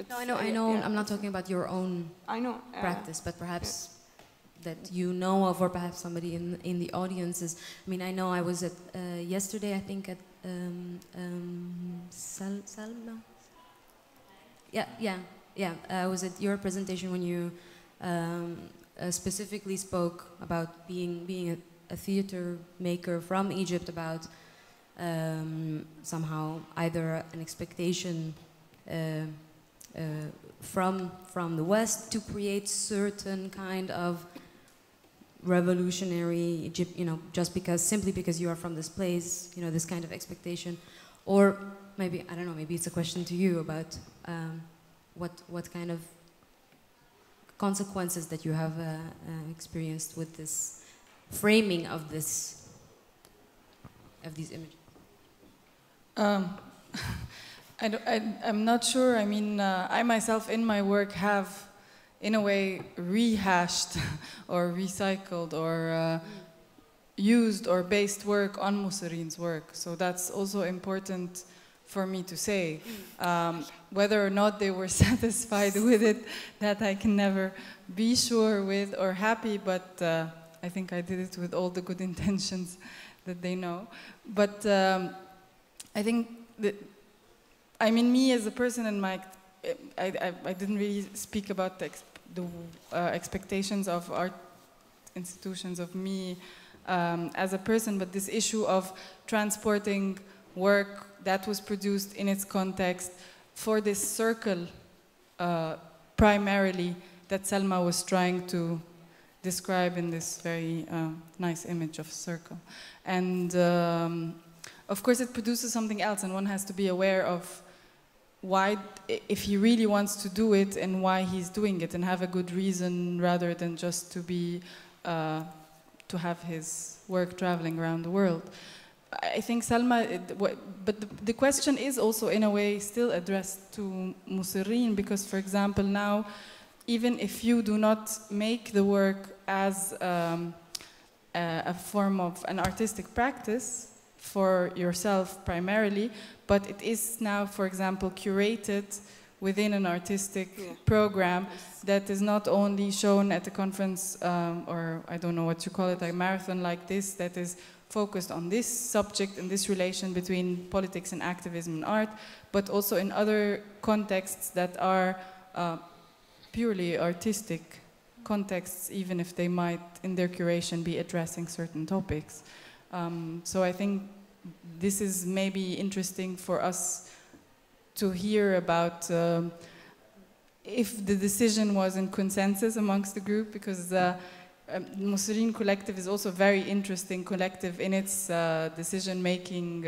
No, I know. Yeah. I'm not talking about your own practice, but perhaps that you know of, or perhaps somebody in the audience is. I mean, I know I was at yesterday, I think at Salma. Yeah. I was at your presentation when you specifically spoke about being a theater maker from Egypt, about somehow either an expectation from the West to create certain kind of revolutionary Egypt, simply because you are from this place, this kind of expectation, or maybe, I don't know, maybe it's a question to you about what kind of consequences that you have experienced with this framing of these images. I'm not sure. I mean, I myself in my work have, in a way, rehashed or recycled or used or based work on Muserin's work. So that's also important for me to say. Whether or not they were satisfied with it, that I can never be sure with or happy, but I think I did it with all the good intentions that they know. But I think that, I mean, me as a person and my, I didn't really speak about the expectations of art institutions of me as a person, but this issue of transporting work that was produced in its context for this circle primarily that Selma was trying to describe in this very nice image of circle. And of course it produces something else, and one has to be aware of why, if he really wants to do it, and why he's doing it, and have a good reason rather than just to be to have his work traveling around the world. I think Salma, but the question is also in a way still addressed to Musirin, because for example now, even if you do not make the work as a form of an artistic practice for yourself primarily, but it is now, for example, curated within an artistic program that is not only shown at a conference or I don't know what you call it, a marathon like this, that is focused on this subject and this relation between politics and activism and art, but also in other contexts that are purely artistic contexts, even if they might in their curation be addressing certain topics. So I think this is maybe interesting for us to hear about if the decision was in consensus amongst the group, because Musirin Collective is also a very interesting collective in its decision-making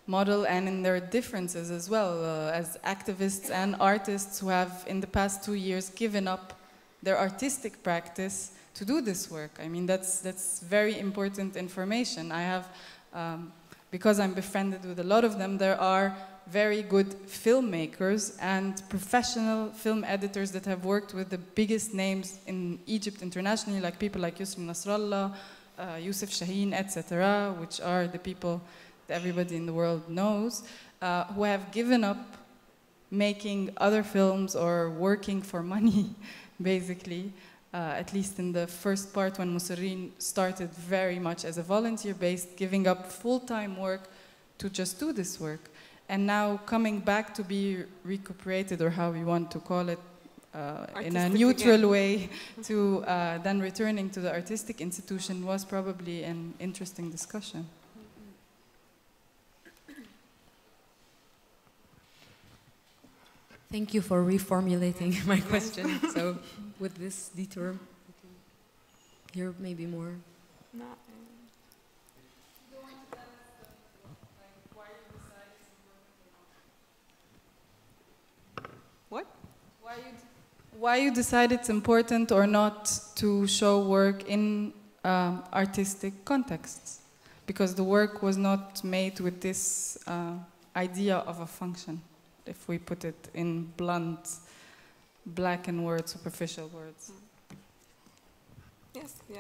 model and in their differences as well, as activists and artists who have in the past 2 years given up their artistic practice to do this work. I mean, that's very important information. I have, because I'm befriended with a lot of them, there are very good filmmakers and professional film editors that have worked with the biggest names in Egypt internationally, like people like Yusuf Nasrallah, Youssef Shaheen, etc., which are the people that everybody in the world knows, who have given up making other films or working for money, basically, at least in the first part when Musirin started very much as a volunteer-based, giving up full-time work to just do this work. And now coming back to be recuperated, or how we want to call it, in a neutral way, to then returning to the artistic institution was probably an interesting discussion. Thank you for reformulating my question. So with this detour, we can hear maybe more. No. What? Why you decide it's important or not to show work in artistic contexts? Because the work was not made with this idea of a function, if we put it in blunt, black and white, superficial words. Yes, yeah.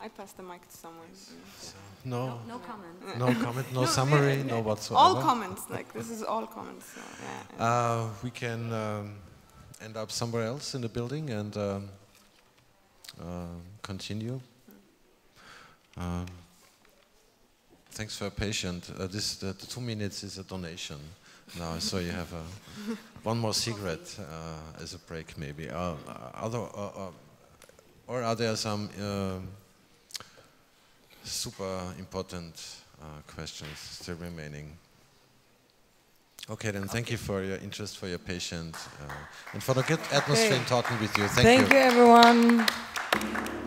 I pass the mic to someone. So, no comment. No comment, no summary, no whatsoever. All comments, like this is all comments. So, yeah. We can end up somewhere else in the building and continue. Thanks for your patience. The 2 minutes is a donation now, so you have one more cigarette as a break, maybe. Or are there some super important questions still remaining? Okay, then thank you for your interest, for your patience, and for the good atmosphere in talking with you. Thank you. Thank you, everyone.